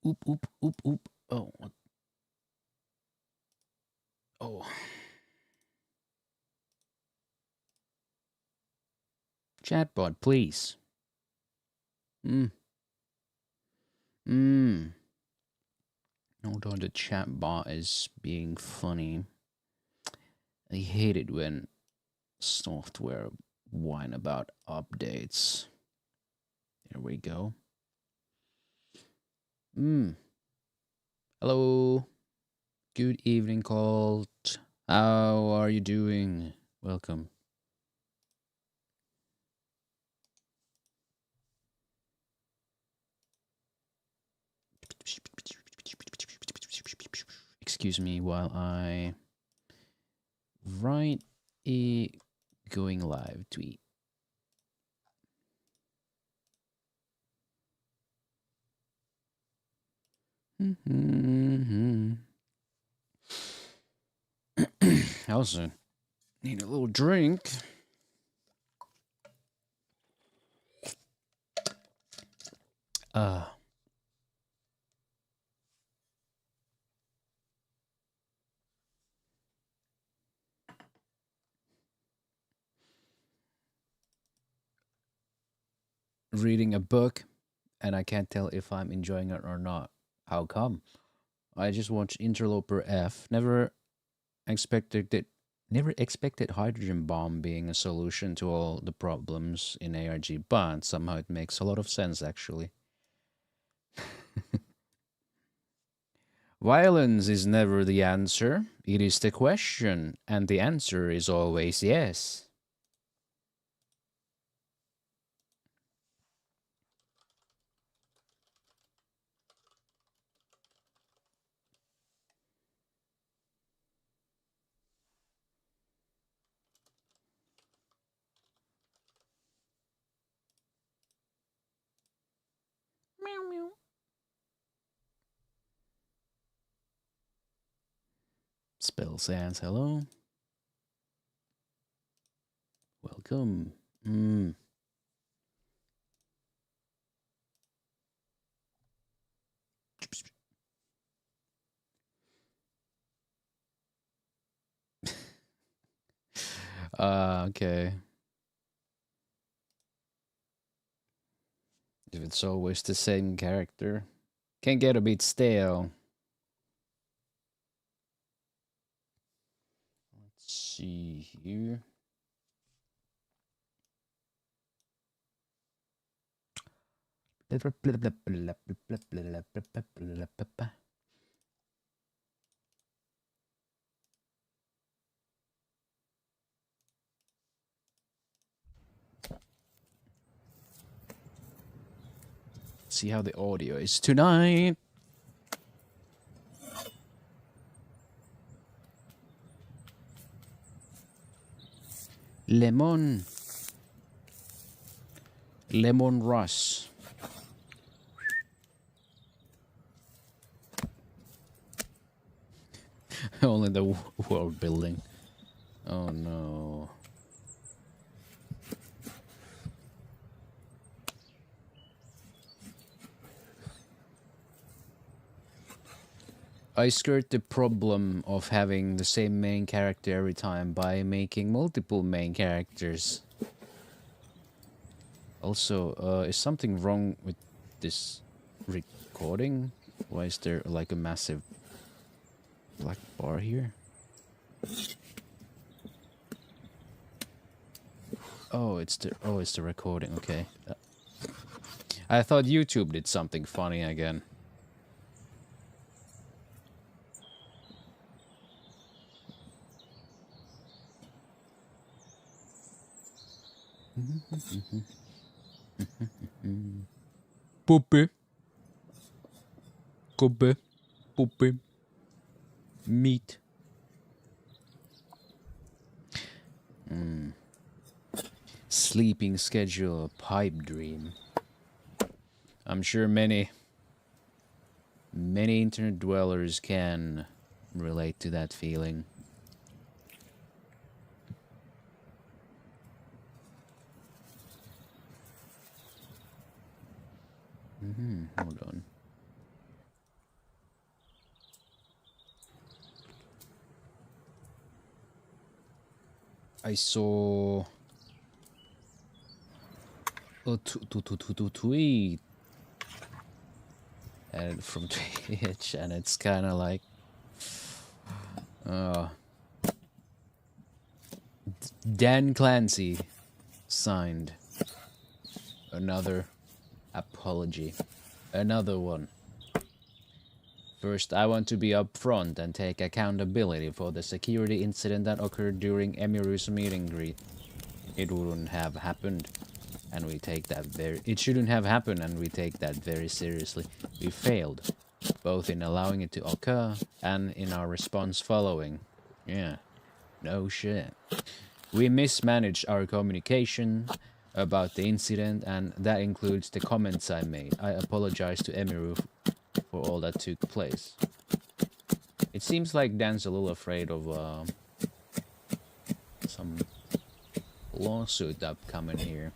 Oop. Oh, what? Oh. Chatbot, please. Hmm. Although the chatbot is being funny, I hate it when software whine about updates. There we go. Hello. Good evening, Colt. How are you doing? Welcome. Excuse me while I write a going live tweet. I also need a little drink. Reading a book and I can't tell if I'm enjoying it or not. How come? I just watched Interloper F. Never expected hydrogen bomb being a solution to all the problems in ARG, but somehow it makes a lot of sense actually. Violence is never the answer, it is the question, and the answer is always yes. Meow meow. Spell says hello. Welcome. Okay. If it's always the same character, can get a bit stale. Let's see here. See how the audio is tonight. Lemon Rush. Only the world building. Oh no. I skirt the problem of having the same main character every time by making multiple main characters. Also, is something wrong with this recording? Why is there like a massive black bar here? Oh, it's the recording. Okay. I thought YouTube did something funny again. Puppy. Kobe. Puppy. Meat. Sleeping schedule, pipe dream. I'm sure many internet dwellers can relate to that feeling. Hold on. I saw a tweet and from Twitch, and it's kind of like, Dan Clancy signed another apology, another one. First, I want to be upfront and take accountability for the security incident that occurred during Emiru's meet and greet. It wouldn't have happened, and we take that it shouldn't have happened, and we take that very seriously. We failed, both in allowing it to occur and in our response following. Yeah, no shit. We mismanaged our communication about the incident, and that includes the comments I made. I apologize to Emiru for all that took place. It seems like Dan's a little afraid of some lawsuit upcoming here.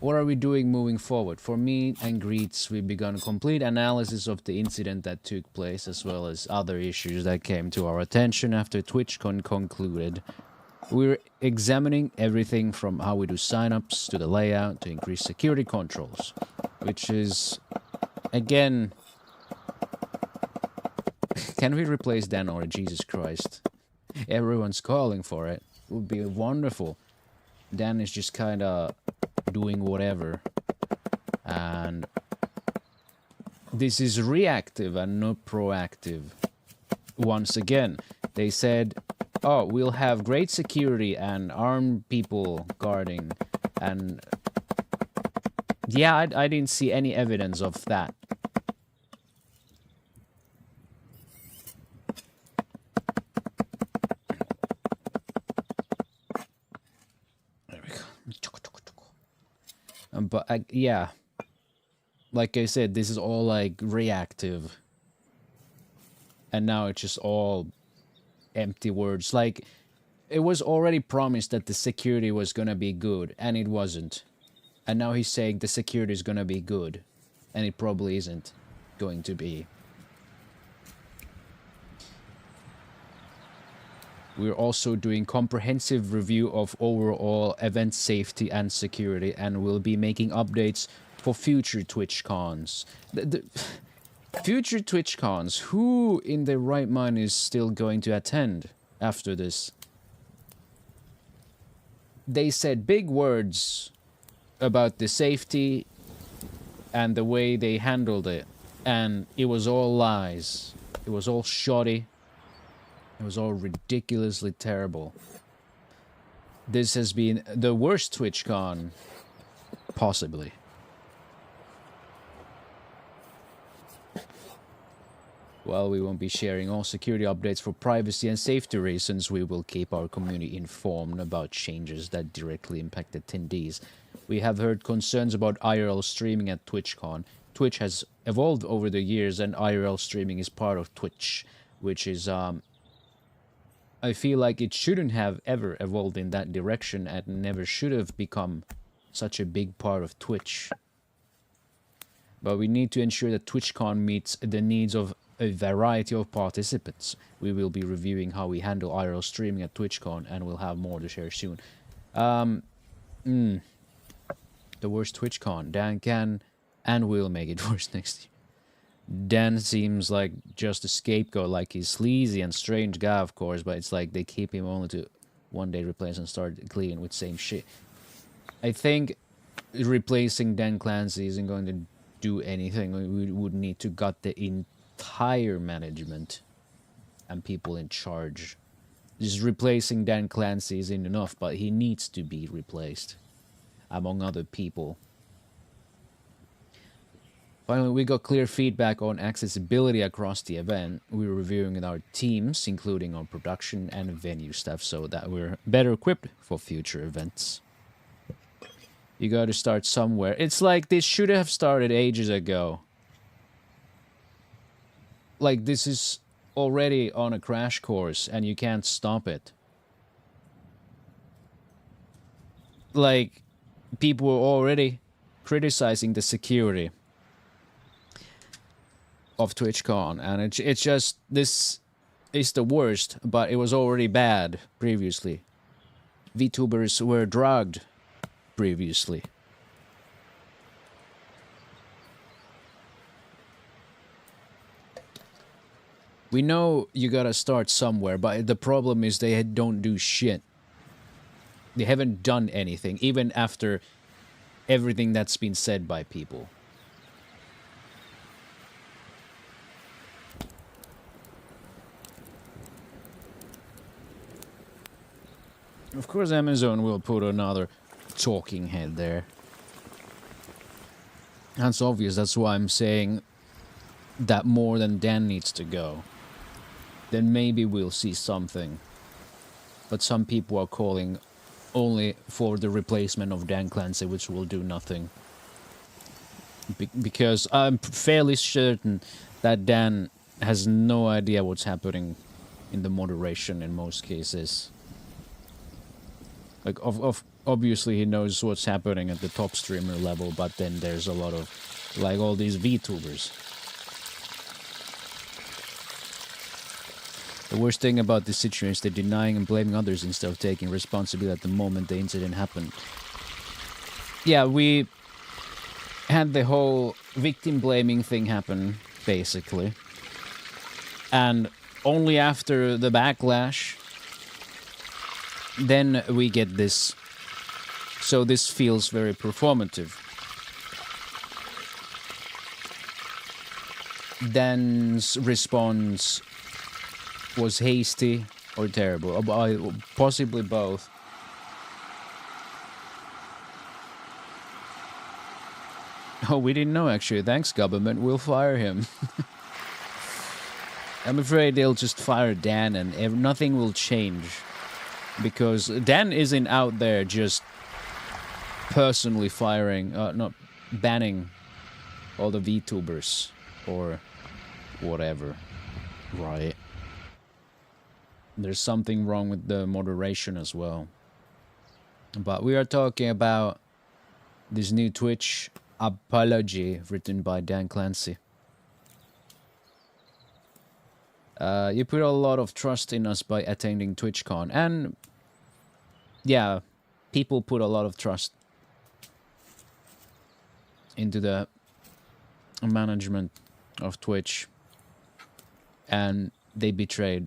What are we doing moving forward? For meet and greets, we've begun a complete analysis of the incident that took place, as well as other issues that came to our attention after TwitchCon concluded. We're examining everything from how we do signups to the layout to increase security controls, which is, again, can we replace Dan or Jesus Christ? Everyone's calling for it. It would be wonderful. Dan is just kind of doing whatever, and this is reactive and not proactive. Once again, they said, oh, we'll have great security and armed people guarding, and yeah, I didn't see any evidence of that. There we go. But yeah, like I said, this is all like reactive, and now it's just all empty words. Like, it was already promised that the security was gonna be good, and it wasn't. And now he's saying the security is gonna be good, and it probably isn't going to be. We're also doing comprehensive review of overall event safety and security, and we'll be making updates for future TwitchCons. The future TwitchCons, who in their right mind is still going to attend after this? They said big words about the safety and the way they handled it, and it was all lies. It was all shoddy. It was all ridiculously terrible. This has been the worst TwitchCon, possibly. While we won't be sharing all security updates for privacy and safety reasons, we will keep our community informed about changes that directly impact attendees. We have heard concerns about IRL streaming at TwitchCon. Twitch has evolved over the years, and IRL streaming is part of Twitch, which is, I feel like it shouldn't have ever evolved in that direction and never should have become such a big part of Twitch. But we need to ensure that TwitchCon meets the needs of a variety of participants. We will be reviewing how we handle IRL streaming at TwitchCon, and we'll have more to share soon. The worst TwitchCon. Dan can and will make it worse next year. Dan seems like just a scapegoat, like he's sleazy and strange guy, of course, but it's like they keep him only to one day replace and start clean with same shit. I think replacing Dan Clancy isn't going to do anything. We would need to gut the entire management and people in charge. Just replacing Dan Clancy isn't enough, but he needs to be replaced, among other people. Finally, we got clear feedback on accessibility across the event. We're reviewing with our teams, including our production and venue staff, so that we're better equipped for future events. You gotta start somewhere. It's like this should have started ages ago. Like, this is already on a crash course, and you can't stop it. Like, people were already criticizing the security of TwitchCon, and it's just, this is the worst, but it was already bad previously. VTubers were drugged previously. We know you gotta start somewhere, but the problem is they don't do shit. They haven't done anything, even after everything that's been said by people. Of course, Amazon will put another talking head there. That's obvious, that's why I'm saying that more than Dan needs to go. Then maybe we'll see something. But some people are calling only for the replacement of Dan Clancy, which will do nothing. Because I'm fairly certain that Dan has no idea what's happening in the moderation in most cases. Like, obviously he knows what's happening at the top streamer level, but then there's a lot of, like, all these VTubers. The worst thing about this situation is they're denying and blaming others instead of taking responsibility at the moment the incident happened. Yeah, we had the whole victim blaming thing happen, basically. And only after the backlash, then we get this. So this feels very performative. Dan's response was hasty or terrible, possibly both. Oh, we didn't know actually. Thanks, government. We'll fire him. I'm afraid they'll just fire Dan and nothing will change. Because Dan isn't out there just personally firing, not banning all the VTubers or whatever, right? There's something wrong with the moderation as well. But we are talking about this new Twitch apology written by Dan Clancy. You put a lot of trust in us by attending TwitchCon, and yeah, people put a lot of trust into the management of Twitch, and they betrayed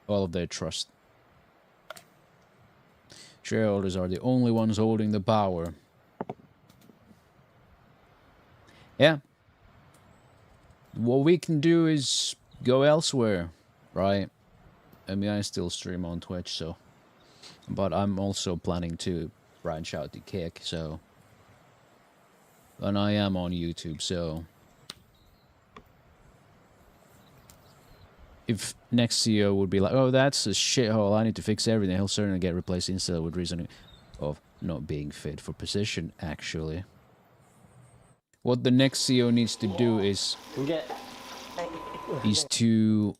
all of their trust. Shareholders are the only ones holding the power. Yeah. What we can do is go elsewhere, right? I mean, I still stream on Twitch, so... But I'm also planning to branch out to Kick, so... And I am on YouTube, so... If next CEO would be like, oh, that's a shithole, I need to fix everything, he'll certainly get replaced instead with reasoning of not being fit for position, actually. What the next CEO needs to do is to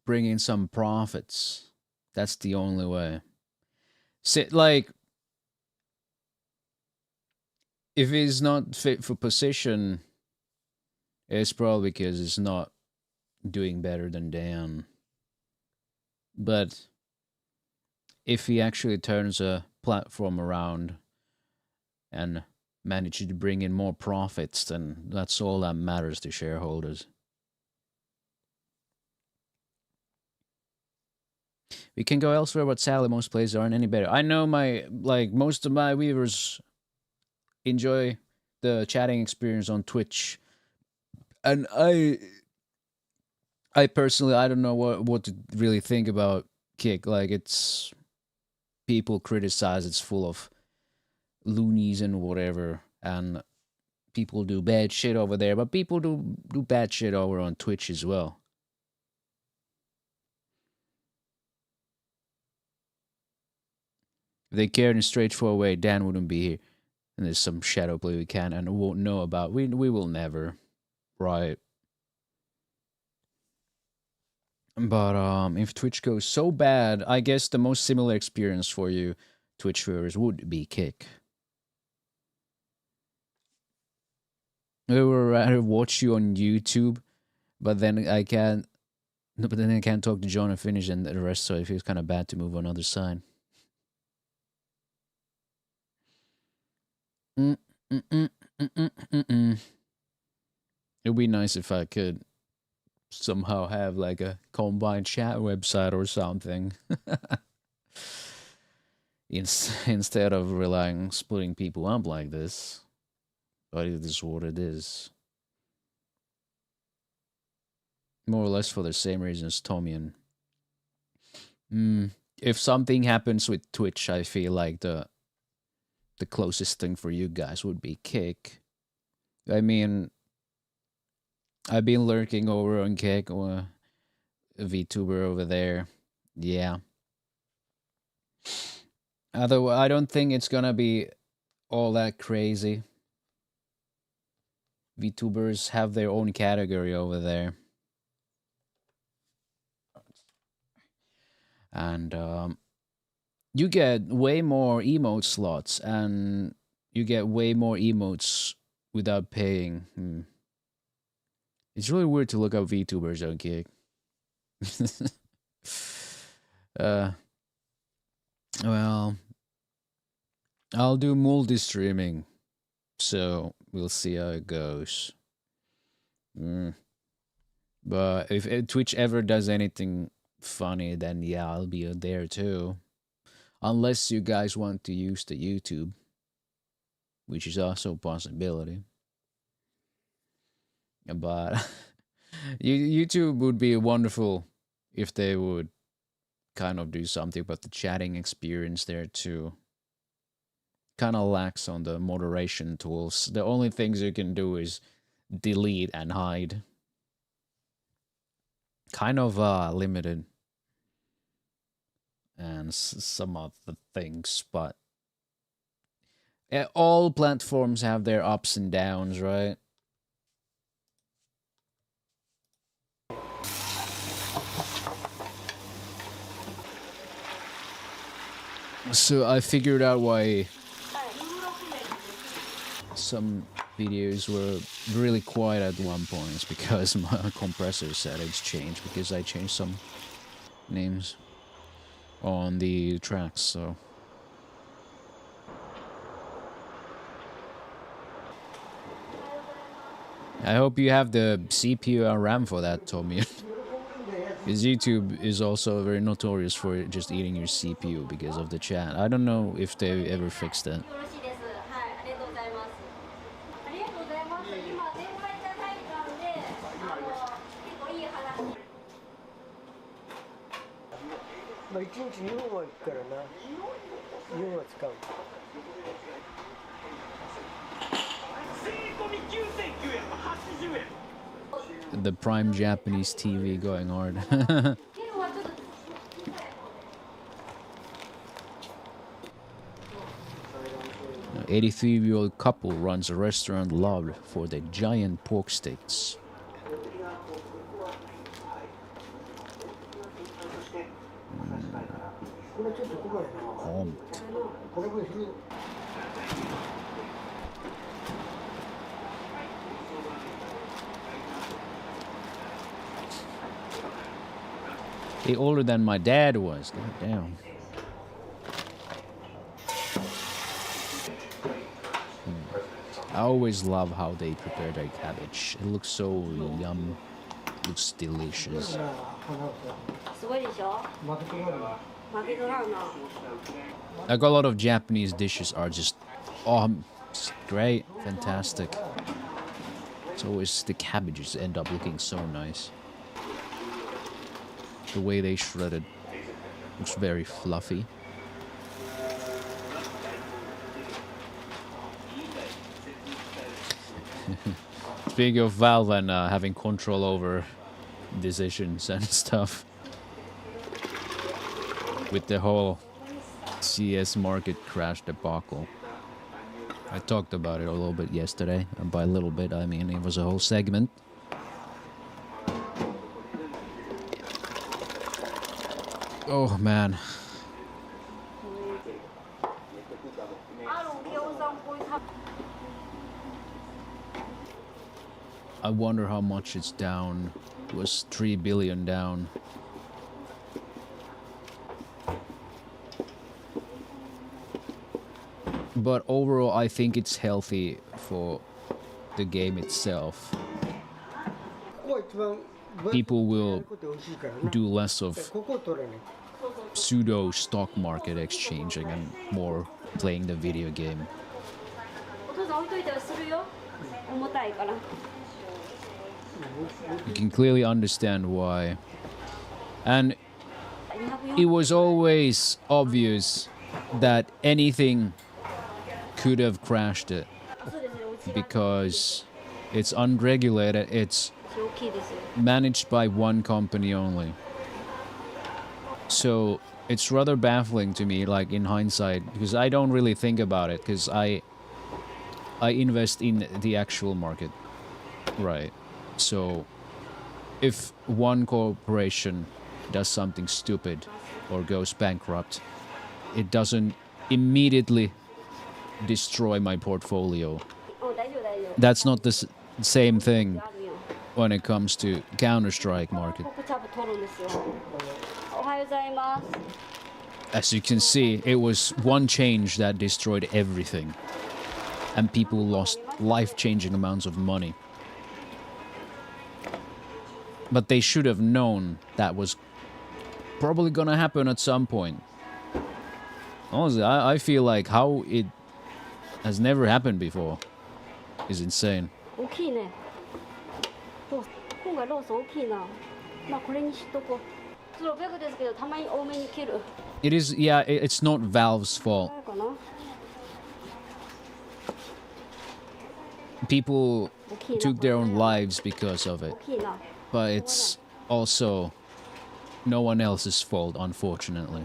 bring in some profits. That's the only way. Like, if he's not fit for position, it's probably because he's not doing better than Dan. But if he actually turns a platform around and manages to bring in more profits, then that's all that matters to shareholders. We can go elsewhere, but sadly most places aren't any better. I know most of my viewers enjoy the chatting experience on Twitch. And I personally, I don't know what to really think about Kick. Like, it's... People criticize it's full of loonies and whatever, and people do bad shit over there, but people do bad shit over on Twitch as well. If they cared in a straightforward way, Dan wouldn't be here. And there's some shadow play we can and won't know about. We will never. Right. But if Twitch goes so bad, I guess the most similar experience for you Twitch viewers would be Kick. I would rather watch you on YouTube, but then I can't No, but then I can't talk to John and finish and the rest, so it feels kind of bad to move on other side. Mm, mm, mm, mm, mm, mm, mm. It would be nice if I could somehow have like a combined chat website or something. Instead of relying on splitting people up like this. But it is what it is. More or less for the same reasons Tommy and... if something happens with Twitch, I feel like the closest thing for you guys would be Kick. I mean, I've been lurking over on Kick, or a VTuber over there. Yeah. Although I don't think it's gonna be all that crazy. VTubers have their own category over there. And you get way more emote slots, and you get way more emotes without paying. It's really weird to look up VTubers on Kick. Well, I'll do multi-streaming, so we'll see how it goes. But if Twitch ever does anything funny, then yeah, I'll be there too. Unless you guys want to use the YouTube, which is also a possibility. But YouTube would be wonderful if they would kind of do something about the chatting experience there too. Kind of lacks on the moderation tools. The only things you can do is delete and hide. Kind of limited. And some of the things, but all platforms have their ups and downs, right? So I figured out why some videos were really quiet at one point. It's because my compressor settings changed, because I changed some names on the tracks, so... I hope you have the CPU and RAM for that, Tommy. Because YouTube is also very notorious for just eating your CPU because of the chat. I don't know if they ever fixed that. The prime Japanese TV going hard. 83-year-old couple runs a restaurant loved for their giant pork steaks. Pumped. He older than my dad was. God damn. I always love how they prepare their cabbage. It looks so yum. It looks delicious. Like a lot of Japanese dishes are just, great, fantastic. It's always the cabbages end up looking so nice. The way they shred it looks very fluffy. Speaking of Valve and having control over decisions and stuff, with the whole CS market crash debacle. I talked about it a little bit yesterday, and by a little bit I mean it was a whole segment. Oh man. I wonder how much it's down. It was 3 billion down. But overall, I think it's healthy for the game itself. People will do less of pseudo stock market exchanging and more playing the video game. You can clearly understand why. And it was always obvious that anything could have crashed it because it's unregulated, it's managed by one company only. So it's rather baffling to me, like in hindsight, because I don't really think about it, because I invest in the actual market, right? So if one corporation does something stupid or goes bankrupt, it doesn't immediately destroy my portfolio. That's not the same thing when it comes to Counter-Strike market. As you can see, it was one change that destroyed everything, and people lost life-changing amounts of money. But they should have known that was probably gonna happen at some point. Honestly, I feel like how it has never happened before is insane. It is, yeah, it's not Valve's fault. People took their own lives because of it. But it's also no one else's fault, unfortunately.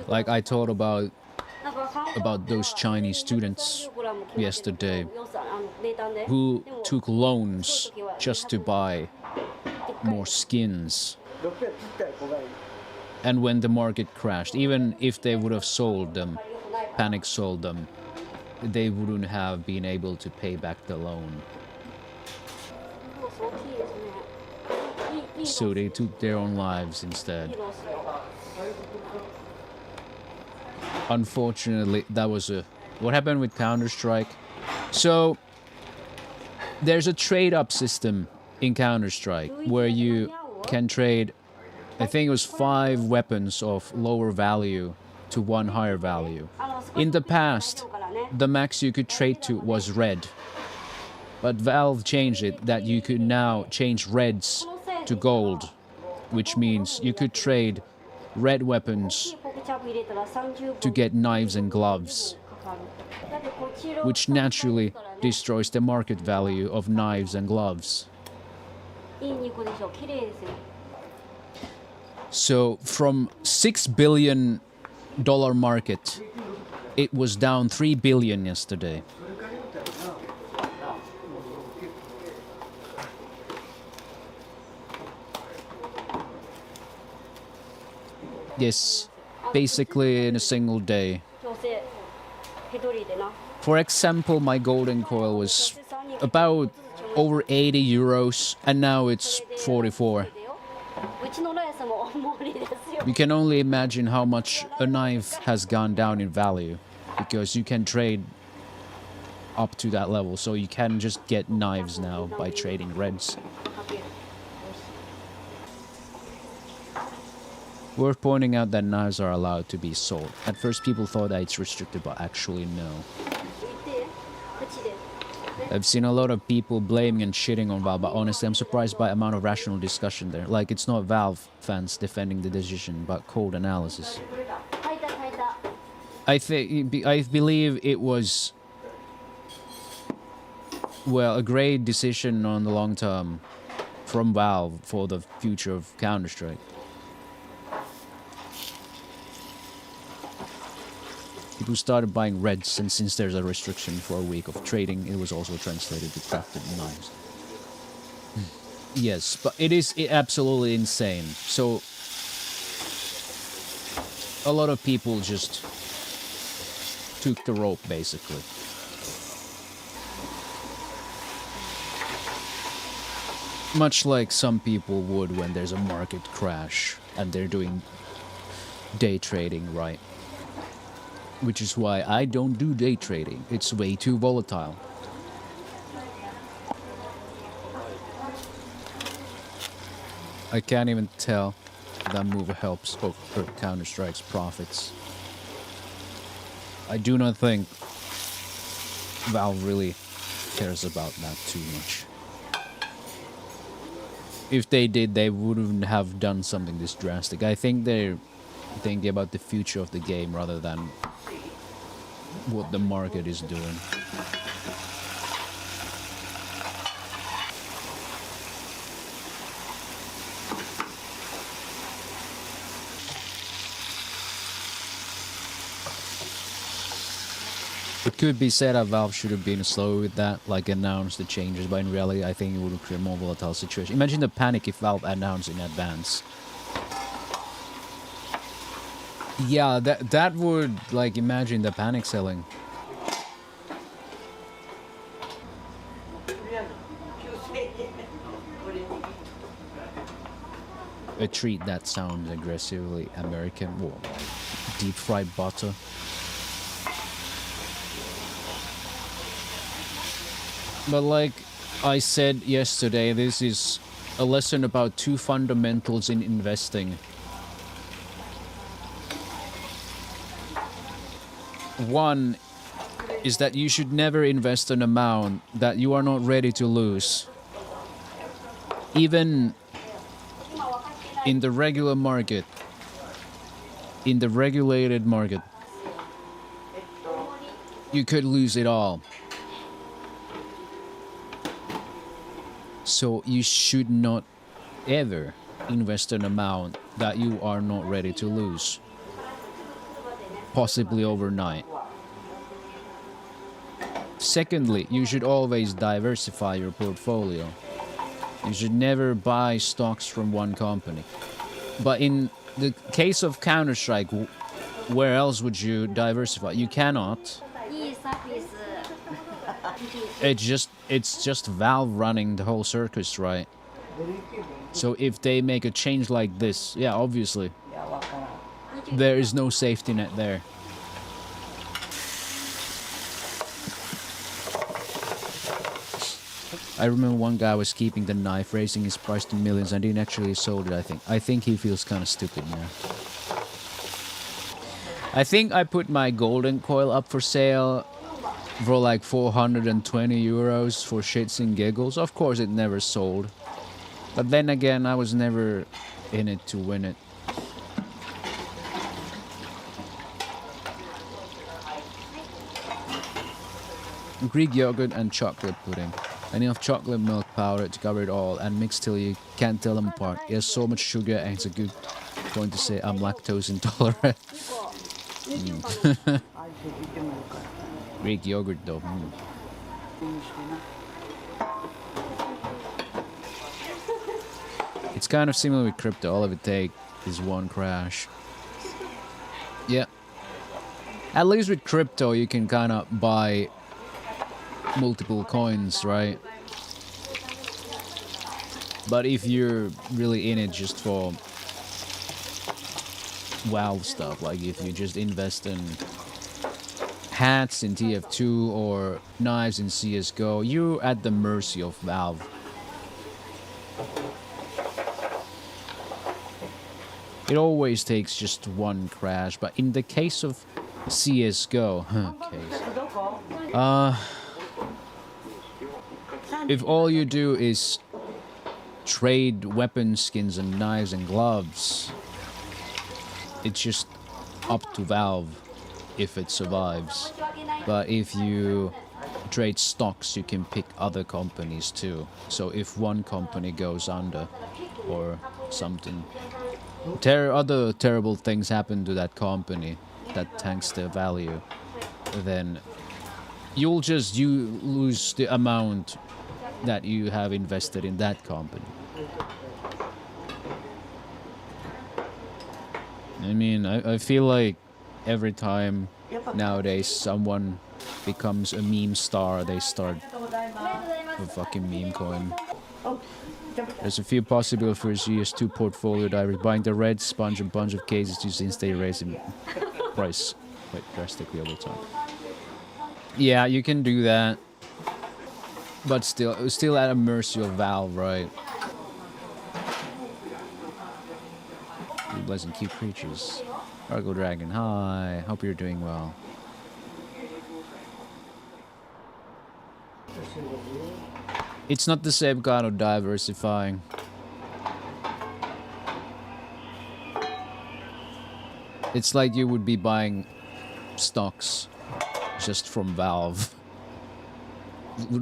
Like I thought about those Chinese students yesterday who took loans just to buy more skins. And when the market crashed, even if they would have sold them, panic sold them, they wouldn't have been able to pay back the loan. So they took their own lives instead. Unfortunately, that was what happened with Counter-Strike. So there's a trade-up system in Counter-Strike where you can trade, I think it was 5 weapons of lower value to 1 higher value. In the past, the max you could trade to was red. But Valve changed it that you could now change reds to gold, which means you could trade red weapons to get knives and gloves, which naturally destroys the market value of knives and gloves. So from $6 billion market, it was down 3 billion yesterday. Yes, basically in a single day. For example, my golden coil was about over 80 euros and now it's 44. You can only imagine how much a knife has gone down in value, because you can trade up to that level, so you can just get knives now by trading reds. Worth pointing out that knives are allowed to be sold. At first people thought that it's restricted, but actually no. I've seen a lot of people blaming and shitting on Valve, but honestly I'm surprised by the amount of rational discussion there. Like, it's not Valve fans defending the decision, but code analysis. I believe it was, well, a great decision on the long term from Valve for the future of Counter-Strike. People started buying reds, and since there's a restriction for a week of trading, it was also translated to crafted knives. Yes, but it is absolutely insane. So a lot of people just took the rope, basically. Much like some people would when there's a market crash and they're doing day trading, right? Which is why I don't do day trading. It's way too volatile. I can't even tell that move helps or Counter-Strike's profits. I do not think Valve really cares about that too much. If they did, they wouldn't have done something this drastic. I think they're thinking about the future of the game rather than what the market is doing. It could be said that Valve should have been slow with that, like announce the changes, but in reality I think it would create a more volatile situation. Imagine the panic if Valve announced in advance. Yeah, that would, like, imagine the panic selling. A treat that sounds aggressively American. Whoa, deep fried butter. But like I said yesterday, this is a lesson about two fundamentals in investing. One is that you should never invest an amount that you are not ready to lose. Even in the regular market, in the regulated market, you could lose it all. So you should not ever invest an amount that you are not ready to lose. Possibly overnight. Secondly, you should always diversify your portfolio. You should never buy stocks from one company. But in the case of Counter-Strike, where else would you diversify? You cannot. It's just Valve running the whole circus, right? So if they make a change like this, yeah, obviously, there is no safety net there. I remember one guy was keeping the knife, raising his price to millions, and didn't actually sold it, I think he feels kind of stupid now. I think I put my golden coil up for sale for like 420 euros for shits and giggles. Of course it never sold. But then again, I was never in it to win it. Greek yogurt and chocolate pudding. Enough chocolate milk powder to cover it all and mix till you can't tell them apart. It has so much sugar and it's a good point to say I'm lactose intolerant. Greek yogurt though. It's kind of similar with crypto. All it would take is one crash. Yeah. At least with crypto you can kind of buy multiple coins, right? But if you're really in it just for WoW stuff, like if you just invest in hats in TF2 or knives in CSGO, you're at the mercy of Valve. It always takes just one crash, but in the case of CSGO, if all you do is trade weapon skins and knives and gloves, it's just up to Valve if it survives. But if you trade stocks, you can pick other companies too. So if one company goes under or something, other terrible things happen to that company that tanks their value, then you lose the amount that you have invested in that company. I mean, I feel like every time nowadays someone becomes a meme star, they start a fucking meme coin. There's a few possible first US2 portfolio divers buying the red sponge a bunch of cases to since they raise in price quite drastically over time. Yeah, you can do that. But still at a mercy of Valve, right? Blessing cute creatures. Argo Dragon, hi. Hope you're doing well. It's not the same kind of diversifying. It's like you would be buying stocks just from Valve.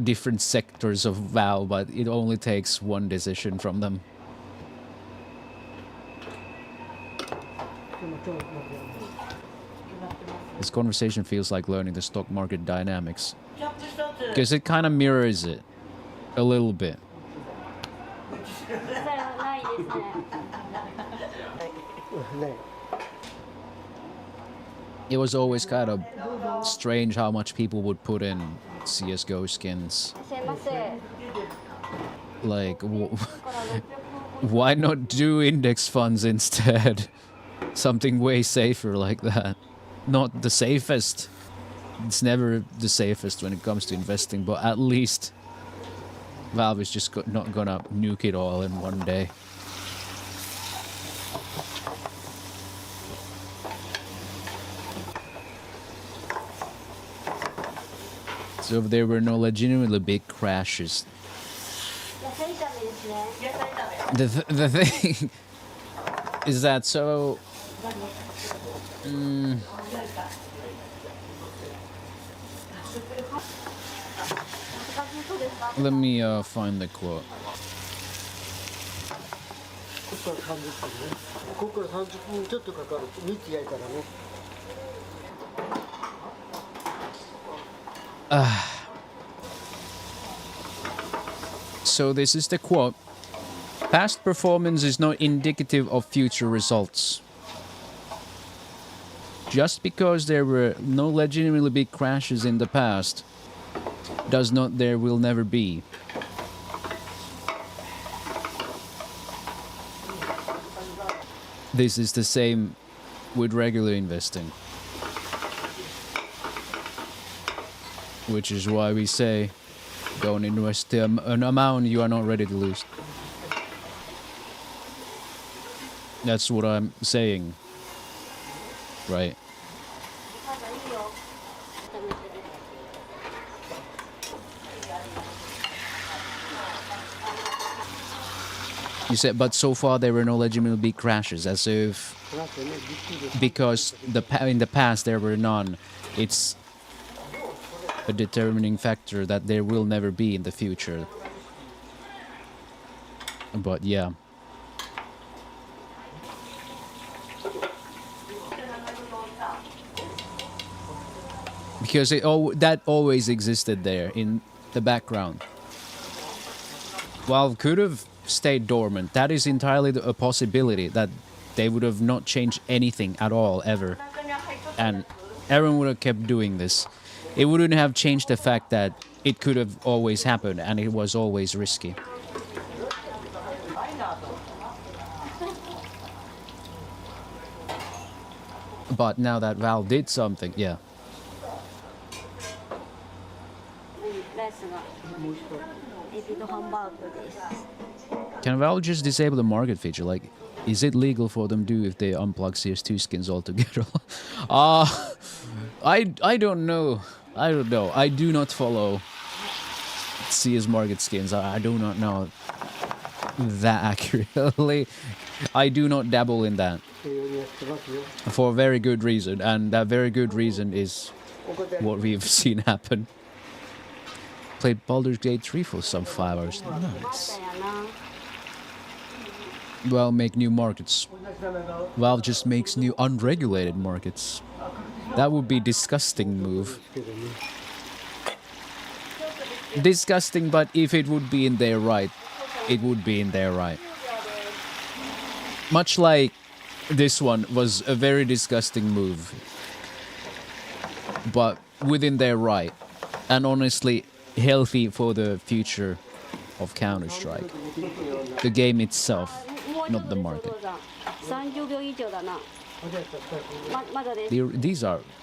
Different sectors of Valve, but it only takes one decision from them. This conversation feels like learning the stock market dynamics. Because it kind of mirrors it. A little bit. It was always kind of strange how much people would put in CSGO skins. Like, why not do index funds instead? Something way safer like that. Not the safest. It's never the safest when it comes to investing, but at least Valve is just not gonna nuke it all in one day. So if there were no legitimately big crashes. The thing is that so... let me find the quote. So this is the quote. Past performance is not indicative of future results. Just because there were no legitimately big crashes in the past, does not there will never be. This is the same with regular investing. Which is why we say, don't invest an amount you are not ready to lose. That's what I'm saying. Right. You said, but so far there were no legitimate big crashes, as if because in the past there were none. It's a determining factor that there will never be in the future. But yeah. Because that always existed there in the background. Valve could have stayed dormant. That is entirely a possibility that they would have not changed anything at all ever. And everyone would have kept doing this. It wouldn't have changed the fact that it could have always happened and it was always risky. But now that Valve did something, yeah. Can Valve just disable the market feature? Like, is it legal for them to do if they unplug CS2 skins altogether? I don't know. I don't know. I do not follow CS market skins. I do not know that accurately. I do not dabble in that. For a very good reason. And that very good reason is what we've seen happen. Played Baldur's Gate 3 for some 5 hours. Nice. Well, make new markets. Valve just makes new unregulated markets. That would be disgusting move. Disgusting, but if it would be in their right, it would be in their right. Much like this one was a very disgusting move, but within their right, and honestly healthy for the future of Counter-Strike. The game itself, not the market.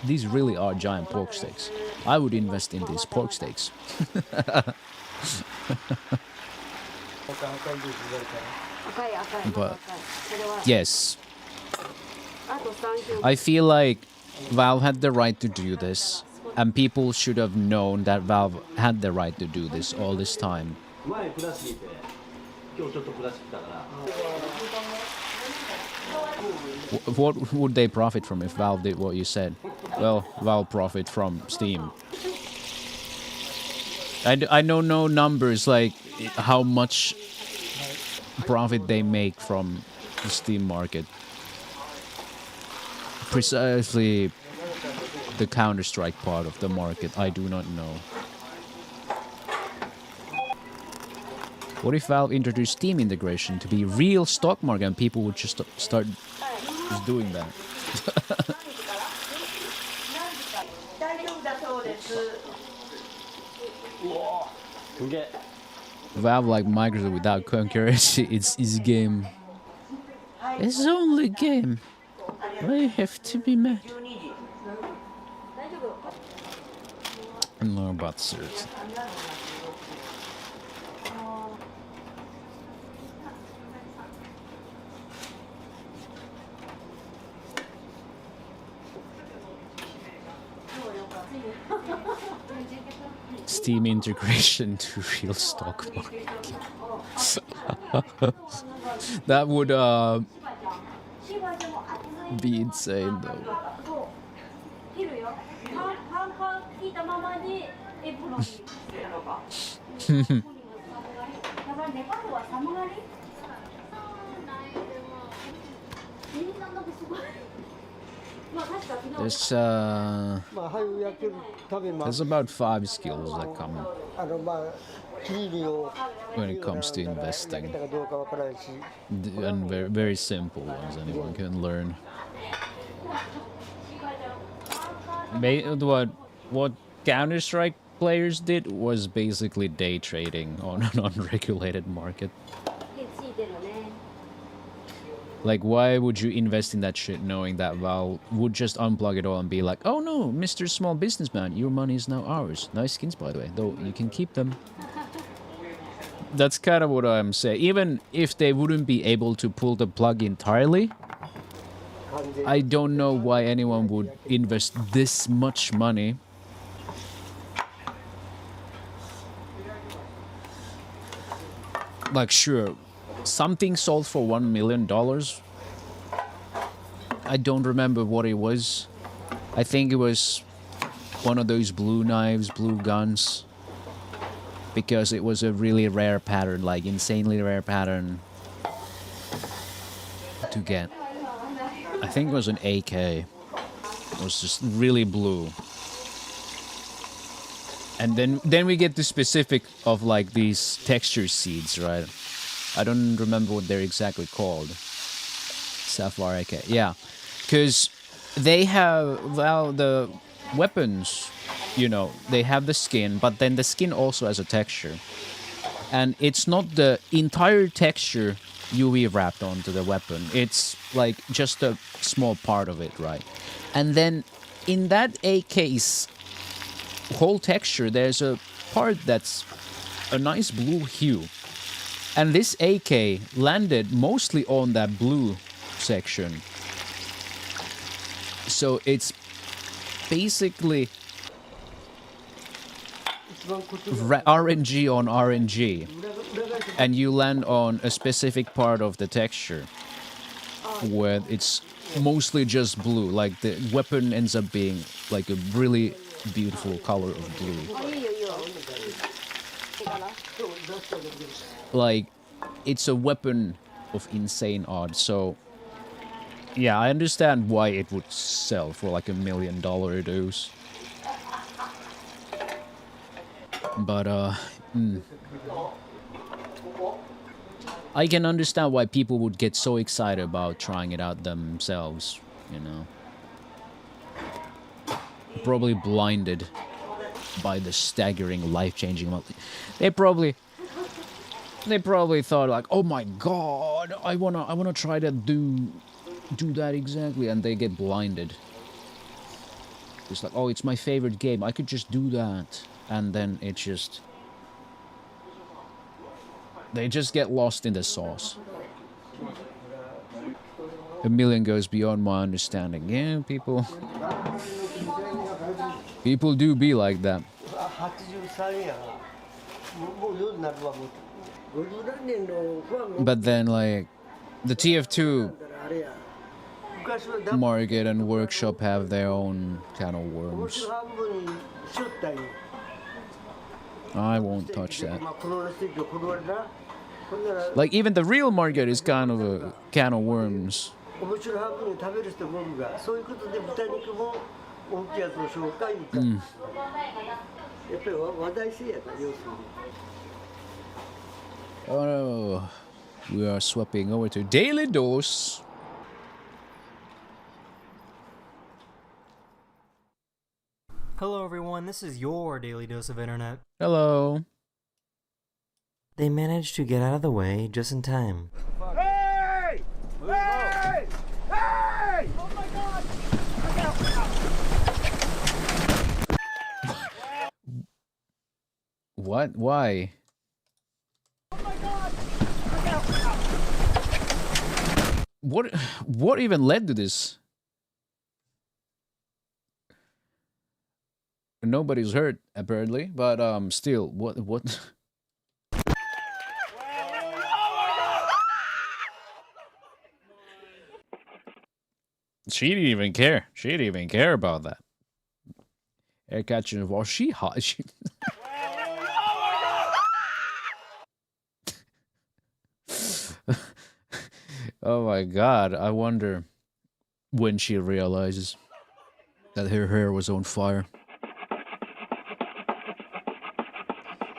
These really are giant pork steaks. I would invest in these pork steaks. But yes, I feel like Valve had the right to do this, and people should have known that Valve had the right to do this all this time. What would they profit from if Valve did what you said? Well, Valve profit from Steam. I don't know numbers like how much profit they make from the Steam market. Precisely the Counter-Strike part of the market, I do not know. What if Valve introduced Steam integration to be real stock market and people would just start just doing that? Valve like Microsoft without concurrency, it's game. It's only game. I have to be mad. I don't know about certs. Steam integration to real stock market. That would be insane though. There's about 5 skills that come when it comes to investing, and very, very simple ones anyone can learn. What Counter-Strike players did was basically day trading on an unregulated market. Like, why would you invest in that shit knowing that Valve would just unplug it all and be like, oh no, Mr. Small Businessman, your money is now ours. Nice skins, by the way, though you can keep them. That's kind of what I'm saying. Even if they wouldn't be able to pull the plug entirely, I don't know why anyone would invest this much money. Like, sure, something sold for $1 million. I don't remember what it was. I think it was one of those blue knives, blue guns. Because it was a really rare pattern, like insanely rare pattern to get. I think it was an AK. It was just really blue. And then we get the specific of like these texture seeds, right? I don't remember what they're exactly called. Sapphire AK, yeah. Because they have, well, the weapons, you know, they have the skin, but then the skin also has a texture. And it's not the entire texture UV wrapped onto the weapon. It's like just a small part of it, right? And then in that AK's whole texture, there's a part that's a nice blue hue. And this AK landed mostly on that blue section. So it's basically RNG on RNG. And you land on a specific part of the texture where it's mostly just blue. Like the weapon ends up being like a really beautiful color of blue. Like, it's a weapon of insane art, so yeah, I understand why it would sell for like $1 million dose. But I can understand why people would get so excited about trying it out themselves, you know. Probably blinded by the staggering, life-changing multi. They probably thought like, oh my god, I wanna try to do that exactly, and they get blinded. It's like, oh, it's my favorite game, I could just do that, and then it just, they just get lost in the sauce. A million goes beyond my understanding. Yeah, people do be like that. But then, like, the TF2 market and workshop have their own kind of worms. I won't touch that. Like, even the real market is kind of a can of worms. Oh no, we are swapping over to Daily Dose. Hello everyone, this is your Daily Dose of Internet. Hello. They managed to get out of the way just in time. Hey! Hey! Hey! Oh my god! What? Why? Oh my god! What even led to this? Nobody's hurt apparently, but still, what? She didn't even care. She didn't even care about that. Air catching, was she hot? She... Oh my god, I wonder when she realizes that her hair was on fire.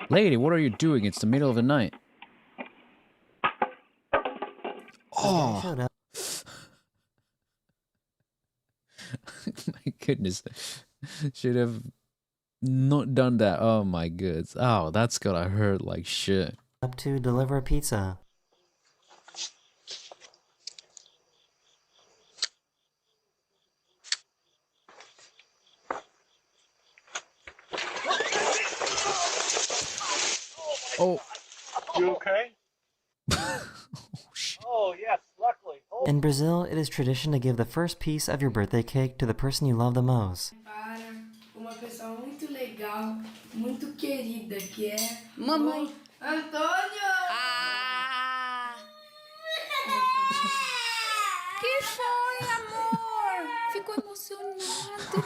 Lady, what are you doing? It's the middle of the night. Oh! My goodness. Should have not done that. Oh my goodness. Oh, that's gotta hurt like shit. Up to deliver a pizza. Oh. You okay? Oh, shit. Oh, yes, luckily. Oh. In Brazil, it is tradition to give the first piece of your birthday cake to the person you love the most. Para uma pessoa muito legal, muito querida, que é Mamãe. Antônio! Ah! Que foi, amor? Ficou emocionado.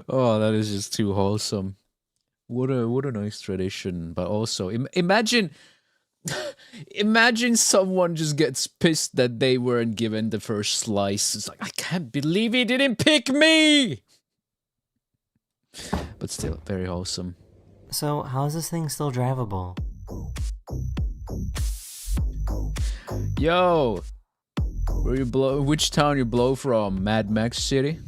Oh, that is just too wholesome. What a nice tradition, but also imagine someone just gets pissed that they weren't given the first slice. It's like, I can't believe he didn't pick me. But still, very wholesome. So, how is this thing still drivable? Yo, where you blow? Which town you blow from? Mad Max City?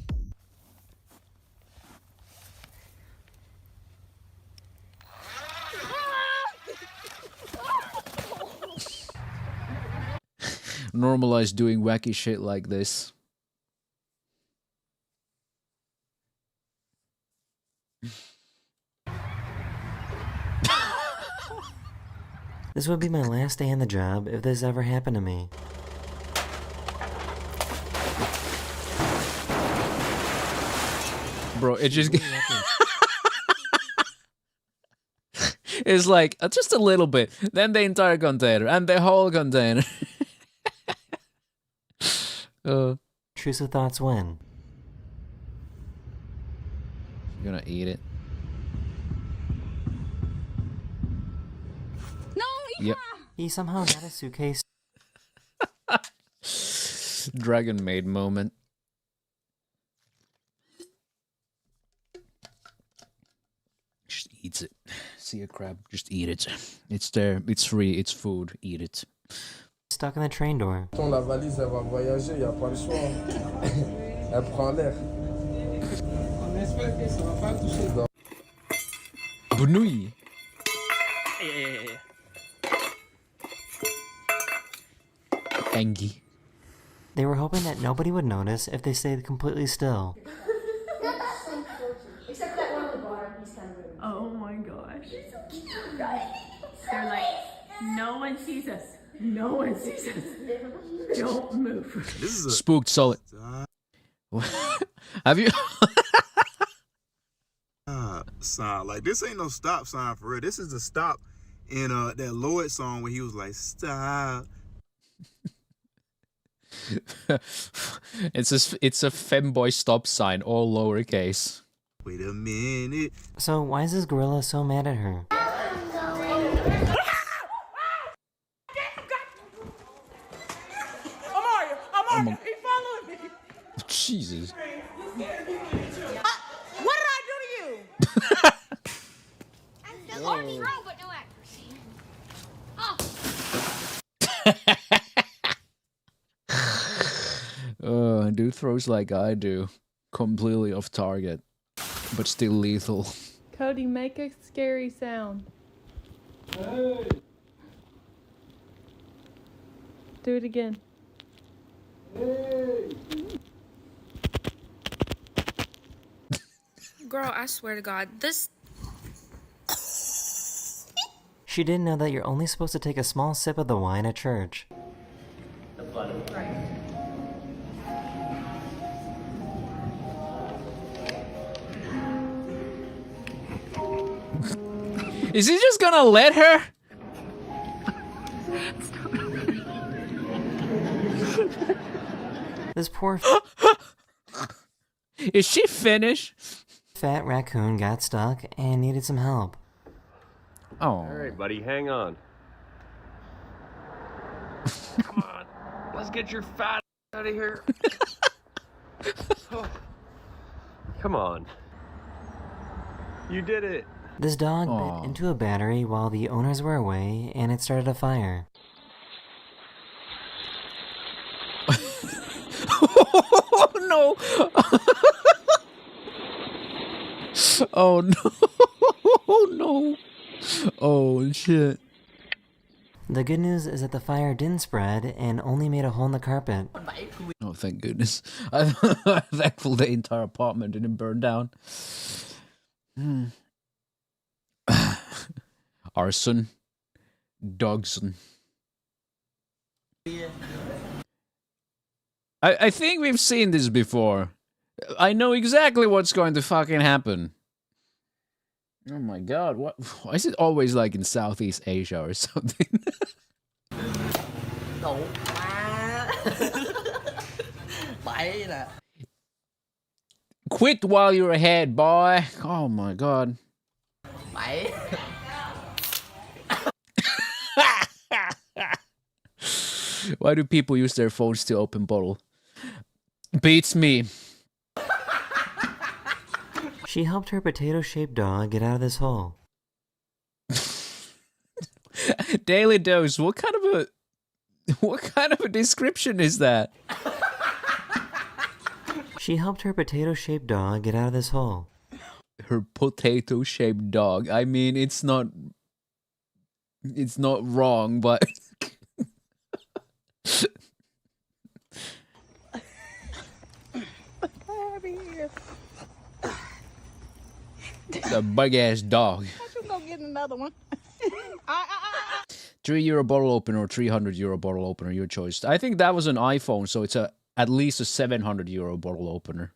Normalize doing wacky shit like this. This would be my last day on the job if this ever happened to me. Bro, it just... It's like, just a little bit, then the entire container, and the whole container. Intrusive thoughts when? You're gonna eat it. No, Yep. He somehow got a suitcase. Dragon Maid moment. Just eats it. see a crab, just eat it. It's there, it's free, it's food, eat it. Stuck in the train door. La valise, elle va voyager, y a pas le choix. Elle prend l'air. On espère que ça va pas toucher. Bunui. Angie. They were hoping that nobody would notice if they stayed completely still. Except that one at the bottom, he's kind of weird. Oh my gosh. They're like, no one sees us. No one sees us. Don't move. This is a Spooked solid. Have you? sign. Like, this ain't no stop sign for real. This is the stop in that Lloyd song where he was like, stop. It's a femboy stop sign, all lowercase. Wait a minute. So why is this gorilla so mad at her? Amar, he following me. Jesus. What did I do to you? I'm only throw, but no accuracy. Oh. Dude throws like I do. Completely off target. But still lethal. Cody, make a scary sound. Hey! Do it again. Hey! Girl, I swear to God, this. She didn't know that you're only supposed to take a small sip of the wine at church. Is he just gonna let her? This poor Is she finished? fat raccoon got stuck and needed some help. Oh. All right, buddy, hang on. Come on, let's get your fat out of here. Oh. Come on. You did it. This dog Aw. bit into a battery while the owners were away and it started a fire. Oh no! Oh no! Oh no! Oh shit! The good news is that the fire didn't spread and only made a hole in the carpet. Oh, thank goodness! I'm thankful the entire apartment didn't burn down. Arson, Dogson. I think we've seen this before. I know exactly what's going to fucking happen. Oh my god, what? Why is it always like in Southeast Asia or something? Quit while you're ahead, boy. Oh my god. Why do people use their phones to open bottle? Beats me. She helped her potato-shaped dog get out of this hole. Daily dose. What kind of a description is that? She helped her potato-shaped dog get out of this hole. Her potato-shaped dog. I mean, it's not wrong, but a big ass dog. I should go get another one. €3 bottle opener or €300 bottle opener, your choice. I think that was an iPhone, so it's at least a €700 bottle opener.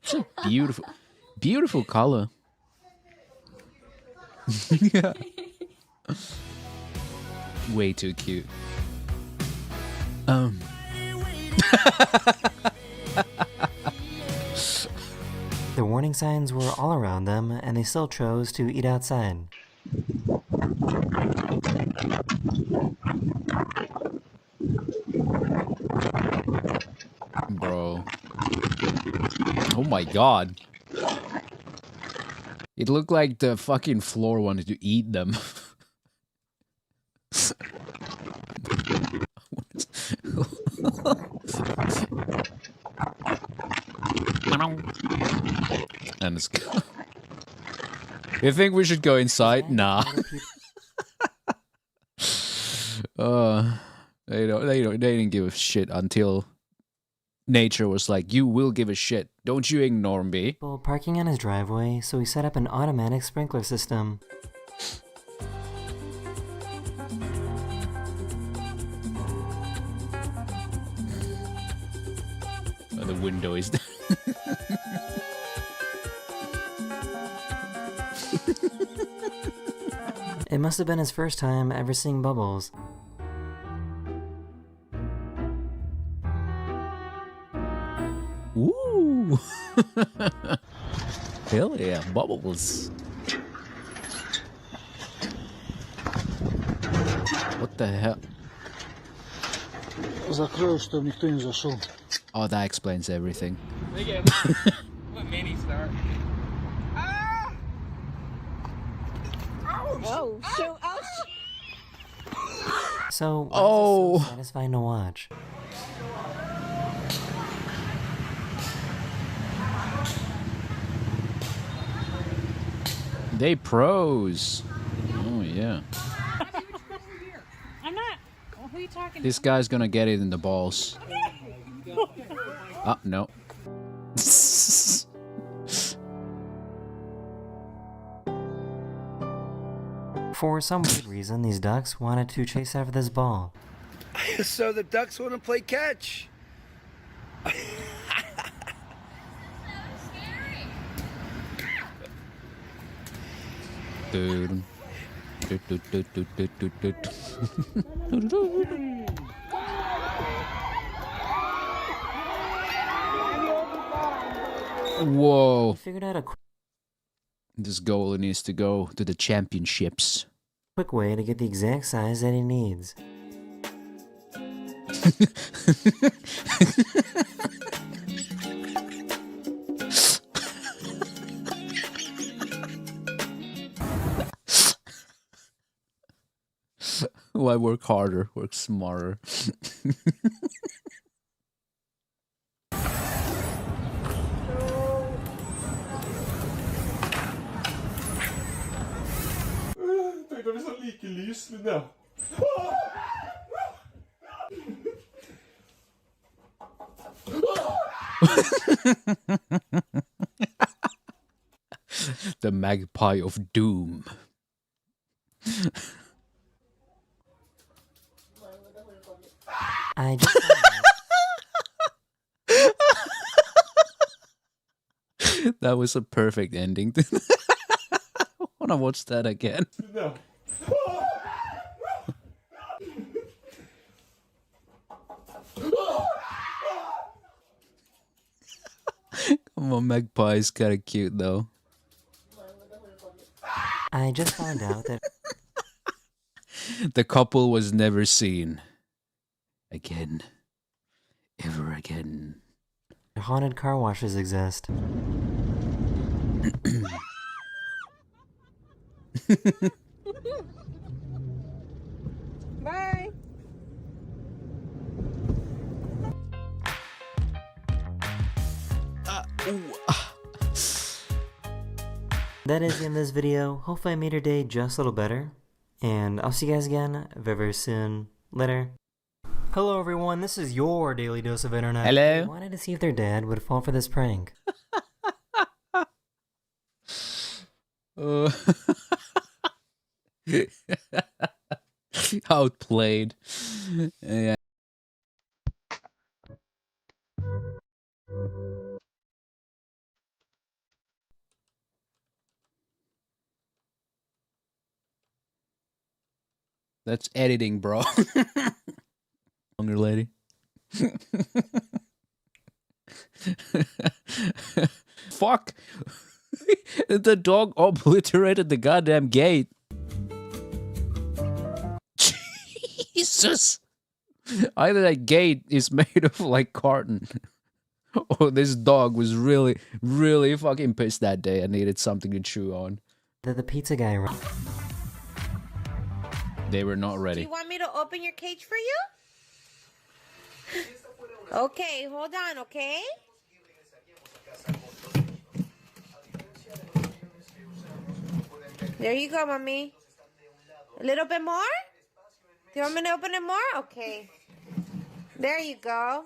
It's a beautiful color. Yeah. Way too cute. The warning signs were all around them, and they still chose to eat outside. Bro. Oh my god. It looked like the fucking floor wanted to eat them. And it's... You think we should go inside? Nah. They didn't give a shit until nature was like, you will give a shit. Don't you ignore me. People parking on his driveway, so he set up an automatic sprinkler system. Oh, the window is... It must have been his first time ever seeing bubbles. Ooh! Hell yeah, bubbles. What the hell? Закрою, чтобы никто не зашел. Oh, that explains everything. Mini start. Oh, shoot. Oh, So, why is this so satisfying to watch? They pros. Oh yeah. I'm not. Well, who are you talking This guy's gonna get it in the balls. Ah, no. For some weird reason, these ducks wanted to chase after this ball. So the ducks want to play catch. Dude. Whoa. Figured out a This goalie needs to go to the championships. quick way to get the exact size that he needs. Why work harder? Work smarter. Tenk om vi så like lys, Linja. The magpie of doom. I just That was a perfect ending. I wanna watch that again. Come on, magpie's kinda cute though. I just found out that The couple was never seen again. Ever again. haunted car washes exist. Bye. That is the end of this video. Hopefully I made your day just a little better. And I'll see you guys again very, very soon. Later. Hello everyone, this is your daily dose of internet. Hello. I wanted to see if their dad would fall for this prank. Outplayed. Yeah. That's editing, bro. Longer lady. Fuck. The dog obliterated the goddamn gate. Jesus. Either that gate is made of like carton Oh, this dog was really, really fucking pissed that day and needed something to chew on. The pizza guy. They were not Do ready. you want me to open your cage for you? Okay, hold on, okay? There you go, mommy. A little bit more? Do you want me to open it more? Okay. There you go.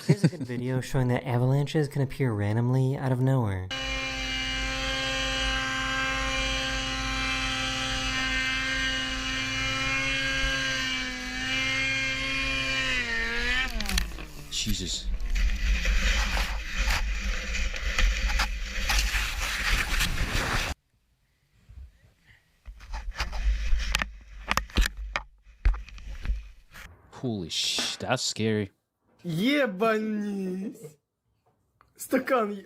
Here's a good video showing that avalanches can appear randomly out of nowhere. Jesus. Holy sh, that's scary. Ебанись. Стакан.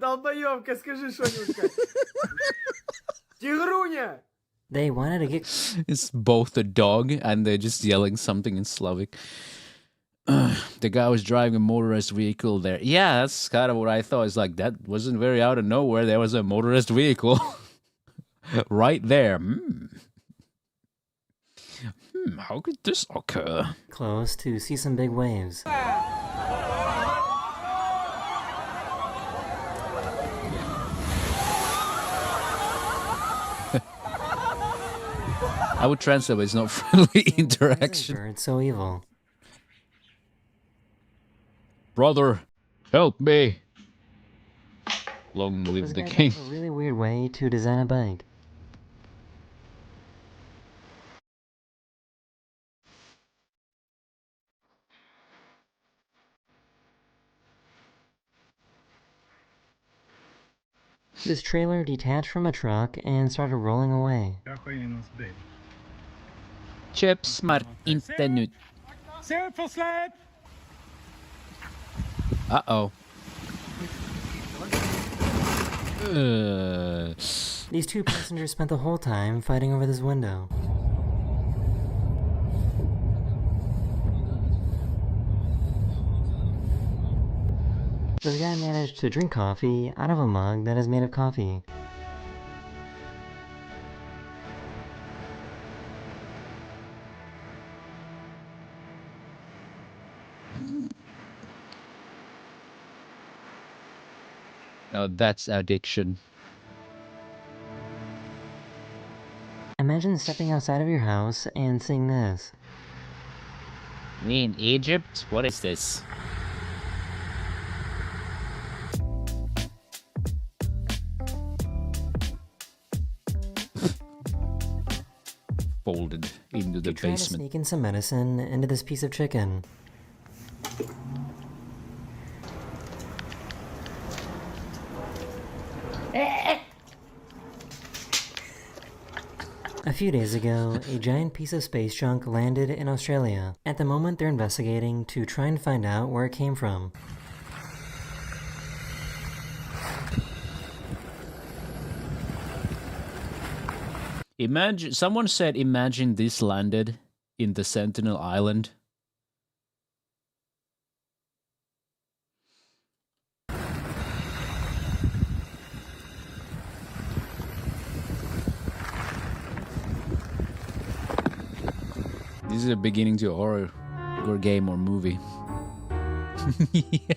Долбоёбка, скажи что-нибудь. Тигруня! They wanted to get... It's both a dog and they're just yelling something in Slavic. The guy was driving a motorized vehicle there. Yeah, that's kind of what I thought. It's like, that wasn't very out of nowhere. There was a motorized vehicle. Right there. How could this occur? Close to see some big waves. I would translate, but it's not friendly interaction. It's so evil. Brother, help me. Long live the king. A really weird way to design a bike. This trailer detached from a truck and started rolling away. Köp smart internet. Uh-oh. These two passengers spent the whole time fighting over this window. The guy managed to drink coffee out of a mug that is made of coffee. Now that's addiction. Imagine stepping outside of your house and seeing this. We in Egypt? What is this? Folded into the Trying to basement. sneak in some medicine into this piece of chicken. A few days ago, a giant piece of space junk landed in Australia. At the moment, they're investigating to try and find out where it came from. Imagine, someone said, imagine this landed in the Sentinel Island. This is a beginning to a horror game or movie. Yeah.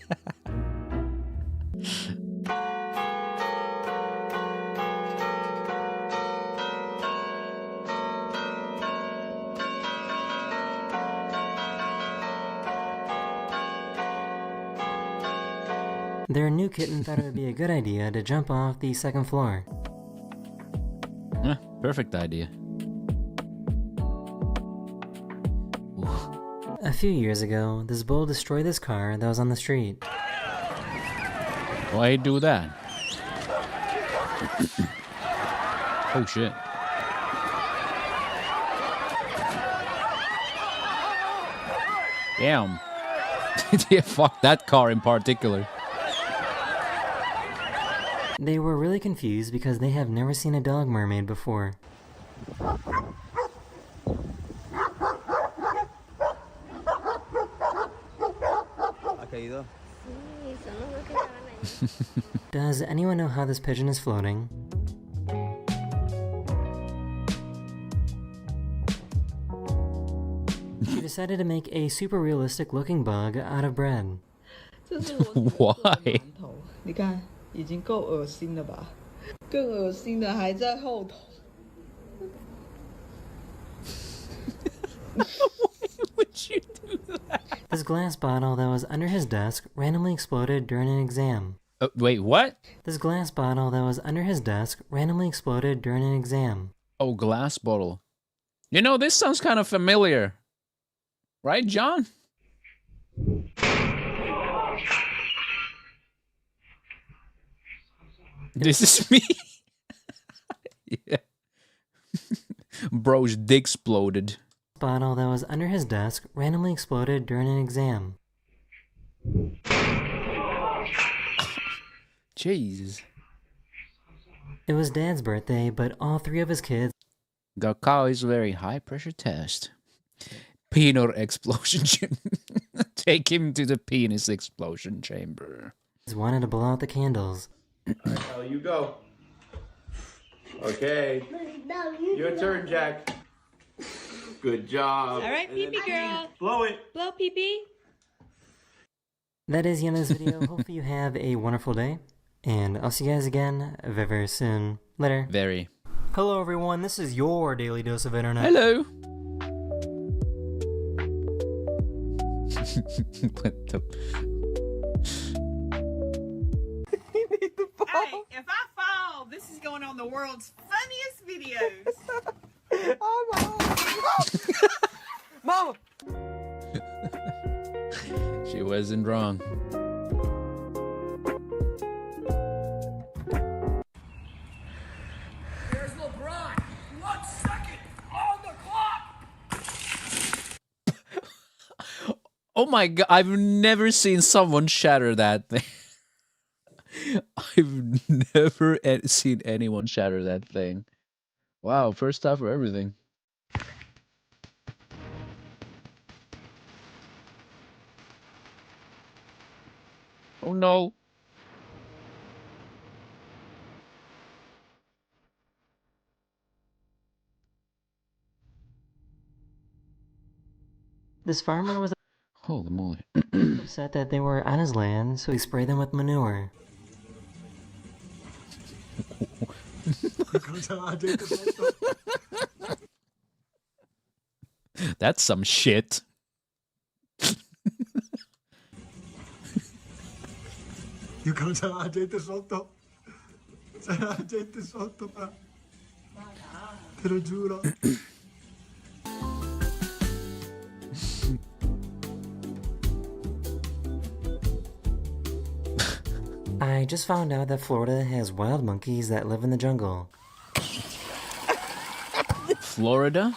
Their new kitten thought it would be a good idea to jump off the second floor. Perfect idea. A few years ago, this bull destroyed this car that was on the street. Why do that? Oh shit. Damn. Yeah, fuck that car in particular. They were really confused because they have never seen a dog mermaid before. Does anyone know how this pigeon is floating? She decided to make a super realistic looking bug out of bread. Why? 你看，已经够恶心了吧？更恶心的还在后头。Why would you do that? This glass bottle that was under his desk randomly exploded during an exam. Wait, what? This glass bottle that was under his desk randomly exploded during an exam. Oh, glass bottle. You know, this sounds kind of familiar. Right, John? This is me? Yeah. Bro's dick exploded. Bottle that was under his desk randomly exploded during an exam. Jesus. It was Dad's birthday, but all three of his kids got Kai's very high pressure test. Peanut explosion. Take him to the penis explosion chamber. wanted to blow out the candles. Alright, Ellie, you go. Okay. Your turn, Jack. Good job. Alright, pee-pee girl. Blow it. Blow pee-pee. That is the end of this video. Hopefully you have a wonderful day. And I'll see you guys again very, very soon. Later. Very. Hello everyone, this is your Daily Dose of Internet. Hello. What the... Hey, if I fall, this is going on the world's funniest videos. Oh, Mama! She wasn't wrong. There's LeBron. 1 second on the clock. Oh my god, I've never seen someone shatter that thing. I've never seen anyone shatter that thing. Wow, first time for everything. Oh no. This farmer was Holy moly. upset that they were on his land, so he sprayed them with manure. That's some shit. Te lo giuro. I just found out that Florida has wild monkeys that live in the jungle. Florida?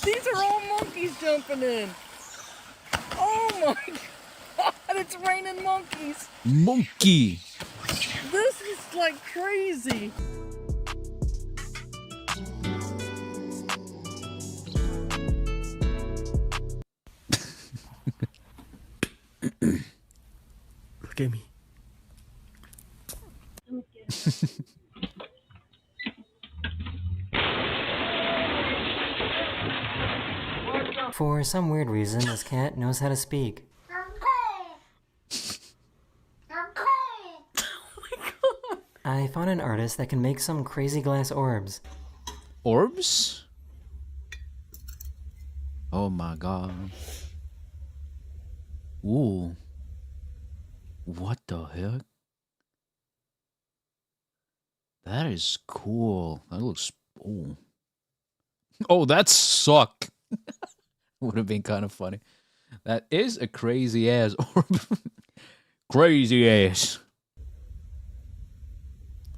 These are all monkeys jumping in. Oh my god, it's raining monkeys. Monkey! This is like crazy. Look at me. For some weird reason, this cat knows how to speak. I found an artist that can make some crazy glass orbs. Orbs? Oh my god. Ooh. What the heck? That is cool. That looks... Ooh. Oh, that suck. Would have been kind of funny. That is a crazy ass orb. Crazy ass.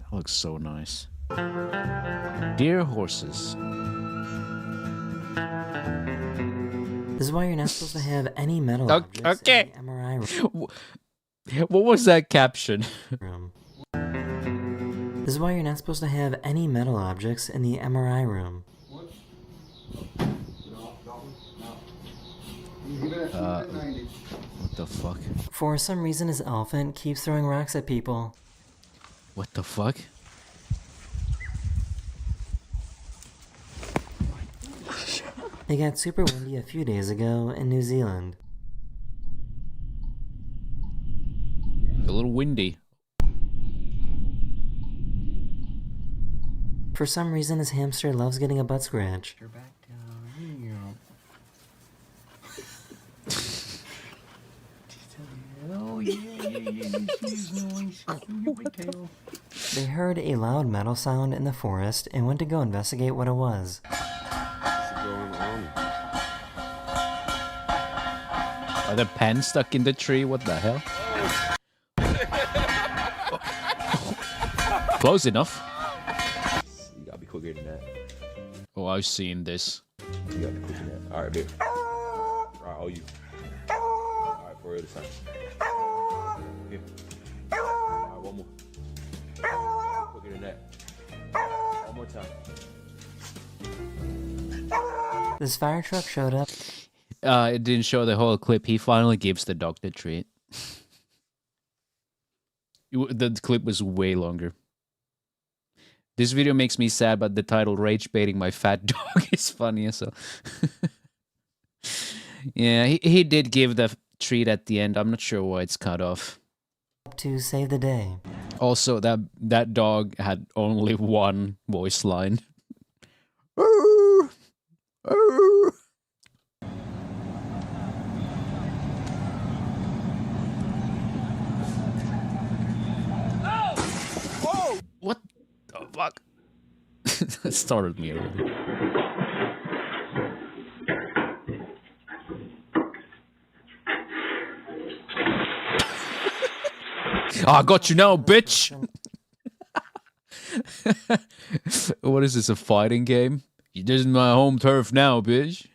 That looks so nice. Dear horses. This is why you're not supposed to have any metal objects Okay. in the MRI room. What was that caption? This is why you're not supposed to have any metal objects in the MRI room. You What the fuck? For some reason, his elephant keeps throwing rocks at people. What the fuck? It got super windy a few days ago in New Zealand. A little windy. For some reason, his hamster loves getting a butt scratch. They heard a loud metal sound in the forest and went to go investigate what it was. Are the pens stuck in the tree? What the hell? Close enough. You gotta be quicker than that. Oh, I've seen this. You gotta be quicker than that. Alright, babe. Alright, all you. Alright, for real this time. Here. Alright, one more. Quicker than that. One more time. This fire truck showed up. It didn't show the whole clip. He finally gives the dog the treat. The clip was way longer. This video makes me sad, but the title "Rage Baiting My Fat Dog" is funny. So, yeah, he did give the treat at the end. I'm not sure why it's cut off. To save the day. Also, that dog had only one voice line. What the fuck? That started me already. I got you now, bitch! What is this, a fighting game? This is my home turf now, bitch.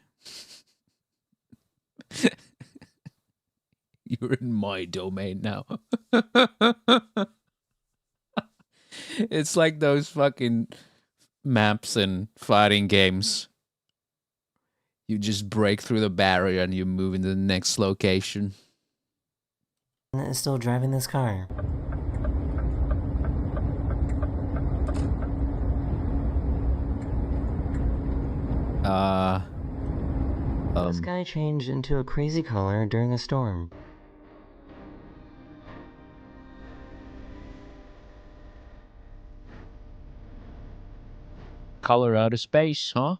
You're in my domain now. It's like those fucking maps and fighting games. You just break through the barrier and you move into the next location. Is still driving this car. The sky changed into a crazy color during a storm. Color out of space, huh?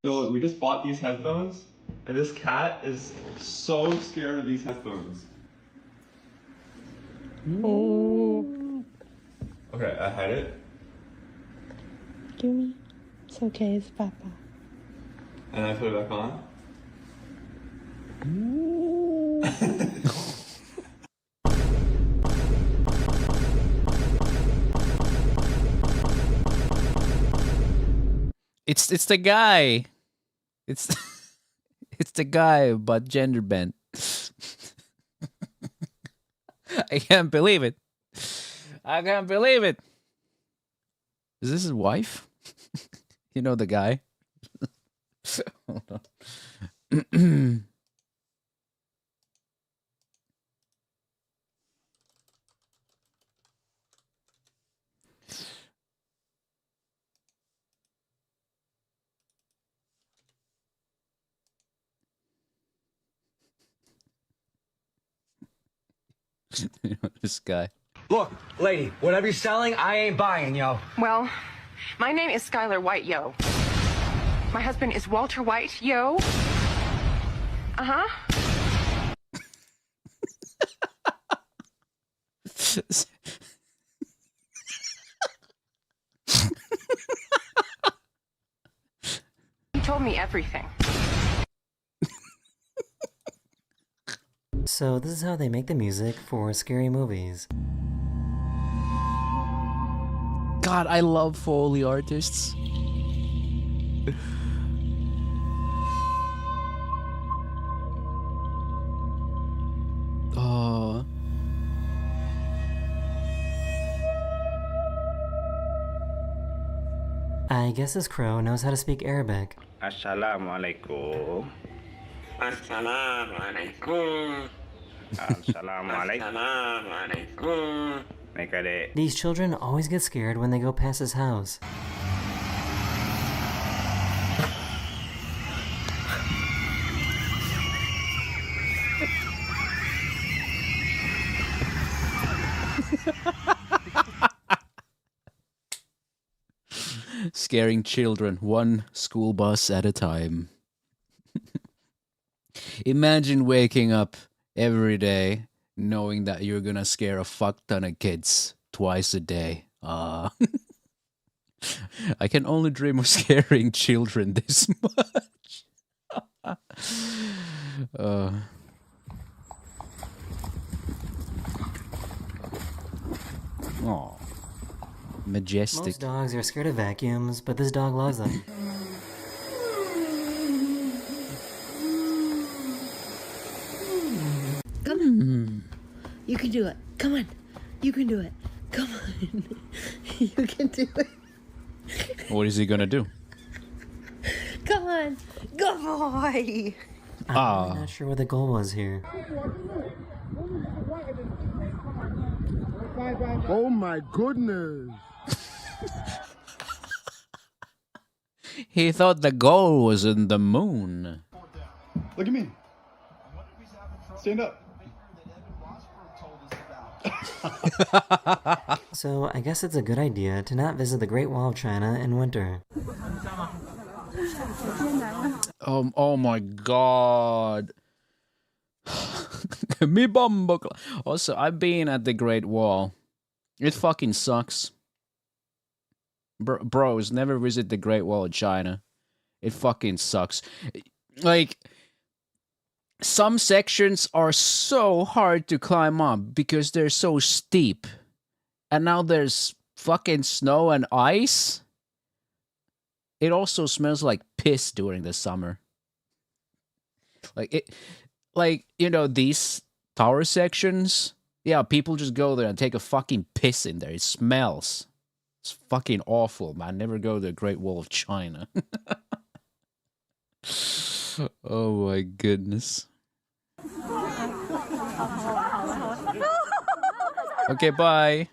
So we just bought these headphones, and this cat is so scared of these headphones. Oh. Okay, I had it. Give me. It's okay, it's Papa. And I put it back on. It's the guy. It's the guy, but gender bent. I can't believe it. I can't believe it. Is this his wife? You know the guy. Hold on. You know, this guy. Look, lady, whatever you're selling, I ain't buying, yo. Well, my name is Skylar White, yo. My husband is Walter White, yo. Uh-huh. He told me everything. So this is how they make the music for scary movies. God, I love Foley artists. Oh. I guess this crow knows how to speak Arabic. Assalamualaikum. Assalamualaikum. Assalamualaikum. These children always get scared when they go past his house. Scaring children, one school bus at a time. Imagine waking up every day knowing that you're gonna scare a fuck ton of kids twice a day. I can only dream of scaring children this much. Oh, majestic. Most dogs are scared of vacuums, but this dog loves them. Come on. You can do it. Come on. You can do it. Come on. You can do it. What is he gonna do? Come on. Good boy. I'm really not sure what the goal was here. Oh my goodness. He thought the goal was in the moon. Look at me. Stand up. So I guess it's a good idea to not visit the Great Wall of China in winter. Oh my god. Me bumbuckle. Also, I've been at the Great Wall. It fucking sucks. Bros, never visit the Great Wall of China. It fucking sucks. Like, some sections are so hard to climb up because they're so steep. And now there's fucking snow and ice. It also smells like piss during the summer. Like, you know, these tower sections, yeah, people just go there and take a fucking piss in there. It smells. It's fucking awful, man. Never go to the Great Wall of China. Oh my goodness. Okay, bye.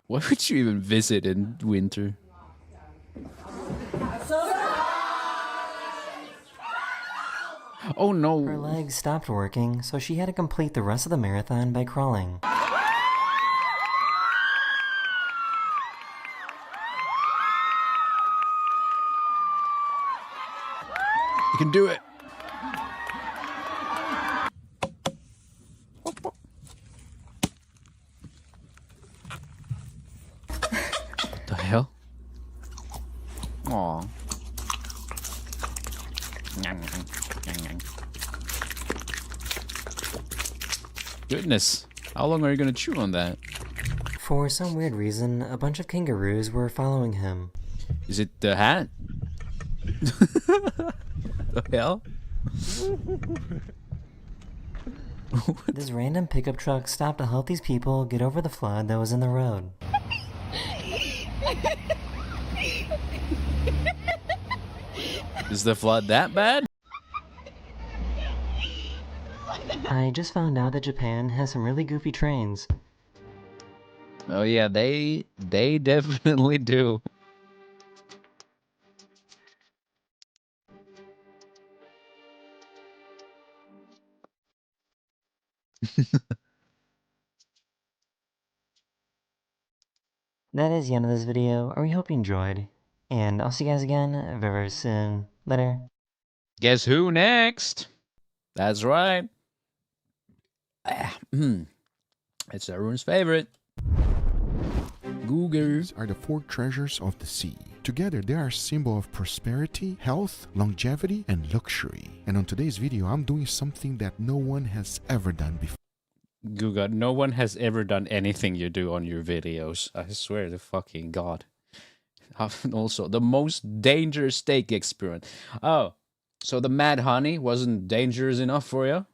Why would you even visit in winter? Oh no. Her legs stopped working, so she had to complete the rest of the marathon by crawling. You can do it. What the hell? Aw. Goodness. How long are you gonna chew on that? For some weird reason, a bunch of kangaroos were following him. Is it the hat? The hell? This random pickup truck stopped to help these people get over the flood that was in the road. Is the flood that bad? I just found out that Japan has some really goofy trains. Oh yeah, they definitely do. That is the end of this video. I hope you enjoyed. And I'll see you guys again very, very soon. Later. Guess who next? That's right. It's everyone's favorite. Googers are the four treasures of the sea. Together, they are a symbol of prosperity, health, longevity, and luxury. And on today's video, I'm doing something that no one has ever done before. Guga, no one has ever done anything you do on your videos. I swear to fucking God. Also, the most dangerous steak experiment. Oh, so the mad honey wasn't dangerous enough for you?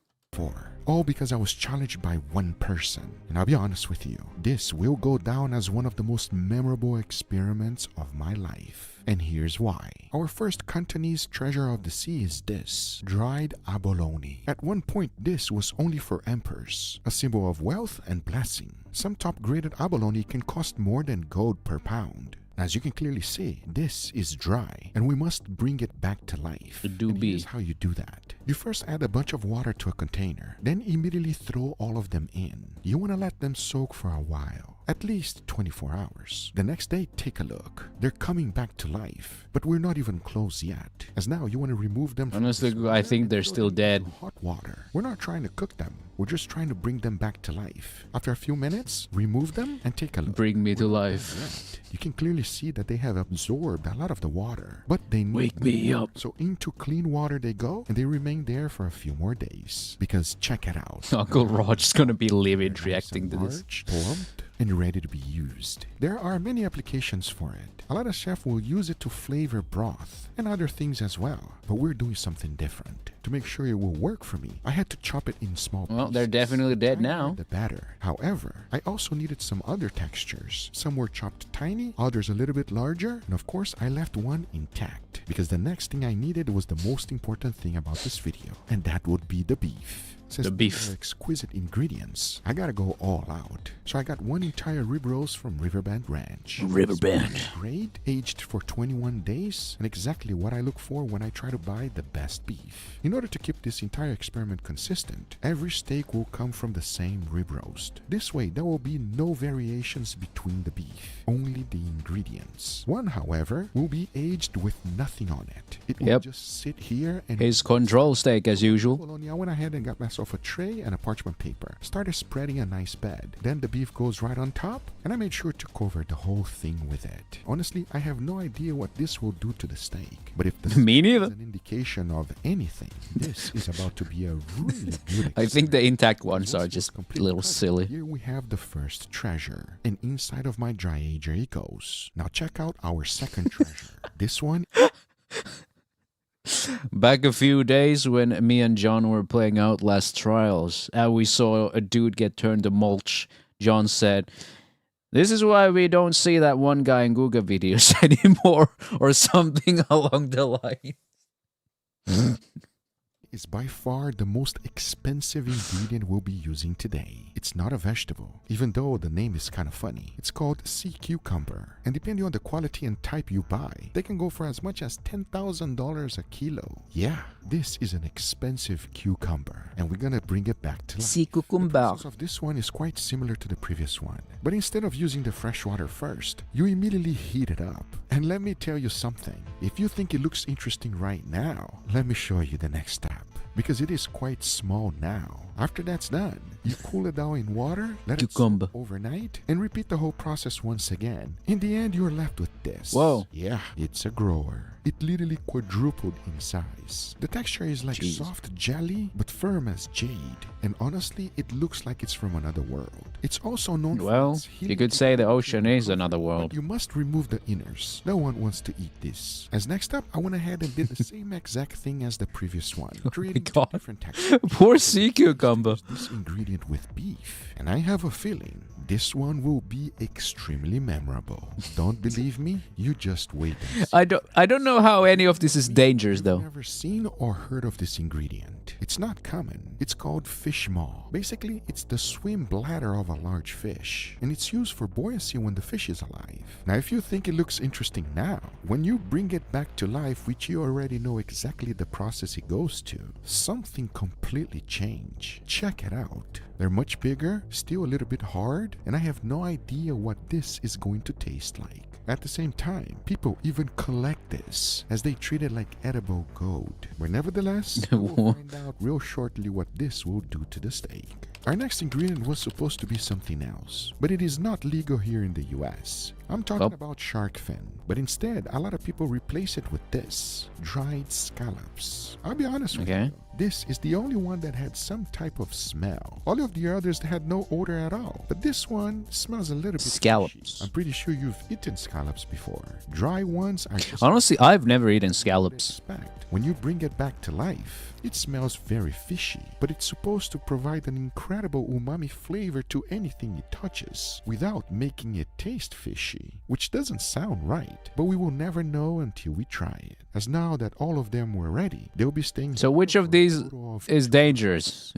all because I was challenged by one person. And I'll be honest with you, this will go down as one of the most memorable experiments of my life. And here's why. Our first Cantonese treasure of the sea is this, dried abalone. At one point, this was only for emperors, a symbol of wealth and blessing. Some top-graded abalone can cost more than gold per pound. As you can clearly see, this is dry, and we must bring it back to life. And here's how you do that. You first add a bunch of water to a container, then immediately throw all of them in. You want to let them soak for a while, at least 24 hours. The next day, take a look. They're coming back to life, but we're not even close yet, as now you want to remove them from honestly, I think they're still dead. Hot water. We're not trying to cook them. We're just trying to bring them back to life. After a few minutes, remove them and take a look. Bring me to life. You can clearly see that they have absorbed a lot of the water, but they wake me up. So into clean water they go, and they remain there for a few more days. Because check it out. Uncle Roger's gonna be livid reacting to this. Plumped and ready to be used. There are many applications for it. A lot of chefs will use it to flavor broth and other things as well, but we're doing something different. To make sure it will work for me, I had to chop it in small pieces. Well, they're definitely dead now. The batter. However, I also needed some other textures. Some were chopped tiny, others a little bit larger, and of course I left one intact because the next thing I needed was the most important thing about this video, and that would be the beef. Since these are exquisite ingredients, I gotta go all out. So I got one entire rib roast from Riverbend Ranch. Riverbend. Grade, aged for 21 days, and exactly what I look for when I try to buy the best beef. In order to keep this entire experiment consistent, every steak will come from the same rib roast. This way, there will be no variations between the beef, only the ingredients. One, however, will be aged with nothing on it. It will just sit here and... His control steak as usual. I went ahead and got myself a tray and a parchment paper. Started spreading a nice bed. Then the beef goes right on top, and I made sure to cover the whole thing with it. Honestly, I have no idea what this will do to the steak. But if the steak is an indication of anything, this is about to be a really good I think the intact ones are just a little silly. Here we have the first treasure. And inside of my dry ager it goes. Now check out our second treasure. This one... Back a few days when me and John were playing Outlast Trials, and we saw a dude get turned to mulch, John said, "This is why we don't see that one guy in Google videos anymore," or something along the line. Is by far the most expensive ingredient we'll be using today. It's not a vegetable, even though the name is kind of funny. It's called sea cucumber, and depending on the quality and type you buy, they can go for as much as $10,000 a kilo. Yeah, this is an expensive cucumber, and we're gonna bring it back to life. Sea cucumber. The process of this one is quite similar to the previous one, but instead of using the fresh water first, you immediately heat it up. And let me tell you something, if you think it looks interesting right now, let me show you the next step. Because it is quite small now. After that's done, you cool it down in water, let it soak overnight, and repeat the whole process once again. In the end, you're left with this. Whoa. Yeah, it's a grower. It literally quadrupled in size. The texture is like soft jelly, but firm as jade. And honestly, it looks like it's from another world. It's also known for its healing. You could say the ocean is another world. But you must remove the inners. No one wants to eat this. As next up, I went ahead and did the same exact thing as the previous one. Creating two different textures. Poor sea cucumber. This ingredient with beef. And I have a feeling this one will be extremely memorable. Don't believe me? You just wait and see. I don't know how any of this is dangerous though. I've never seen or heard of this ingredient. It's not common. It's called fish maw. Basically, it's the swim bladder of a large fish, and it's used for buoyancy when the fish is alive. Now, if you think it looks interesting now, when you bring it back to life, which you already know exactly the process it goes to, something completely change. Check it out. They're much bigger, still a little bit hard, and I have no idea what this is going to taste like. At the same time, people even collect this as they treat it like edible gold. But nevertheless, we'll find out real shortly what this will do to the steak. Our next ingredient was supposed to be something else, but it is not legal here in the US. I'm talking about shark fin, but instead, a lot of people replace it with this, dried scallops. I'll be honest with you, this is the only one that had some type of smell. All of the others had no odor at all, but this one smells a little bit scallops. Fishy. I'm pretty sure you've eaten scallops before. Dry ones are just... Honestly, I've never eaten scallops. When you bring it back to life, it smells very fishy, but it's supposed to provide an incredible umami flavor to anything it touches without making it taste fishy, which doesn't sound right, but we will never know until we try it. As now that all of them were ready, they'll be staying. So which of these is dangerous?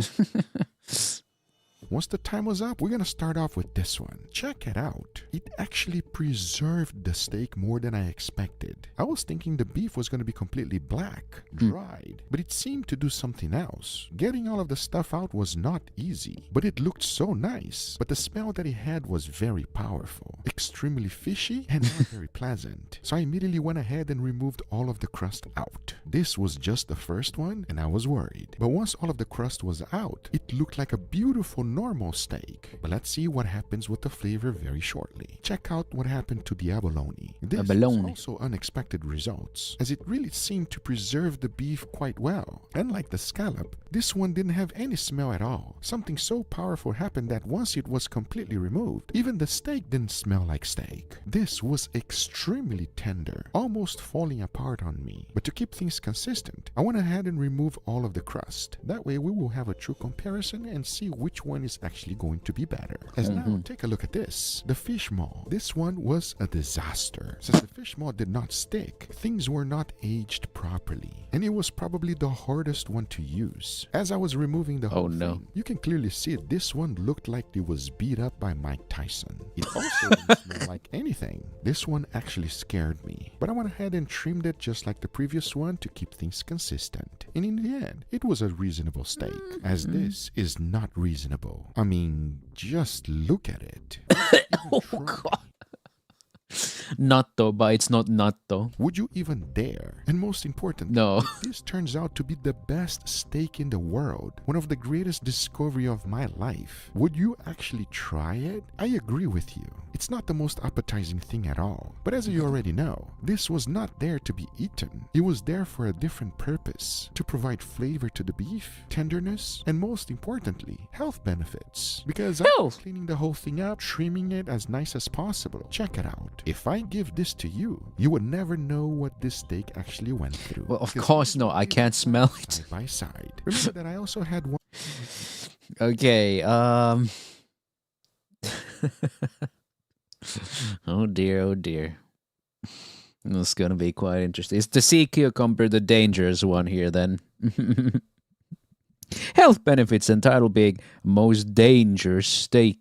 Once the time was up, we're gonna start off with this one. Check it out. It actually preserved the steak more than I expected. I was thinking the beef was gonna be completely black, dried, but it seemed to do something else. Getting all of the stuff out was not easy, but it looked so nice. But the smell that it had was very powerful, extremely fishy, and not very pleasant. So I immediately went ahead and removed all of the crust out. This was just the first one, and I was worried. But once all of the crust was out, it looked like a beautiful normal steak. But let's see what happens with the flavor very shortly. Check out what happened to the abalone. This was also unexpected results, as it really seemed to preserve the beef quite well. Unlike the scallop, this one didn't have any smell at all. Something so powerful happened that once it was completely removed, even the steak didn't smell like steak. This was extremely tender, almost falling apart on me. But to keep things consistent, I went ahead and removed all of the crust. That way we will have a true comparison and see which one is actually going to be better. As now, take a look at this. The fish maw. This one was a disaster. Since the fish maw did not stick, things were not aged properly. And it was probably the hardest one to use. As I was removing the whole thing, you can clearly see this one looked like it was beat up by Mike Tyson. It also didn't smell like anything. This one actually scared me. But I went ahead and trimmed it just like the previous one to keep things consistent. And in the end, it was a reasonable steak, as this is not reasonable. I mean, just look at it. Oh God. Natto, but it's not natto. Would you even dare? And most importantly, no. This turns out to be the best steak in the world. One of the greatest discovery of my life. Would you actually try it? I agree with you. It's not the most appetizing thing at all. But as you already know, this was not there to be eaten. It was there for a different purpose. To provide flavor to the beef, tenderness, and most importantly, health benefits. Because I was cleaning the whole thing up, trimming it as nice as possible. Check it out. If I give this to you, you would never know what this steak actually went through. Well, of course no, I can't smell it. Side by side. Remember that I also had one. Okay, oh dear. It's gonna be quite interesting. It's the sea cucumber, the dangerous one here then. Health benefits and title big, most dangerous steak.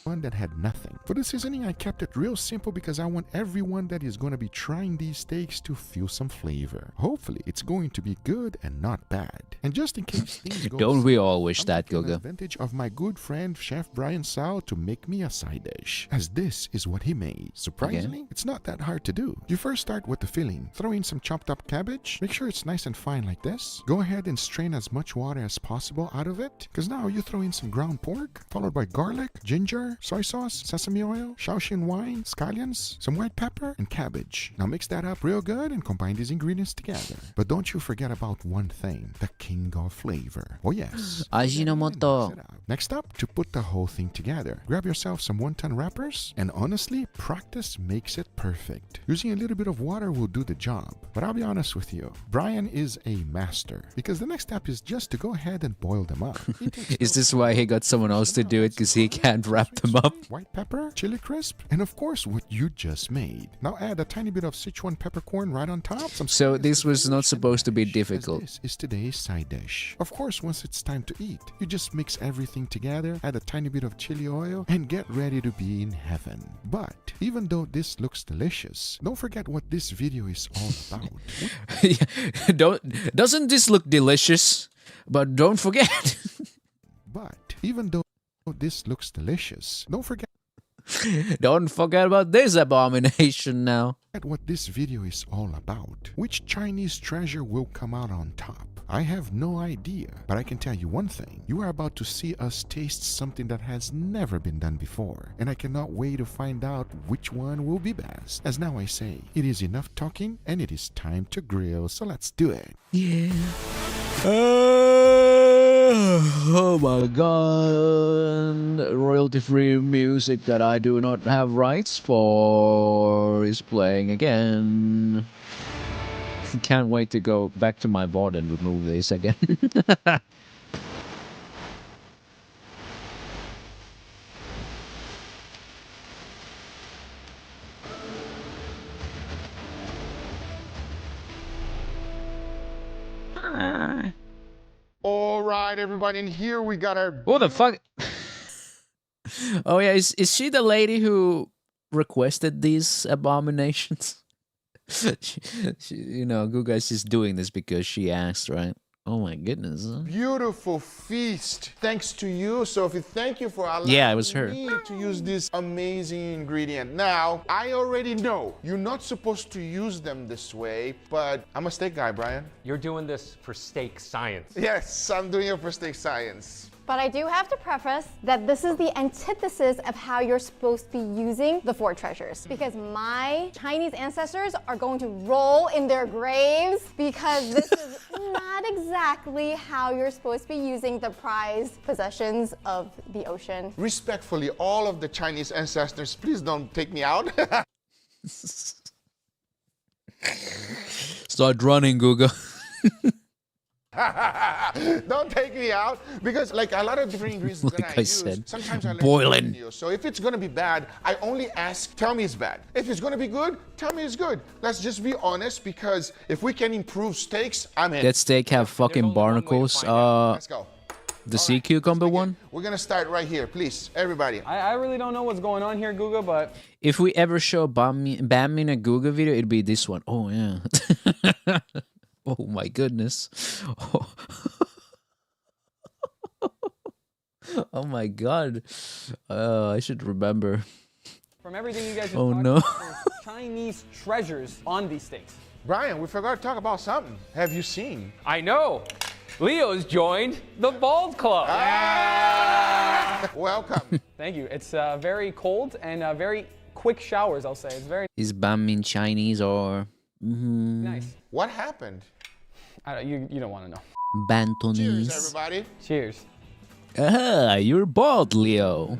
One that had nothing. For the seasoning, I kept it real simple because I want everyone that is going to be trying these steaks to feel some flavor. Hopefully, it's going to be good and not bad. And just in case things go Don't we all wish that, Guga? Advantage of my good friend Chef Brian Sal to make me a side dish, as this is what he made. Surprisingly, it's not that hard to do. You first start with the filling. Throw in some chopped up cabbage. Make sure it's nice and fine like this. Go ahead and strain as much water as possible out of it, because now you throw in some ground pork, followed by garlic, ginger, soy sauce, sesame oil, Shaoxing wine, scallions, some white pepper, and cabbage. Now mix that up real good and combine these ingredients together. But don't you forget about one thing, the king of flavor. Oh yes. Ajinomoto. Next up, to put the whole thing together, grab yourself some wonton wrappers, and honestly, practice makes it perfect. Using a little bit of water will do the job. But I'll be honest with you, Brian is a master, because the next step is just to go ahead and boil them up. Is this why he got someone else to do it, because he can't wrap them up? White pepper, chili crisp, and of course what you just made. Now add a tiny bit of Sichuan peppercorn right on top. So this was not supposed to be difficult. This is today's side dish. Of course, once it's time to eat, you just mix everything together, add a tiny bit of chili oil, and get ready to be in heaven. But even though this looks delicious, don't forget what this video is all about. Doesn't this look delicious? But don't forget. But even though this looks delicious, don't forget about this abomination now. What this video is all about. Which Chinese treasure will come out on top? I have no idea, but I can tell you one thing. You are about to see us taste something that has never been done before, and I cannot wait to find out which one will be best. As now I say, it is enough talking and it is time to grill, so let's do it. Yeah. Oh my god. Royalty-free music that I do not have rights for is playing again. Can't wait to go back to my vault and remove this again. All right, everybody, and here we got our... What the fuck? Oh yeah, is she the lady who requested these abominations? You know, Guga is just doing this because she asked, right? Oh my goodness. Beautiful feast. Thanks to you, Sophie. Thank you for allowing Yeah, it was her. me to use this amazing ingredient. Now, I already know you're not supposed to use them this way, but I'm a steak guy, Brian. You're doing this for steak science. Yes, I'm doing it for steak science. But I do have to preface that this is the antithesis of how you're supposed to be using the 4 treasures. Because my Chinese ancestors are going to roll in their graves because this is not exactly how you're supposed to be using the prized possessions of the ocean. Respectfully, all of the Chinese ancestors, please don't take me out. Start running, Guga. Don't take me out, because like a lot of different ingredients Like that I use, said, sometimes I learn boiling. videos. So if it's gonna be bad, I only ask, tell me it's bad. If it's gonna be good, tell me it's good. Let's just be honest, because if we can improve steaks, I'm in. That steak have fucking barnacles. Let's go. The sea cucumber one. We're gonna start right here, please, everybody. I really don't know what's going on here, Guga, but If we ever show Bam in a Guga video, it'd be this one. Oh yeah. Oh my goodness. Oh. Oh my god. I should remember. from everything you guys just Oh talked no. about, there's Chinese treasures on these steaks. Brian, we forgot to talk about something. Have you seen? I know. Leo's joined the Bald Club. Welcome. Thank you. It's very cold and very quick showers, I'll say. It's very Is Bam in Chinese or nice. What happened? You don't want to know. Bantonese? Cheers, everybody. Cheers. Ah, you're bald, Leo.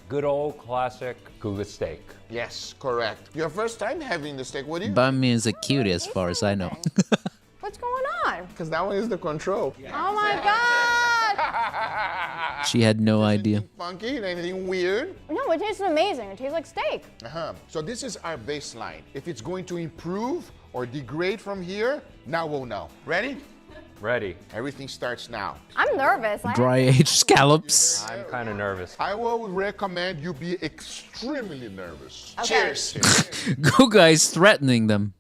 Good old classic Guga steak. Yes, correct. Your first time having the steak, what do you? Bam is a cutie as far as I know. What's going on? Because that one is the control. Oh my god! She had no idea. Funky? Anything weird? No, it tastes amazing. It tastes like steak. So this is our baseline. If it's going to improve or degrade from here, now we'll know. Ready? Ready. Everything starts now. I'm nervous. Dry aged scallops. I'm kind of nervous. I will recommend you be extremely nervous. Okay. Cheers. Guga is threatening them.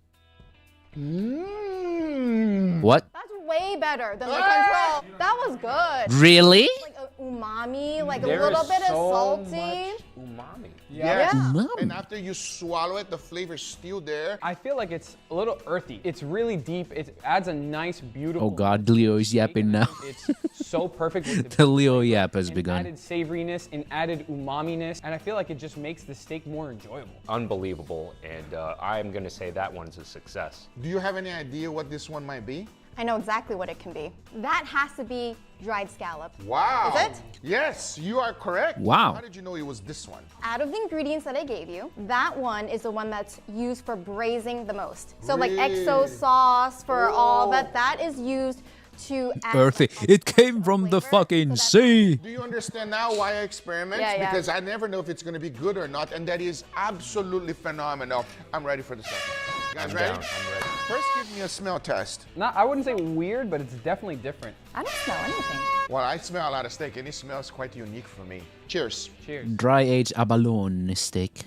What? That's way better than the control. That was good. Really? Like a umami, like There a little is bit of so salty. much umami. Yes. Yeah. And after you swallow it, the flavor's still there. I feel like it's a little earthy. It's really deep. It adds a nice, beautiful. Oh god, Leo is yapping now. It's so perfect with The Leo yap has an begun. added savoriness and added umami-ness, and I feel like it just makes the steak more enjoyable. Unbelievable, and I'm gonna say that one's a success. Do you have any idea what this one might be? I know exactly what it can be. That has to be dried scallop. Wow. Is it? Yes, you are correct. Wow. How did you know it was this one? Out of the ingredients that I gave you, that one is the one that's used for braising the most. So like Really? exo sauce for all that is used to add Earthy. It came from the fucking sea. Do you understand now why I experiment? Yeah, yeah. Because I never know if it's going to be good or not, and that is absolutely phenomenal. I'm ready for the second. You guys ready? Down. I'm ready. First, give me a smell test. I wouldn't say weird, but it's definitely different. I don't smell anything. Well, I smell a lot of steak, and it smells quite unique for me. Cheers. Cheers. Dry aged abalone steak.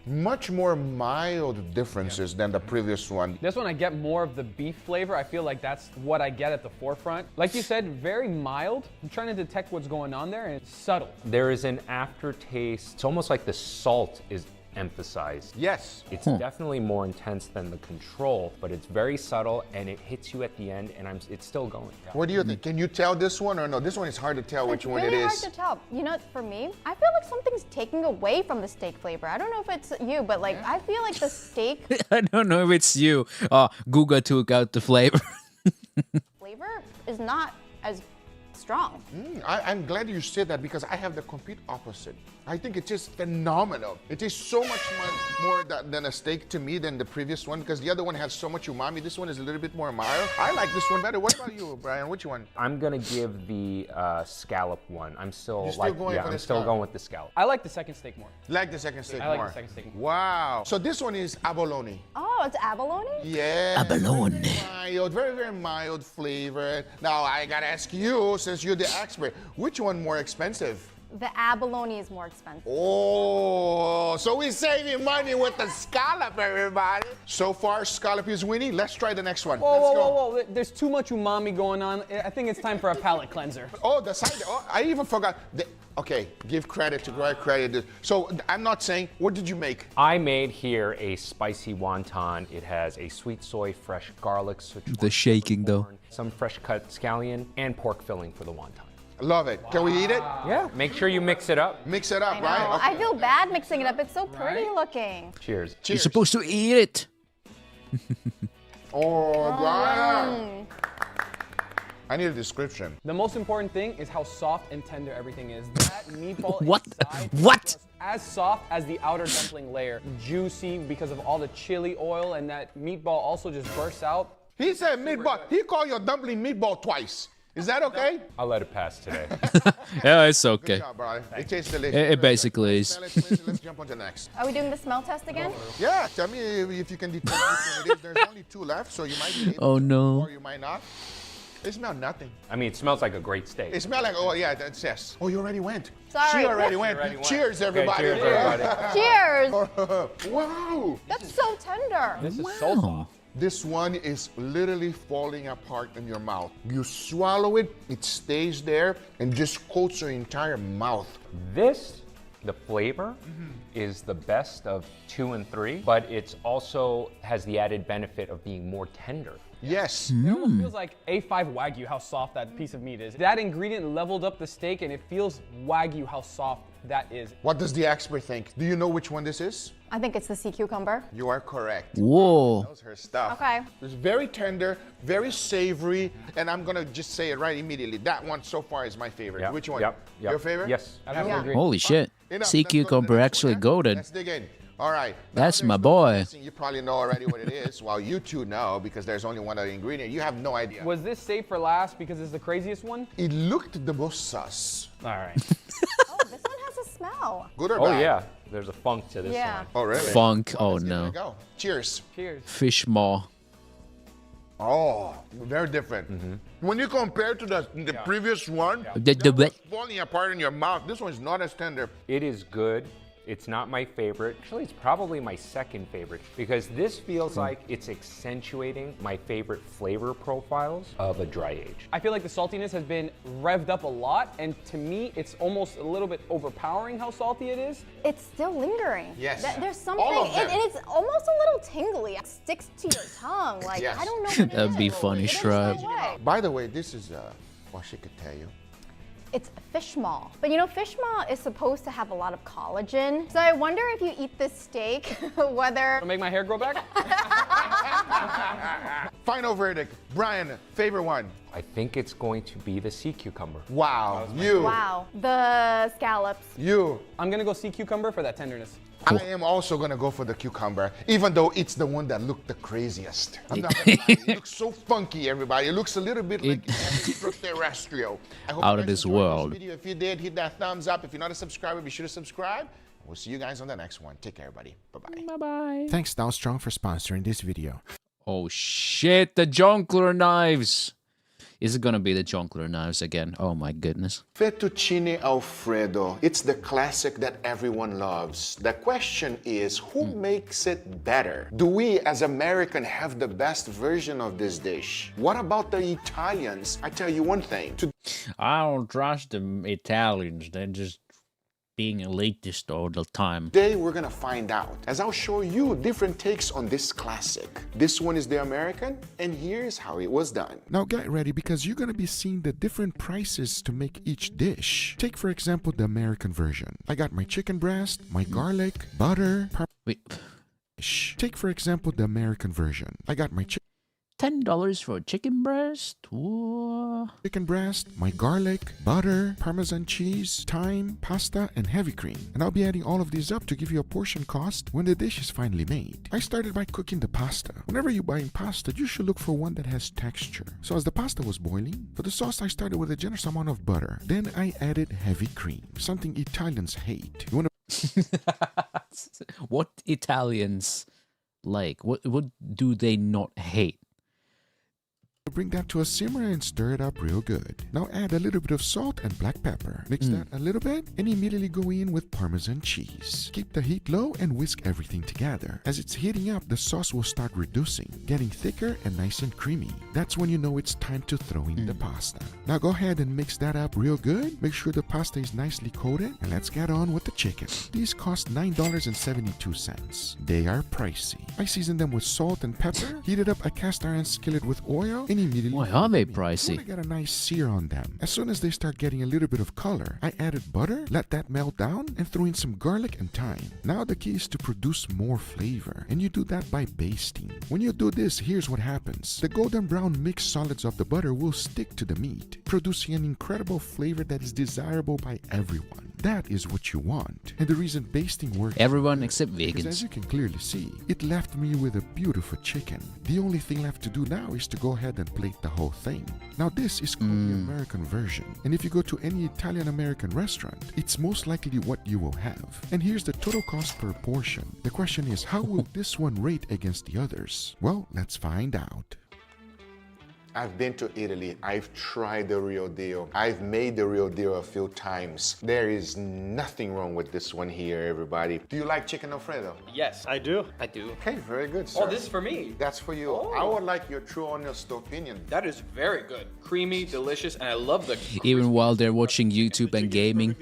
Much more mild differences than the previous one. This one I get more of the beef flavor. I feel like that's what I get at the forefront. Like you said, very mild. I'm trying to detect what's going on there, and it's subtle. There is an aftertaste. It's almost like the salt is emphasized. Yes. It's definitely more intense than the control, but it's very subtle and it hits you at the end, and it's still going. What do you think? Can you tell this one or no? This one is hard to tell which one it It's really is. hard to tell. You know, for me, I feel like something's taking away from the steak flavor. I don't know if it's you, but like I feel like the steak I don't know if it's you. Guga took out the flavor. flavor is not as strong. I'm glad you said that because I have the complete opposite. I think it's just phenomenal. It is so much more than a steak to me than the previous one because the other one has so much umami. This one is a little bit more mild. I like this one better. What about you, Brian? Which one? I'm gonna give the scallop one. I'm still You're still going for the I'm still scallop? going with the scallop. I like the second steak more. Like the second steak I like more. the second steak more. Wow. So this one is abalone. Oh, it's abalone? Yeah. Abalone. Mild, very, very mild flavor. Now, I gotta ask you, since you're the expert, which one more expensive? The abalone is more expensive. Oh, so we're saving money with the scallop, everybody. So far, scallop is winning. Let's try the next one. Whoa. There's too much umami going on. I think it's time for a palate cleanser. Oh, the side. Oh, I even forgot. Okay, give credit to where credit is. So I'm not saying, what did you make? I made here a spicy wonton. It has a sweet soy, fresh garlic, Sichuan The shaking though. corn, some fresh cut scallion, and pork filling for the wonton. Love it. Can we eat it? Yeah. Make sure you mix it up. Mix it up, I know. right? Okay. I feel bad mixing it up. It's so pretty looking. Cheers. You're supposed to eat it. Oh, God. I need a description. The most important thing is how soft and tender everything is. That meatball What? inside What? is just as soft as the outer dumpling layer. Juicy because of all the chili oil, and that meatball also just bursts out. He said meatball. He called your dumpling meatball twice. Is that okay? I'll let it pass today. Yeah, it's okay. Good job, Brian. It tastes delicious. It basically is. Let's jump on to the next. Are we doing the smell test again? Yeah, tell me if you can detect which one it is. There's only 2 left, so you might be able Oh to, no. or you might not. It smells nothing. I mean, it smells like a great steak. It smells like, oh yeah, that's yes. Oh, you already went. Sorry. She already went. Cheers, everybody. cheers, everybody. Cheers. Wow. That's so tender. This is so soft. This one is literally falling apart in your mouth. You swallow it, it stays there, and just coats your entire mouth. This, the flavor, is the best of 2 and 3, but it's also has the added benefit of being more tender. Yes. It almost feels like A5 Wagyu, how soft that piece of meat is. That ingredient leveled up the steak, and it feels Wagyu, how soft that is. What does the expert think? Do you know which one this is? I think it's the sea cucumber. You are correct. Whoa. That was her stuff. Okay. It's very tender, very savory, and I'm gonna just say it right immediately. That one so far is my favorite. Yep, Which one? yep. Your favorite? Yes. Absolutely agree. Holy shit. Enough. Sea Let's go to the cucumber next actually one, goated. Let's dig in. All right. That's Now, my there's no boy. guessing. You probably know already what it is. While you two know, because there's only one other ingredient. You have no idea. Was this saved for last because it's the craziest one? It looked the most sus. All right. Oh, this one has a smell. Good or Oh bad? yeah, there's a funk to this Yeah. one. Oh, really? Funk. Oh Let's give it a no. go. Cheers. Cheers. Fish maw. Oh, very different. When you compare to the previous one, The it's falling apart in your mouth. This one is not as tender. It is good. It's not my favorite. Actually, it's probably my second favorite because this feels like it's accentuating my favorite flavor profiles of a dry age. I feel like the saltiness has been revved up a lot, and to me, it's almost a little bit overpowering how salty it is. It's still lingering. Yes. There's something, All of them. and it's almost a little tingly. It sticks to your tongue. Like, Yes. I don't know what it That'd is. be funny, It is Shrub. no way. By the way, this is, well, she could tell you. It's fish maw. But you know, fish maw is supposed to have a lot of collagen. So I wonder if you eat this steak, whether... Wanna make my hair grow back? Final verdict. Brian, favorite one. I think it's going to be the sea cucumber. Wow. You. Wow. The scallops. You. I'm gonna go sea cucumber for that tenderness. I am also gonna go for the cucumber, even though it's the one that looked the craziest. I'm not gonna lie. It looks so funky, everybody. It looks a little bit like extraterrestrial. I hope Out you of guys this enjoyed world. Video. If you did, hit that thumbs up. If you're not a subscriber, be sure to subscribe. We'll see you guys on the next one. Take care, everybody. Bye-bye. Bye-bye. Thanks, Dow Strong, for sponsoring this video. Oh shit, the jongleur knives. Is it gonna be the jongleur knives again? Oh my goodness. Fettuccine Alfredo. It's the classic that everyone loves. The question is, who makes it better? Do we as Americans have the best version of this dish? What about the Italians? I tell you one thing. I don't trust the Italians. They're just being elitist all the time. Today we're gonna find out, as I'll show you different takes on this classic. This one is the American, and here's how it was done. Now get ready because you're gonna be seeing the different prices to make each dish. Take for example the American version. I got my chicken breast, my garlic, butter, Wait. Take for example the American version. I got my $10 for chicken breast. Whoa. Chicken breast, my garlic, butter, Parmesan cheese, thyme, pasta, and heavy cream. And I'll be adding all of these up to give you a portion cost when the dish is finally made. I started by cooking the pasta. Whenever you're buying pasta, you should look for one that has texture. So as the pasta was boiling, for the sauce I started with a generous amount of butter. Then I added heavy cream, something Italians hate. You want to What Italians like? What do they not hate? bring that to a simmer and stir it up real good. Now add a little bit of salt and black pepper. Mix that a little bit and immediately go in with Parmesan cheese. Keep the heat low and whisk everything together. As it's heating up, the sauce will start reducing, getting thicker and nice and creamy. That's when you know it's time to throw in the pasta. Now go ahead and mix that up real good. Make sure the pasta is nicely coated, and let's get on with the chicken. These cost $9.72. They are pricey. I seasoned them with salt and pepper, heated up a cast iron skillet with oil, and immediately why are they pricey? I get a nice sear on them. As soon as they start getting a little bit of color, I added butter, let that melt down, and threw in some garlic and thyme. Now the key is to produce more flavor, and you do that by basting. When you do this, here's what happens. The golden brown mixed solids of the butter will stick to the meat, producing an incredible flavor that is desirable by everyone. That is what you want, and the reason basting works. Everyone except vegans. Because as you can clearly see, it left me with a beautiful chicken. The only thing left to do now is to go ahead and plate the whole thing. Now this is called the American version, and if you go to any Italian-American restaurant, it's most likely what you will have. And here's the total cost per portion. The question is, how will this one rate against the others? Well, let's find out. I've been to Italy. I've tried the real deal. I've made the real deal a few times. There is nothing wrong with this one here, everybody. Do you like chicken Alfredo? Yes, I do. I do. Okay, very good, sir. Oh, this is for me. That's for you. Oh. I would like your true honest opinion. That is very good. Creamy, delicious, and I love the Even while they're watching YouTube and gaming,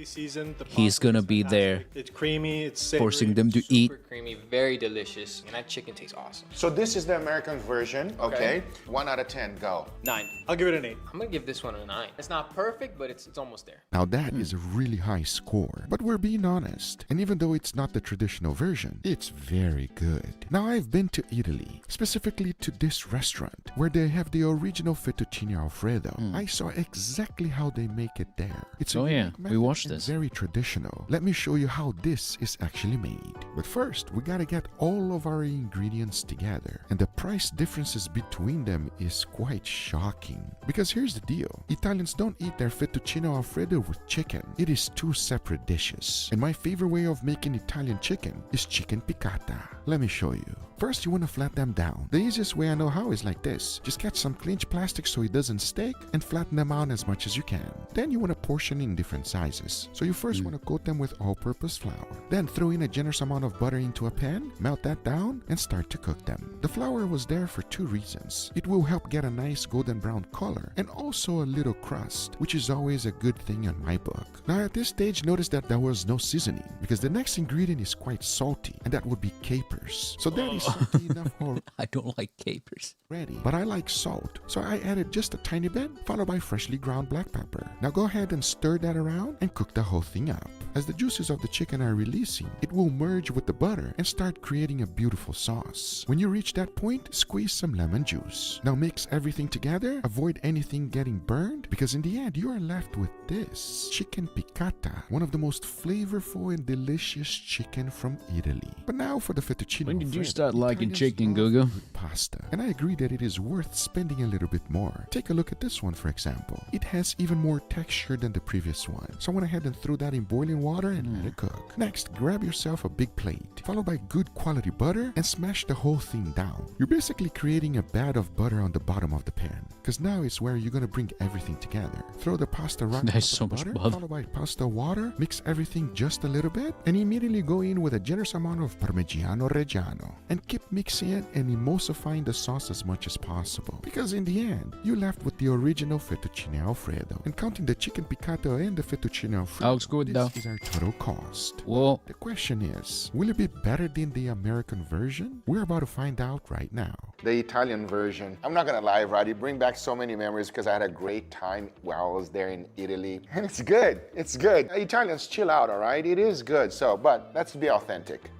he's gonna be there. It's creamy, it's savory, forcing them to eat. super creamy, very delicious, and that chicken tastes awesome. So this is the American version, okay? 1 out of 10, go. 9. I'll give it an 8. I'm gonna give this one a 9. It's not perfect, but it's almost there. Now that is a really high score, but we're being honest, and even though it's not the traditional version, it's very good. Now I've been to Italy, specifically to this restaurant, where they have the original fettuccine Alfredo. I saw exactly how they make it there. It's a unique method we watched and this. very traditional. Let me show you how this is actually made. But first, we gotta get all of our ingredients together, and the price differences between them is quite shocking. Because here's the deal. Italians don't eat their fettuccine Alfredo with chicken. It is 2 separate dishes. And my favorite way of making Italian chicken is chicken piccata. Let me show you. First, you want to flat them down. The easiest way I know how is like this. Just catch some clinch plastic so it doesn't stick and flatten them out as much as you can. Then you want to portion in different sizes. So you first want to coat them with all-purpose flour. Then throw in a generous amount of butter into a pan, melt that down, and start to cook them. The flour was there for 2 reasons. It will help get a nice golden brown color and also a little crust, which is always a good thing in my book. Now at this stage, notice that there was no seasoning because the next ingredient is quite salty, and that would be capers. So that is salty enough already. I don't like capers. But I like salt, so I added just a tiny bit, followed by freshly ground black pepper. Now go ahead and stir that around and cook the whole thing up. As the juices of the chicken are releasing, it will merge with the butter and start creating a beautiful sauce. When you reach that point, squeeze some lemon juice. Now mix everything together, avoid anything getting burned, because in the end you are left with this chicken piccata, one of the most flavorful and delicious chicken from Italy. But now for the fettuccine. When did you Alfredo. start liking Italians chicken, love Gugu? good pasta, and I agree that it is worth spending a little bit more. Take a look at this one, for example. It has even more texture than the previous one, so I went ahead and threw that in boiling water and let it cook. Next, grab yourself a big plate, followed by good quality butter, and smash the whole thing down. You're basically creating a bed of butter on the bottom of the pan, because now is where you're gonna bring everything together. Throw the pasta right There's on so the much butter, butter. followed by pasta water, mix everything just a little bit, and immediately go in with a generous amount of Parmigiano Reggiano, and keep mixing it and emulsifying the sauce as much as possible, because in the end, you're left with the original fettuccine Alfredo. And counting the chicken piccata and the fettuccine Alfredo, Looks good though. this is our total cost. Well, The question is, will it be better than the American version? We're about to find out right now. The Italian version. I'm not gonna lie, Roddy, bring back so many memories because I had a great time while I was there in Italy. And it's good, it's good. Italians chill out, all right? It is good, so, but let's be authentic.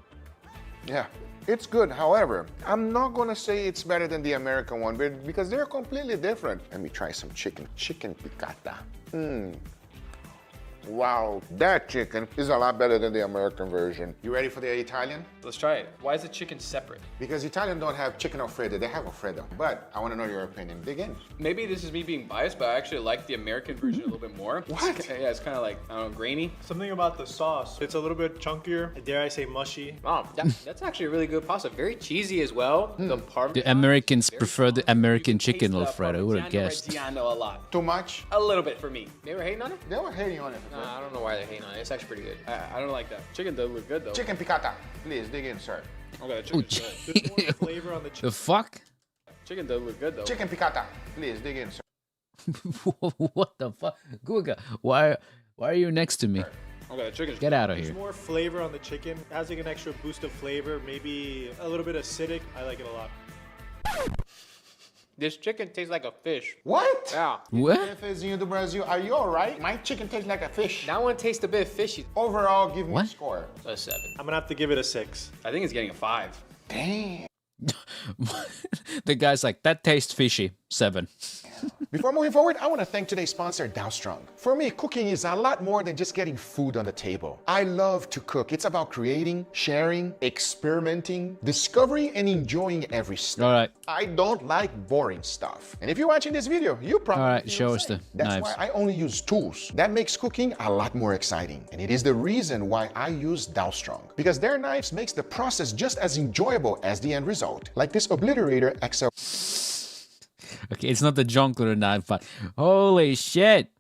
Yeah. It's good. However, I'm not gonna say it's better than the American one because they're completely different. Let me try some chicken. Chicken piccata. Wow, that chicken is a lot better than the American version. You ready for the Italian? Let's try it. Why is the chicken separate? Because Italian don't have chicken Alfredo, they have Alfredo. But I want to know your opinion. Dig in. Maybe this is me being biased, but I actually like the American version a little bit more. What? Yeah, it's kind of like, I don't know, grainy. Something about the sauce. It's a little bit chunkier. Dare I say mushy? Oh, that's actually a really good pasta. Very cheesy as well. The Parmesan. The Americans prefer the American chicken Alfredo, I would have Parmigiano guessed. Reggiano a lot. Too much? A little bit for me. They were hating on it? They were hating on it. No, I don't know why they're hating on it. It's actually pretty good. I don't like that. Chicken does look good though. Chicken piccata. Please, dig in, sir. Okay, Oh, chicken's good. Flavor on the chicken. the fuck? Chicken does look good though. Chicken piccata. Please, dig in, sir. What the fuck? Guga, why are you next to me? Okay, chicken's Get out of There's here. more flavor on the chicken. It has like an extra boost of flavor. Maybe a little bit acidic. I like it a lot. This chicken tastes like a fish. What? Yeah. What? Vizinho do Brasil, are you alright? My chicken tastes like a fish. That one tastes a bit fishy. Overall, give me a What? score. A 7. I'm gonna have to give it a 6. I think it's getting a 5. Damn. The guy's like, that tastes fishy. 7. Before moving forward, I want to thank today's sponsor, Dowstrong. For me, cooking is a lot more than just getting food on the table. I love to cook. It's about creating, sharing, experimenting, discovering, and enjoying every step. All right. I don't like boring stuff. And if you're watching this video, you probably All right, feel show the us same. the That's knives. why I only use tools. That makes cooking a lot more exciting. And it is the reason why I use Dowstrong. Because their knives makes the process just as enjoyable as the end result. Like this Obliterator XL. Okay, it's not the jongleur knife, but holy shit.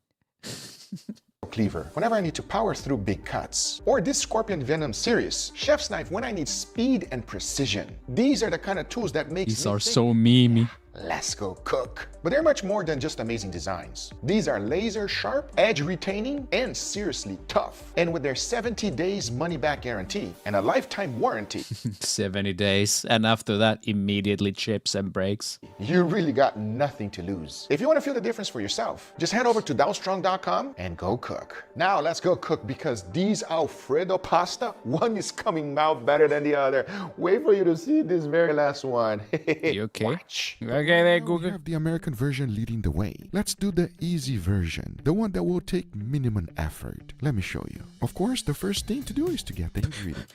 Cleaver whenever I need to power through big cuts, or this Scorpion Venom series chef's knife when I need speed and precision. These are the kind of tools that make These me are think, so memey. let's go cook. But they're much more than just amazing designs. These are laser sharp, edge retaining, and seriously tough. And with their 70 days money back guarantee and a lifetime warranty, 70 days, and after that, immediately chips and breaks. you really got nothing to lose. If you want to feel the difference for yourself, just head over to dowstrong.com and go cook. Now let's go cook because these Alfredo pasta, one is coming out better than the other. Wait for you to see this very last one. You okay? Watch. Okay there, We Google. have the American version leading the way. Let's do the easy version, the one that will take minimum effort. Let me show you. Of course, the first thing to do is to get the ingredient.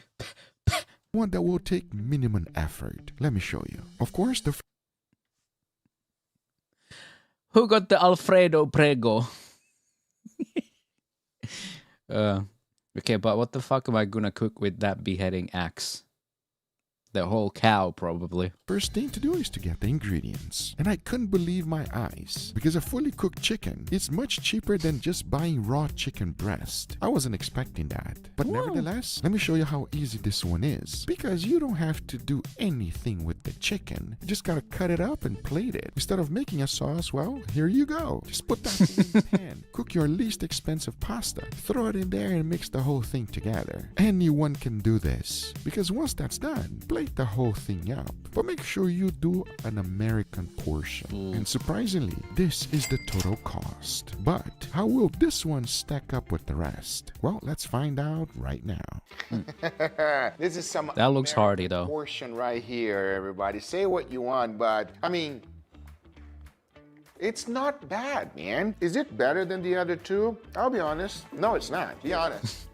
One that will take minimum effort. Let me show you. Of course, the Who got the Alfredo Prego? Okay, but what the fuck am I gonna cook with that beheading axe? The whole cow, probably. first thing to do is to get the ingredients. And I couldn't believe my eyes, because a fully cooked chicken is much cheaper than just buying raw chicken breast. I wasn't expecting that. But nevertheless, let me show you how easy this one is. Because you don't have to do anything with the chicken. You just gotta cut it up and plate it. Instead of making a sauce, well, here you go. Just put that thing in the pan. Cook your least expensive pasta. Throw it in there and mix the whole thing together. Anyone can do this. Because once that's done, plate the whole thing up. But make sure you do an American portion. And surprisingly, this is the total cost. But how will this one stack up with the rest? Well, let's find out right now. This is some That looks American hearty, though. portion right here, everybody. Say what you want, but I mean, it's not bad, man. Is it better than the other two? I'll be honest. No, it's not. Be honest.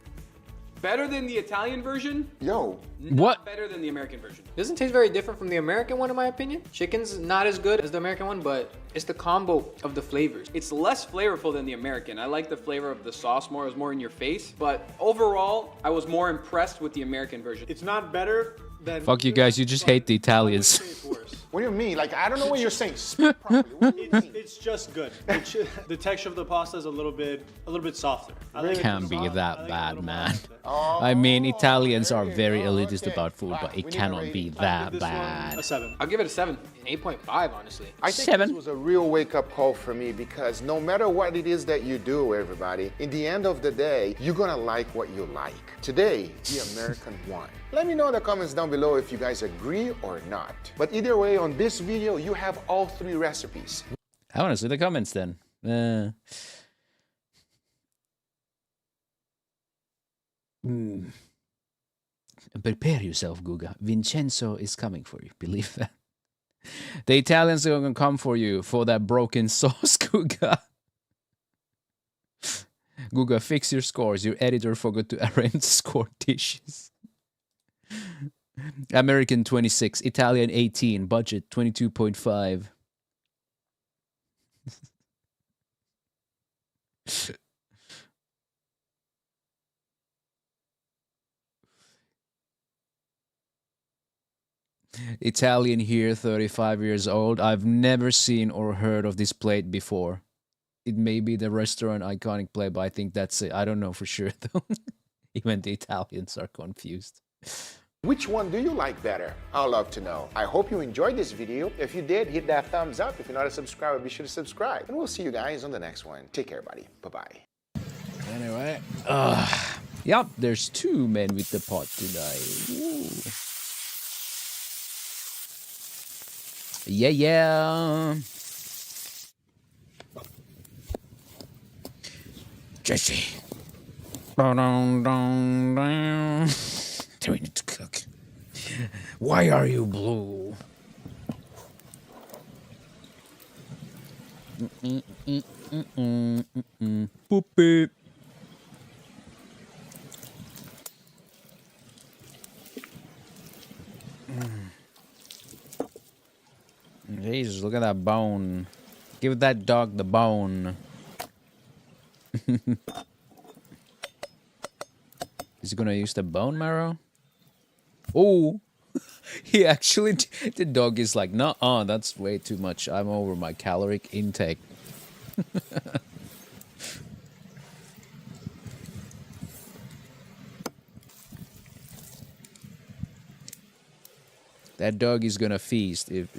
Better than the Italian version? Yo. What? Better than the American version. Doesn't taste very different from the American one in my opinion. Chicken's not as good as the American one, but it's the combo of the flavors. It's less flavorful than the American. I like the flavor of the sauce more. It was more in your face. But overall, I was more impressed with the American version. It's not better than. Fuck you guys, you just hate the Italians. What do you mean? Like, I don't know what you're saying. Speak properly. What do you mean? It's just good. The texture of the pasta is a little bit softer. It can't be that bad, man. I mean, Italians are very elitist about food, but it cannot be that bad. A 7. I'll give it a 7. An 8.5, honestly. I think this was a real wake-up call for me because no matter what it is that you do, everybody, in the end of the day, you're gonna like what you like. Today, the American one. Let me know in the comments down below if you guys agree or not. But either way, on this video, you have all 3 recipes. I want to see the comments then. And prepare yourself, Guga. Vincenzo is coming for you. Believe that. The Italians are gonna come for you for that broken sauce, Guga. Guga, fix your scores. Your editor forgot to arrange score dishes. American 26, Italian 18, budget 22.5. Italian here, 35 years old. I've never seen or heard of this plate before. It may be the restaurant iconic plate, but I think that's it. I don't know for sure though. Even the Italians are confused. Which one do you like better? I'd love to know. I hope you enjoyed this video. If you did, hit that thumbs up. If you're not a subscriber, be sure to subscribe. And we'll see you guys on the next one. Take care, buddy. Bye-bye. Anyway, yep, there's 2 men with the pot today. Ooh. Yeah. Jesse. Do we need to cook? Why are you blue? Poopy. Jesus, look at that bone. Give that dog the bone. Is he gonna use the bone marrow? Oh, he actually, the dog is like, nah, that's way too much. I'm over my caloric intake. That dog is gonna feast if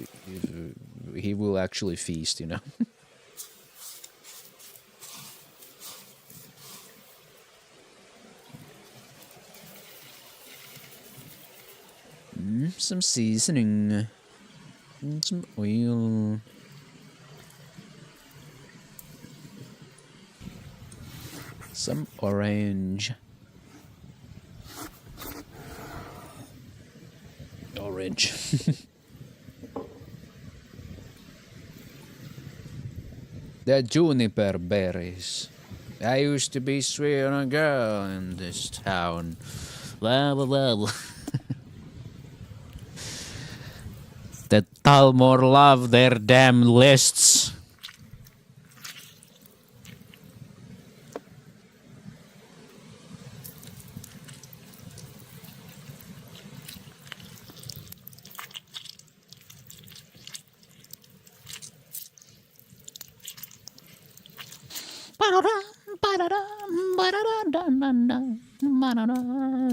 he will actually feast, you know. Some seasoning, some oil. Some orange. The juniper berries. I used to be sweet on a girl in this town. Blah, blah, blah, blah. The Talmor love their damn lists.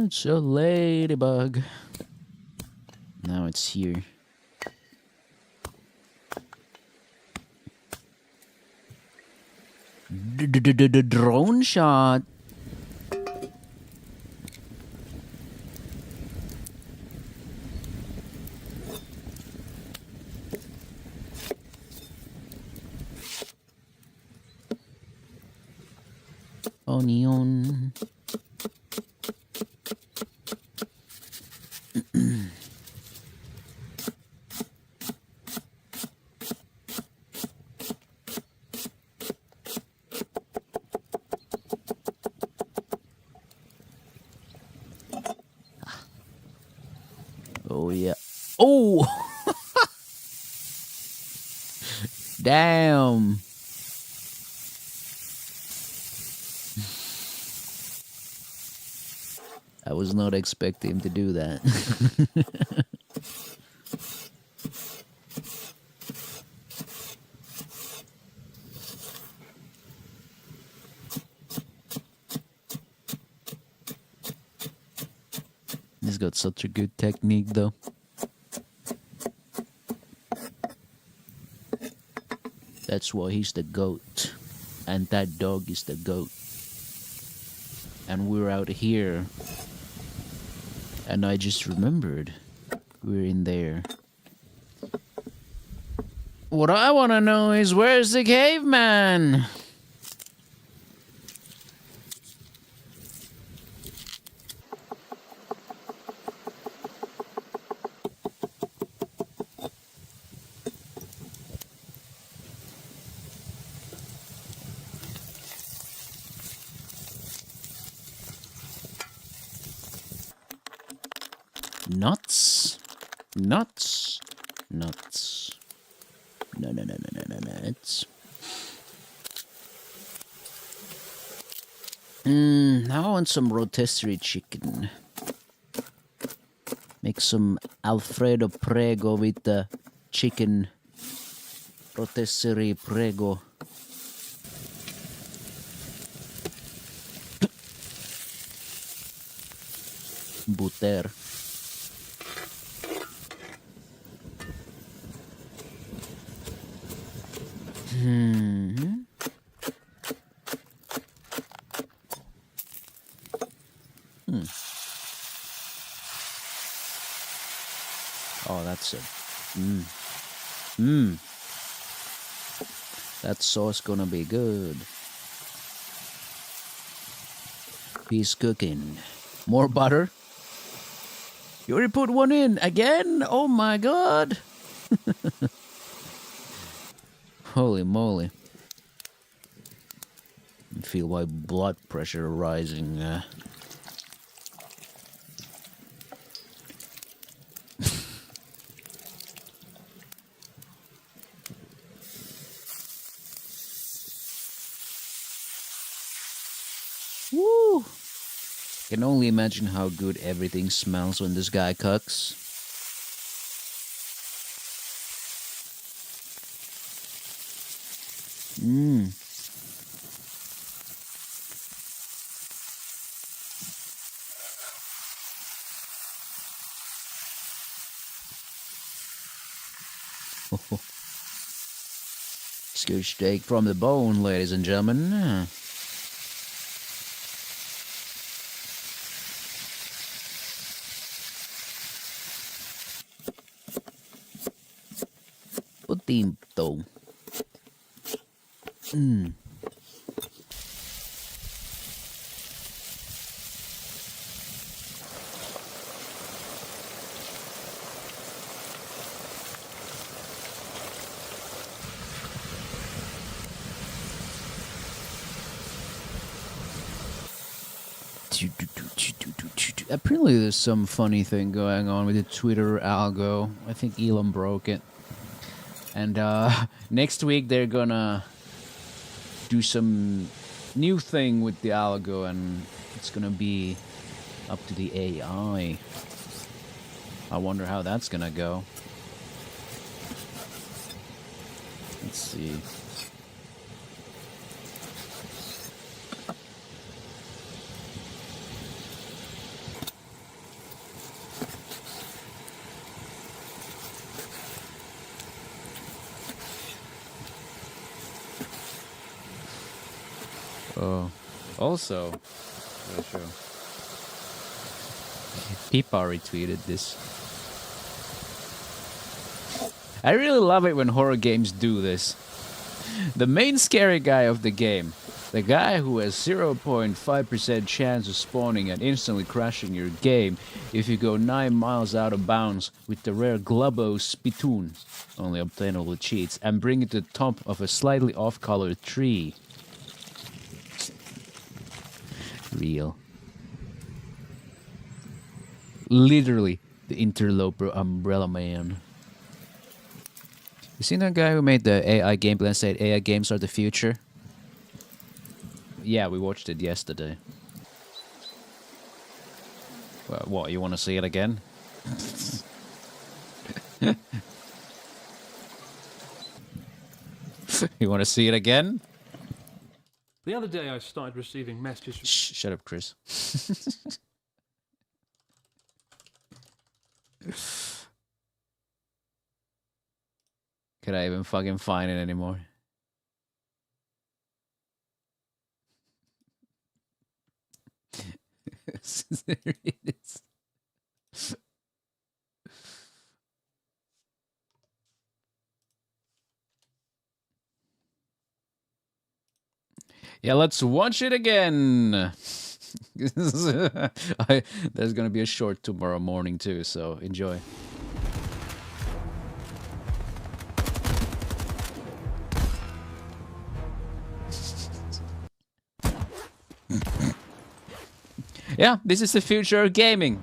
It's a ladybug. Now it's here. Drone shot. Onion. Oh yeah. Oh. Damn. I was not expecting him to do that. He's got such a good technique though. That's why he's the GOAT. And that dog is the GOAT. And we're out here. And I just remembered we're in there. What I want to know is where's the caveman? nuts. Nuts. Nuts. No, nuts. Now I want some rotisserie chicken. Make some Alfredo Prego with the chicken. Rotisserie Prego. Butter. Oh, that's it. That sauce gonna be good. He's cooking. More butter? You already put one in again? Oh my god! Holy moly. I feel my blood pressure rising. Woo! Can only imagine how good everything smells when this guy cooks. Screw steak from the bone, ladies and gentlemen. Putinto. Apparently there's some funny thing going on with the Twitter algo. I think Elon broke it. And next week they're gonna do some new thing with the algo, and it's gonna be up to the AI. I wonder how that's gonna go. Let's see. Also, Peepa retweeted this. I really love it when horror games do this. The main scary guy of the game, the guy who has 0.5% chance of spawning and instantly crashing your game if you go 9 miles out of bounds with the rare Globo Spittoon, only obtainable with cheats, and bring it to the top of a slightly off-colored tree. Real. Literally, the interloper umbrella man. You seen that guy who made the AI gameplay and said AI games are the future? Yeah, we watched it yesterday. Well, what, you want to see it again? You want to see it again? The other day I started receiving messages... Shut up, Chris. Could I even fucking find it anymore? There it is. Yeah, let's watch it again. There's gonna be a short tomorrow morning too, so enjoy. Yeah, this is the future of gaming.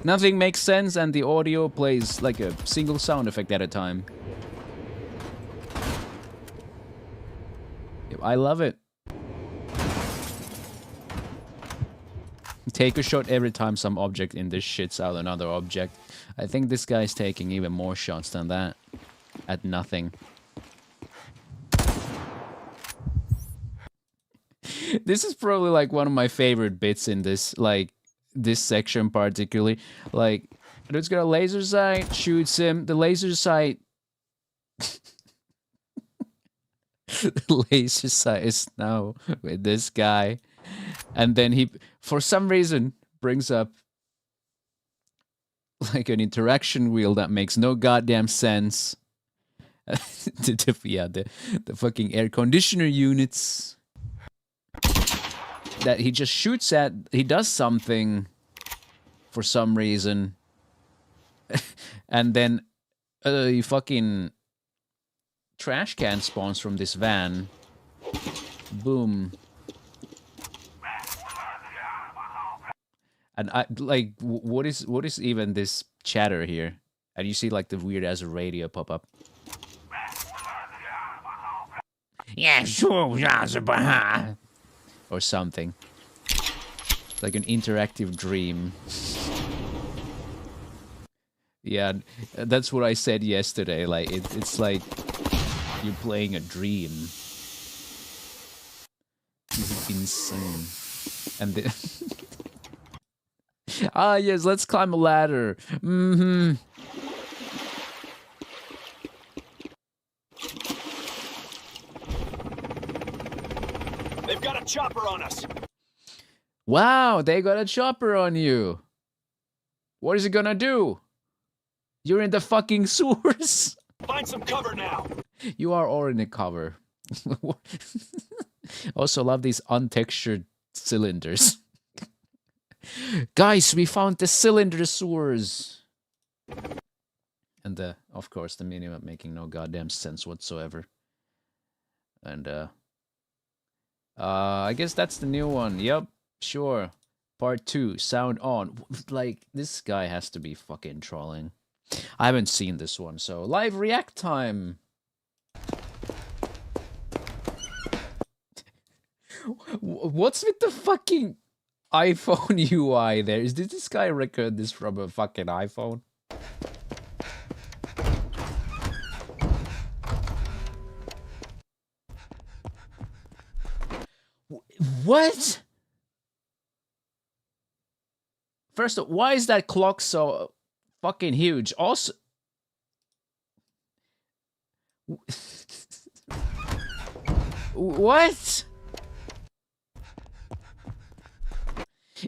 Nothing makes sense, and the audio plays like a single sound effect at a time. I love it. Take a shot every time some object in this shits out another object. I think this guy's taking even more shots than that. At nothing. This is probably like one of my favorite bits in this, like, this section particularly. Like, dude's got a laser sight, shoots him. The laser sight... the laser sight is now with this guy. And then he, for some reason, brings up like an interaction wheel that makes no goddamn sense. Yeah, the fucking air conditioner units that he just shoots at. He does something for some reason. And then a fucking trash can spawns from this van. Boom. And I like, what is even this chatter here? And you see like the weird ass radio pop up. Yeah, sure, or something. It's like an interactive dream. Yeah, that's what I said yesterday. Like it's like you're playing a dream. This is insane. And the ah, yes, let's climb a ladder. Mm-hmm. They've got a chopper on us. Wow, they got a chopper on you. What is it gonna do? You're in the fucking sewers. Find some cover now. You are all in the cover. Also love these untextured cylinders. Guys, we found the cylinder sewers. And of course the minimap making no goddamn sense whatsoever. And I guess that's the new one. Yep, sure. Part 2, sound on. Like, this guy has to be fucking trolling. I haven't seen this one, so live react time. What's with the fucking iPhone UI there? Did this guy record this from a fucking iPhone? What? First of all, why is that clock so fucking huge? Also... What?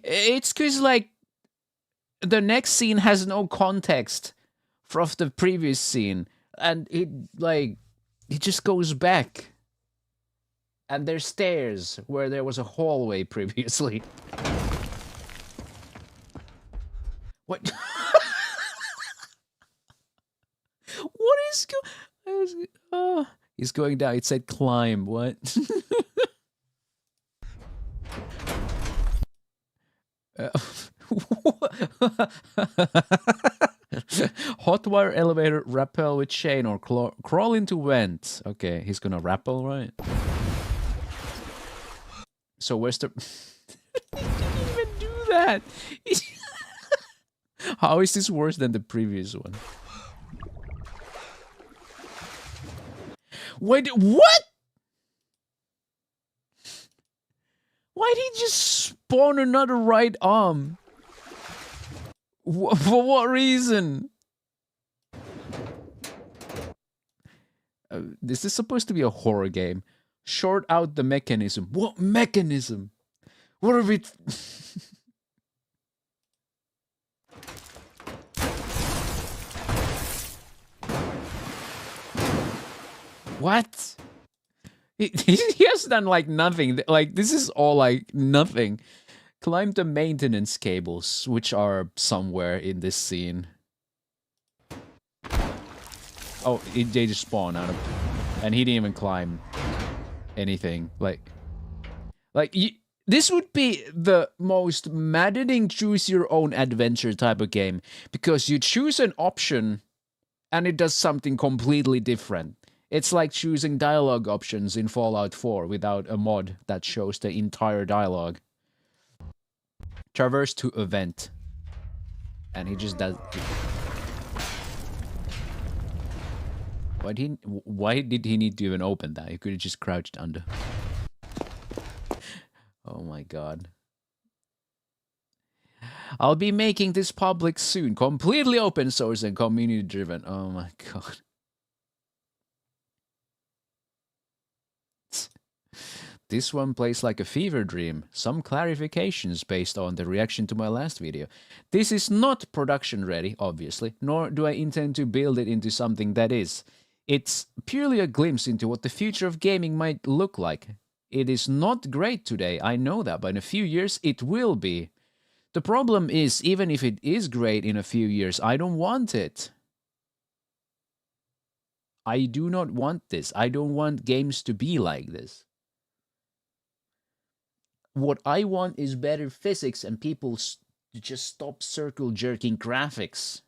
It's cause like the next scene has no context from the previous scene, and it just goes back. And there's stairs where there was a hallway previously. What? What is going? He's going down. It said climb. What? Hot wire elevator, rappel with chain, or crawl into vent. Okay, he's gonna rappel, right? So where's the... He didn't even do that! How is this worse than the previous one? Wait, what? Why'd he just spawn another right arm? For what reason? This is supposed to be a horror game. Short out the mechanism. What mechanism? What are we... What? He has done like nothing. Like, this is all like nothing. Climb the maintenance cables, which are somewhere in this scene. Oh, they just spawn out of... And he didn't even climb anything. Like This would be the most maddening choose your own adventure type of game, because you choose an option and it does something completely different. It's like choosing dialogue options in Fallout 4 without a mod that shows the entire dialogue. Traverse to event. And he just does... Why did he need to even open that? He could have just crouched under. Oh my god. I'll be making this public soon. Completely open source and community driven. Oh my god. This one plays like a fever dream. Some clarifications based on the reaction to my last video. This is not production ready, obviously, nor do I intend to build it into something that is. It's purely a glimpse into what the future of gaming might look like. It is not great today, I know that, but in a few years it will be. The problem is, even if it is great in a few years, I don't want it. I do not want this. I don't want games to be like this. What I want is better physics and people to just stop circle jerking graphics.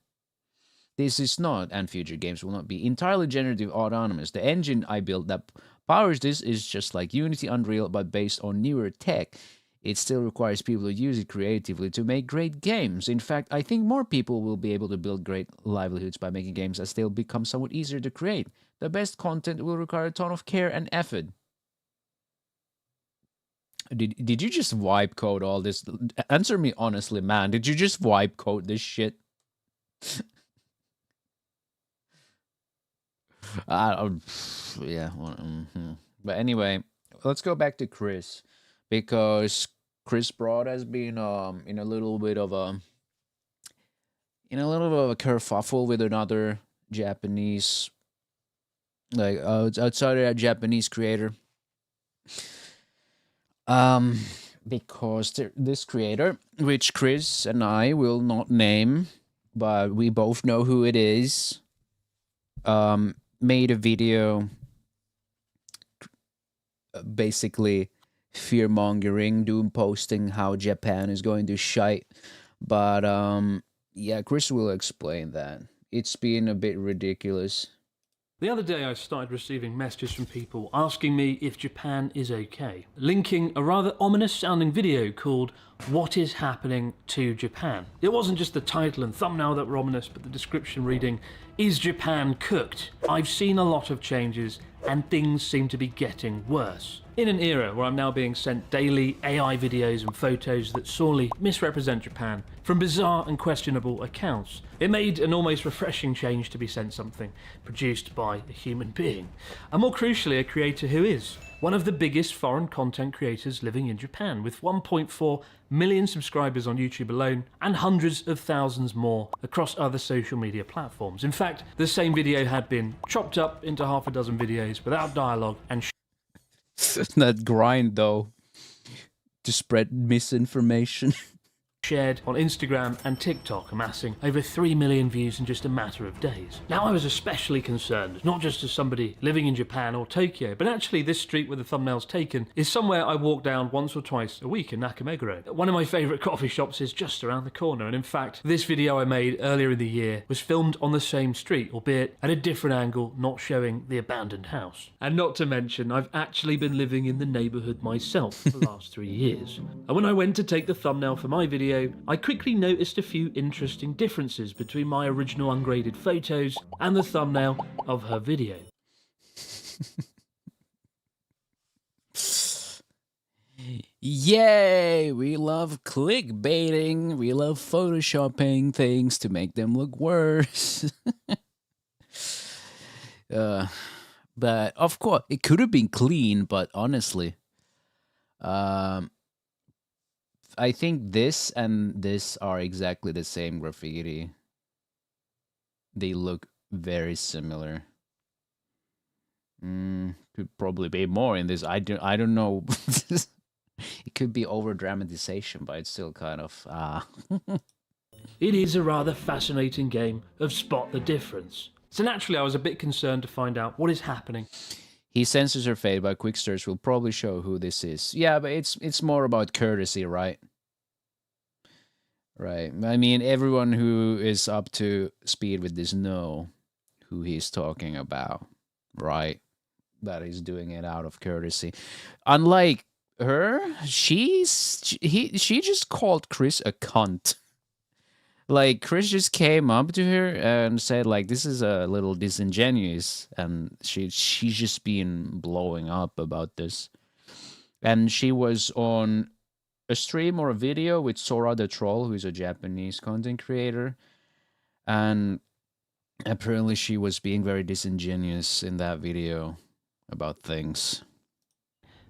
This is not, and future games will not be, entirely generative autonomous. The engine I built that powers this is just like Unity, Unreal, but based on newer tech. It still requires people to use it creatively to make great games. In fact, I think more people will be able to build great livelihoods by making games as they'll become somewhat easier to create. The best content will require a ton of care and effort. Did you just wipe code all this? Answer me honestly, man. Did you just wipe code this shit? Yeah. But anyway, let's go back to Chris, because Chris Broad has been in a little bit of a kerfuffle with another Japanese, like outside of a Japanese creator. Because this creator, which Chris and I will not name, but we both know who it is, made a video basically fear-mongering, doom posting how Japan is going to shite. But yeah, Chris will explain that. It's been a bit ridiculous. The other day I started receiving messages from people asking me if Japan is okay, linking a rather ominous sounding video called What is Happening to Japan? It wasn't just the title and thumbnail that were ominous, but the description reading, Is Japan cooked? I've seen a lot of changes and things seem to be getting worse. In an era where I'm now being sent daily AI videos and photos that sorely misrepresent Japan from bizarre and questionable accounts, it made an almost refreshing change to be sent something produced by a human being. And more crucially, a creator who is one of the biggest foreign content creators living in Japan, with 1.4 million subscribers on YouTube alone and hundreds of thousands more across other social media platforms. In fact, the same video had been chopped up into half a dozen videos without dialogue and that grind though to spread misinformation. Shared on Instagram and TikTok, amassing over 3 million views in just a matter of days. Now I was especially concerned, not just as somebody living in Japan or Tokyo, but actually this street where the thumbnail's taken is somewhere I walk down once or twice a week in Nakameguro. One of my favourite coffee shops is just around the corner, and in fact this video I made earlier in the year was filmed on the same street, albeit at a different angle, not showing the abandoned house. And not to mention, I've actually been living in the neighbourhood myself for the last 3 years. And when I went to take the thumbnail for my video, I quickly noticed a few interesting differences between my original ungraded photos and the thumbnail of her video. Yay! We love clickbaiting. We love photoshopping things to make them look worse. But of course, it could have been clean, but honestly, I think this and this are exactly the same graffiti. They look very similar. Could probably be more in this. I don't know. It could be over dramatization, but it's still kind of It is a rather fascinating game of spot the difference. So naturally I was a bit concerned to find out what is happening. He censors her fate, but quick search will probably show who this is. Yeah, but it's more about courtesy, right? Right. I mean, everyone who is up to speed with this know who he's talking about, right? That he's doing it out of courtesy. Unlike her, she just called Chris a cunt. Like, Chris just came up to her and said, like, this is a little disingenuous, and she's just been blowing up about this. And she was on a stream or a video with Sora the Troll, who's a Japanese content creator, and apparently she was being very disingenuous in that video about things.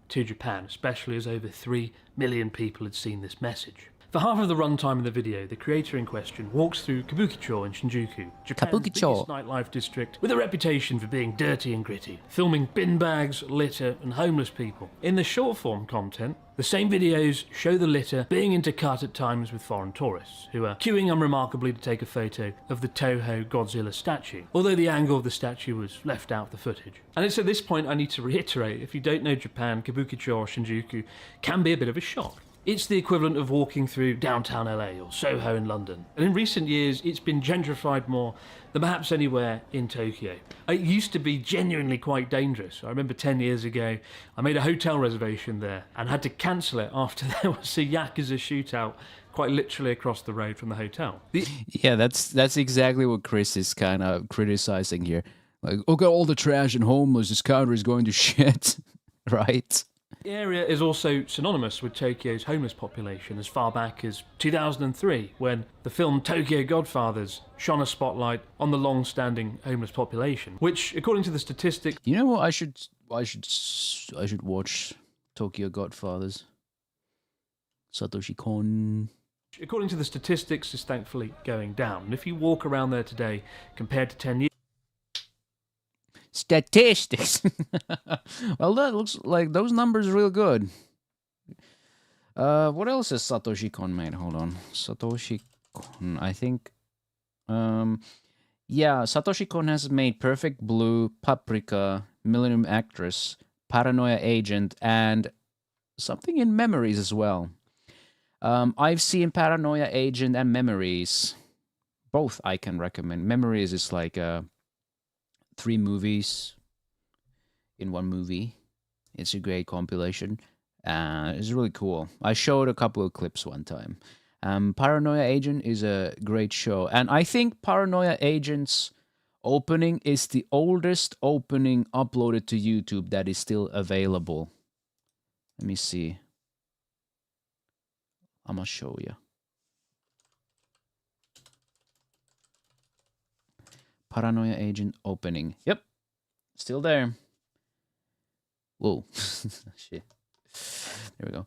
To Japan, especially as over 3 million people had seen this message. For half of the runtime of the video, the creator in question walks through Kabukicho in Shinjuku, Japan's biggest nightlife district, with a reputation for being dirty and gritty, filming bin bags, litter, and homeless people. In the short-form content, the same videos show the litter being intercut at times with foreign tourists, who are queuing unremarkably to take a photo of the Toho Godzilla statue, although the angle of the statue was left out of the footage. And it's at this point I need to reiterate, if you don't know Japan, Kabukicho or Shinjuku can be a bit of a shock. It's the equivalent of walking through downtown LA or Soho in London. And in recent years, it's been gentrified more than perhaps anywhere in Tokyo. It used to be genuinely quite dangerous. I remember 10 years ago, I made a hotel reservation there and had to cancel it after there was a Yakuza shootout quite literally across the road from the hotel. Yeah, that's exactly what Chris is kind of criticizing here. Like, look at all the trash and homeless, this country is going to shit, right? The area is also synonymous with Tokyo's homeless population as far back as 2003, when the film Tokyo Godfathers shone a spotlight on the long-standing homeless population, which, according to the statistics... You know what, I should watch Tokyo Godfathers. Satoshi Kon. According to the statistics, is thankfully going down. And if you walk around there today, compared to 10 years... Statistics. Well, that looks like those numbers are real good. What else has Satoshi Kon made? Hold on. Satoshi Kon, I think. Yeah, Satoshi Kon has made Perfect Blue, Paprika, Millennium Actress, Paranoia Agent, and something in Memories as well. I've seen Paranoia Agent and Memories. Both I can recommend. Memories is like 3 movies in one movie. It's a great compilation. It's really cool. I showed a couple of clips one time. Paranoia Agent is a great show. And I think Paranoia Agent's opening is the oldest opening uploaded to YouTube that is still available. Let me see. I'm gonna show you. Paranoia Agent opening. Yep. Still there. Whoa. Shit. There we go.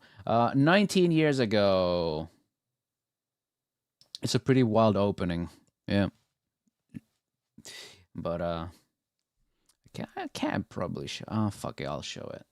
19 years ago. It's a pretty wild opening. Yeah. But, I can't probably show... Oh, fuck it. I'll show it.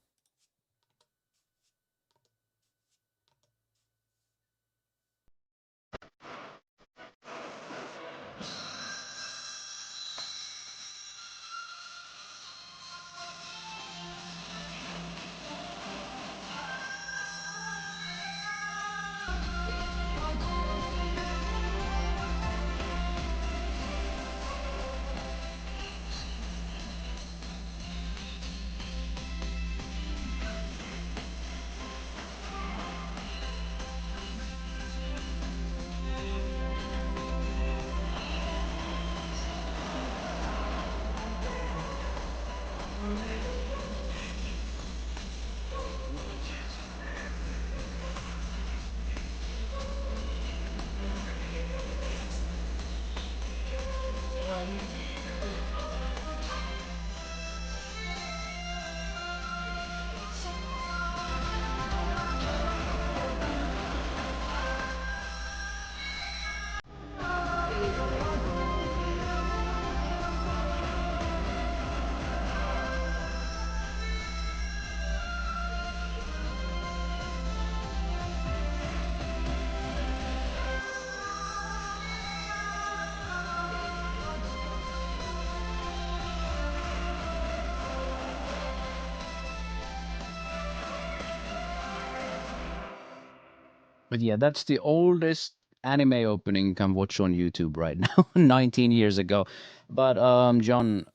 But yeah, that's the oldest anime opening you can watch on YouTube right now, 19 years ago. But John,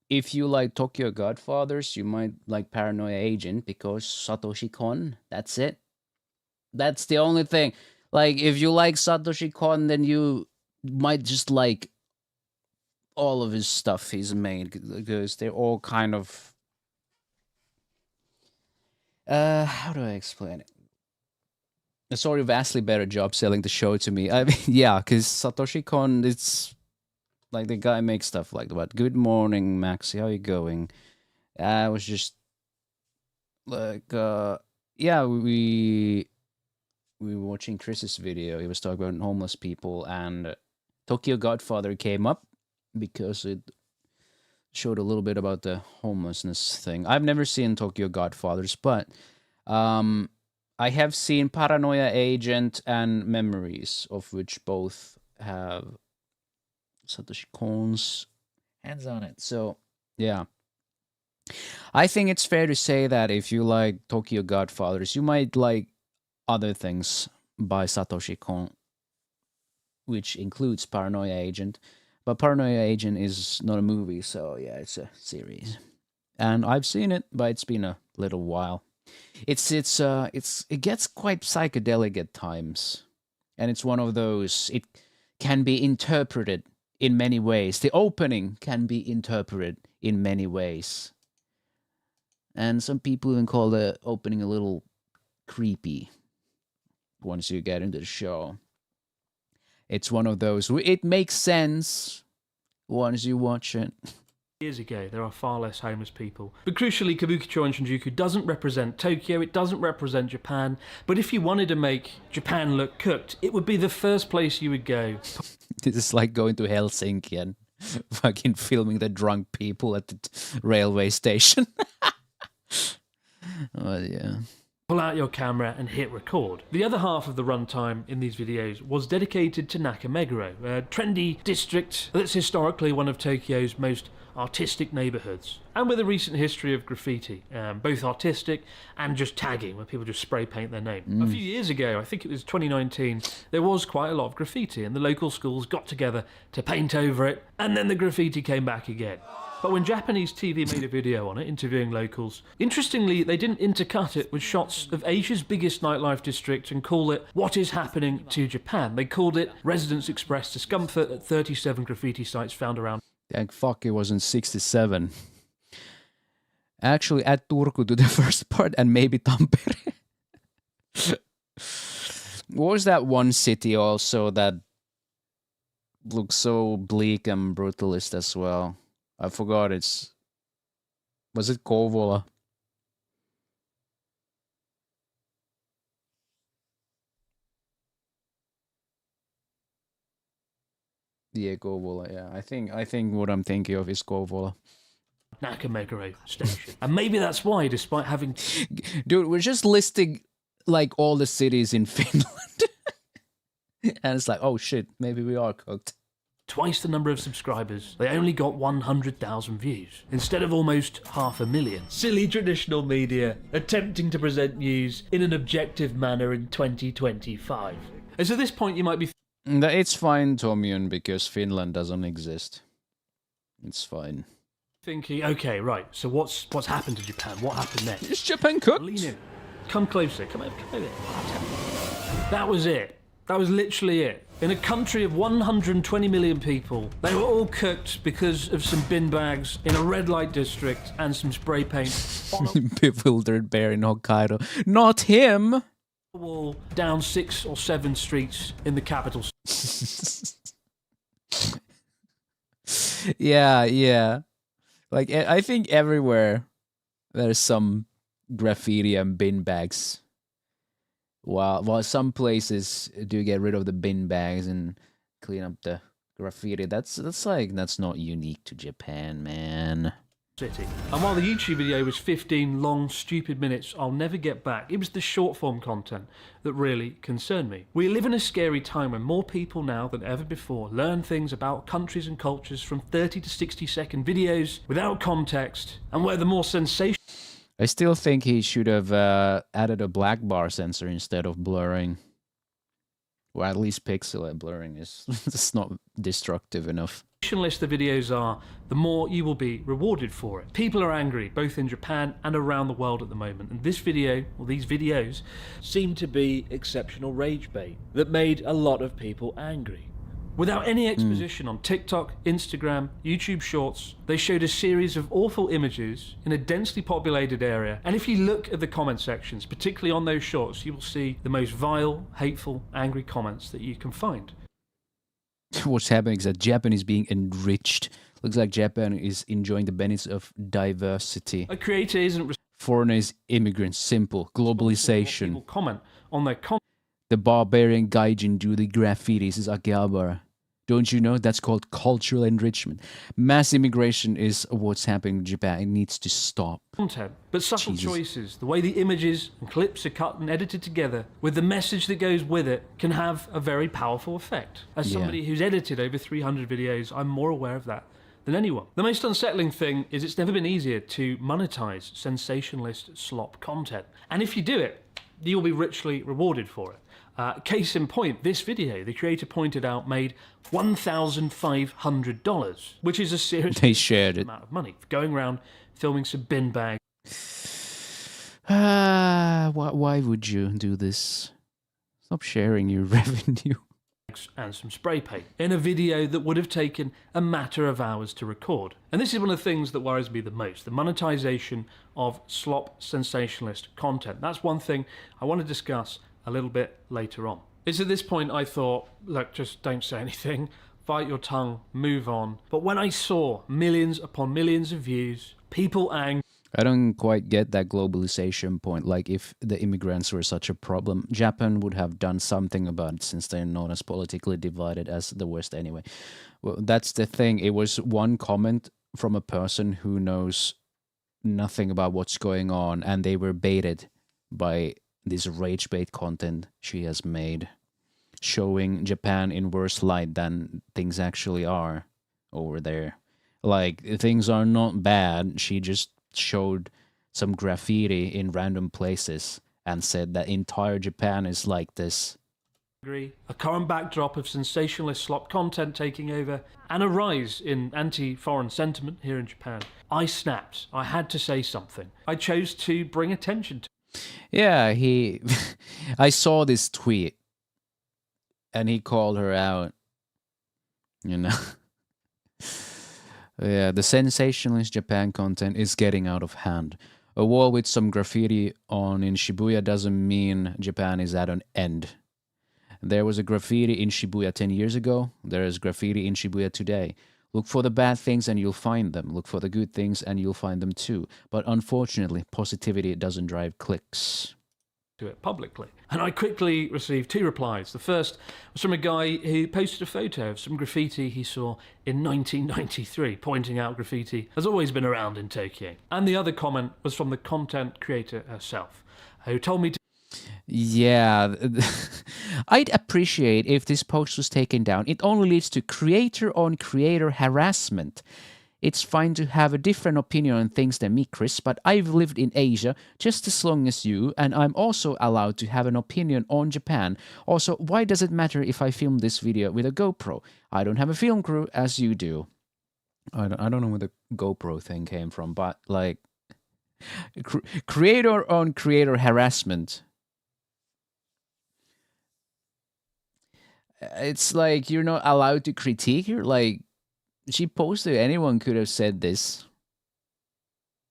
if you like Tokyo Godfathers, you might like Paranoia Agent because Satoshi Kon. That's it. That's the only thing. Like, if you like Satoshi Kon, then you might just like all of his stuff he's made because they're all kind of. How do I explain it? Sorry, vastly better job selling the show to me. I mean, yeah, because Satoshi Kon, it's like the guy makes stuff like what? Good morning, Maxi. How you going? I was just like, yeah, we were watching Chris's video. He was talking about homeless people, and Tokyo Godfather came up because it showed a little bit about the homelessness thing. I've never seen Tokyo Godfathers, but I have seen Paranoia Agent and Memories, of which both have Satoshi Kon's hands on it. So, yeah. I think it's fair to say that if you like Tokyo Godfathers, you might like other things by Satoshi Kon, which includes Paranoia Agent. But Paranoia Agent is not a movie, so yeah, it's a series. And I've seen it, but it's been a little while. It gets quite psychedelic at times, and it's one of those. It can be interpreted in many ways. The opening can be interpreted in many ways, and some people even call the opening a little creepy. Once you get into the show, it's one of those. It makes sense once you watch it. Years ago, there are far less homeless people. But crucially, Kabukicho and Shinjuku doesn't represent Tokyo, it doesn't represent Japan, but if you wanted to make Japan look cooked, it would be the first place you would go. This is like going to Helsinki and fucking filming the drunk people at the railway station. Oh, yeah. Pull out your camera and hit record. The other half of the runtime in these videos was dedicated to Nakameguro, a trendy district that's historically one of Tokyo's most artistic neighbourhoods, and with a recent history of graffiti, both artistic and just tagging, where people just spray paint their name. A few years ago, I think it was 2019, there was quite a lot of graffiti, and the local schools got together to paint over it, and then the graffiti came back again. But when Japanese TV made a video on it, interviewing locals, interestingly, they didn't intercut it with shots of Asia's biggest nightlife district and call it What is Happening to Japan. They called it Residents Express Discomfort at 37 graffiti sites found around. Thank fuck it wasn't 67. Actually, add Turku to the first part and maybe Tampere. What was that one city also that looks so bleak and brutalist as well? I forgot. Was it Kouvola? Yeah, Kouvola. Yeah, I think what I'm thinking of is Kouvola. Nakameguro station. And maybe that's why, despite having... Dude, we're just listing like all the cities in Finland. And it's like, oh shit, maybe we are cooked. Twice the number of subscribers, they only got 100,000 views, instead of almost 500,000. Silly traditional media, attempting to present news in an objective manner in 2025. And so at this point you might be... It's fine, Tomion, because Finland doesn't exist. It's fine. Thinking, okay, right, so what's happened to Japan? What happened next? Is Japan cooked? Lean in. Come closer, come over. That was it. That was literally it. In a country of 120 million people, they were all cooked because of some bin bags in a red light district and some spray paint on a bewildered bear in Hokkaido. Not him! Wall down 6 or 7 streets in the capital. Yeah. Like, I think everywhere there's some graffiti and bin bags. While some places do get rid of the bin bags and clean up the graffiti, that's not unique to Japan, man. City. And while the YouTube video was 15 long, stupid minutes I'll never get back, it was the short form content that really concerned me. We live in a scary time when more people now than ever before learn things about countries and cultures from 30 to 60 second videos without context, and where the more sensational... I still think he should have added a black bar sensor instead of blurring. Or at least pixel blurring is it's not destructive enough. List the videos are, the more you will be rewarded for it. People are angry, both in Japan and around the world at the moment, and this video, or these videos, seem to be exceptional rage bait that made a lot of people angry. Without any exposition on TikTok, Instagram, YouTube Shorts, they showed a series of awful images in a densely populated area, and if you look at the comment sections, particularly on those shorts, you will see the most vile, hateful, angry comments that you can find. What's happening is that Japan is being enriched. Looks like Japan is enjoying the benefits of diversity. A creator isn't foreigners, immigrants, simple globalization. People comment on their the barbarian gaijin do the graffitis is Akihabara. Don't you know that's called cultural enrichment? Mass immigration is what's happening in Japan. It needs to stop. Content, but subtle choices, the way the images and clips are cut and edited together, with the message that goes with it, can have a very powerful effect. As somebody who's edited over 300 videos, I'm more aware of that than anyone. The most unsettling thing is it's never been easier to monetize sensationalist slop content. And if you do it, you'll be richly rewarded for it. Case in point, this video, the creator pointed out, made $1,500, which is a serious amount of money for going around filming some bin bags. Why would you do this? Stop sharing your revenue. And some spray paint in a video that would have taken a matter of hours to record. And this is one of the things that worries me the most, the monetization of slop sensationalist content. That's one thing I want to discuss a little bit later on. It's at this point I thought, look, just don't say anything, bite your tongue, move on. But when I saw millions upon millions of views, people angry, I don't quite get that globalization point. Like, if the immigrants were such a problem, Japan would have done something about it, since they're not as politically divided as the West anyway. Well, that's the thing. It was one comment from a person who knows nothing about what's going on, and they were baited by this rage bait content she has made, showing Japan in worse light than things actually are over there. Like, things are not bad. She just showed some graffiti in random places and said that entire Japan is like this. a current backdrop of sensationalist slop content taking over, and a rise in anti-foreign sentiment here in Japan. I snapped. I had to say something. I chose to bring attention to. Yeah, I saw this tweet and he called her out, you know. Yeah, the sensationalist Japan content is getting out of hand. A wall with some graffiti on in Shibuya doesn't mean Japan is at an end. There was a graffiti in Shibuya 10 years ago. There is graffiti in Shibuya today. Look for the bad things and you'll find them. Look for the good things and you'll find them too. But unfortunately, positivity doesn't drive clicks. To it publicly. And I quickly received 2 replies. The first was from a guy who posted a photo of some graffiti he saw in 1993, pointing out graffiti has always been around in Tokyo. And the other comment was from the content creator herself, who told me to... Yeah, I'd appreciate if this post was taken down. It only leads to creator-on-creator harassment. It's fine to have a different opinion on things than me, Chris, but I've lived in Asia just as long as you, and I'm also allowed to have an opinion on Japan. Also, why does it matter if I film this video with a GoPro? I don't have a film crew as you do. I don't know where the GoPro thing came from, but like, creator-on-creator harassment. It's like you're not allowed to critique. You're like, she posted, anyone could have said this.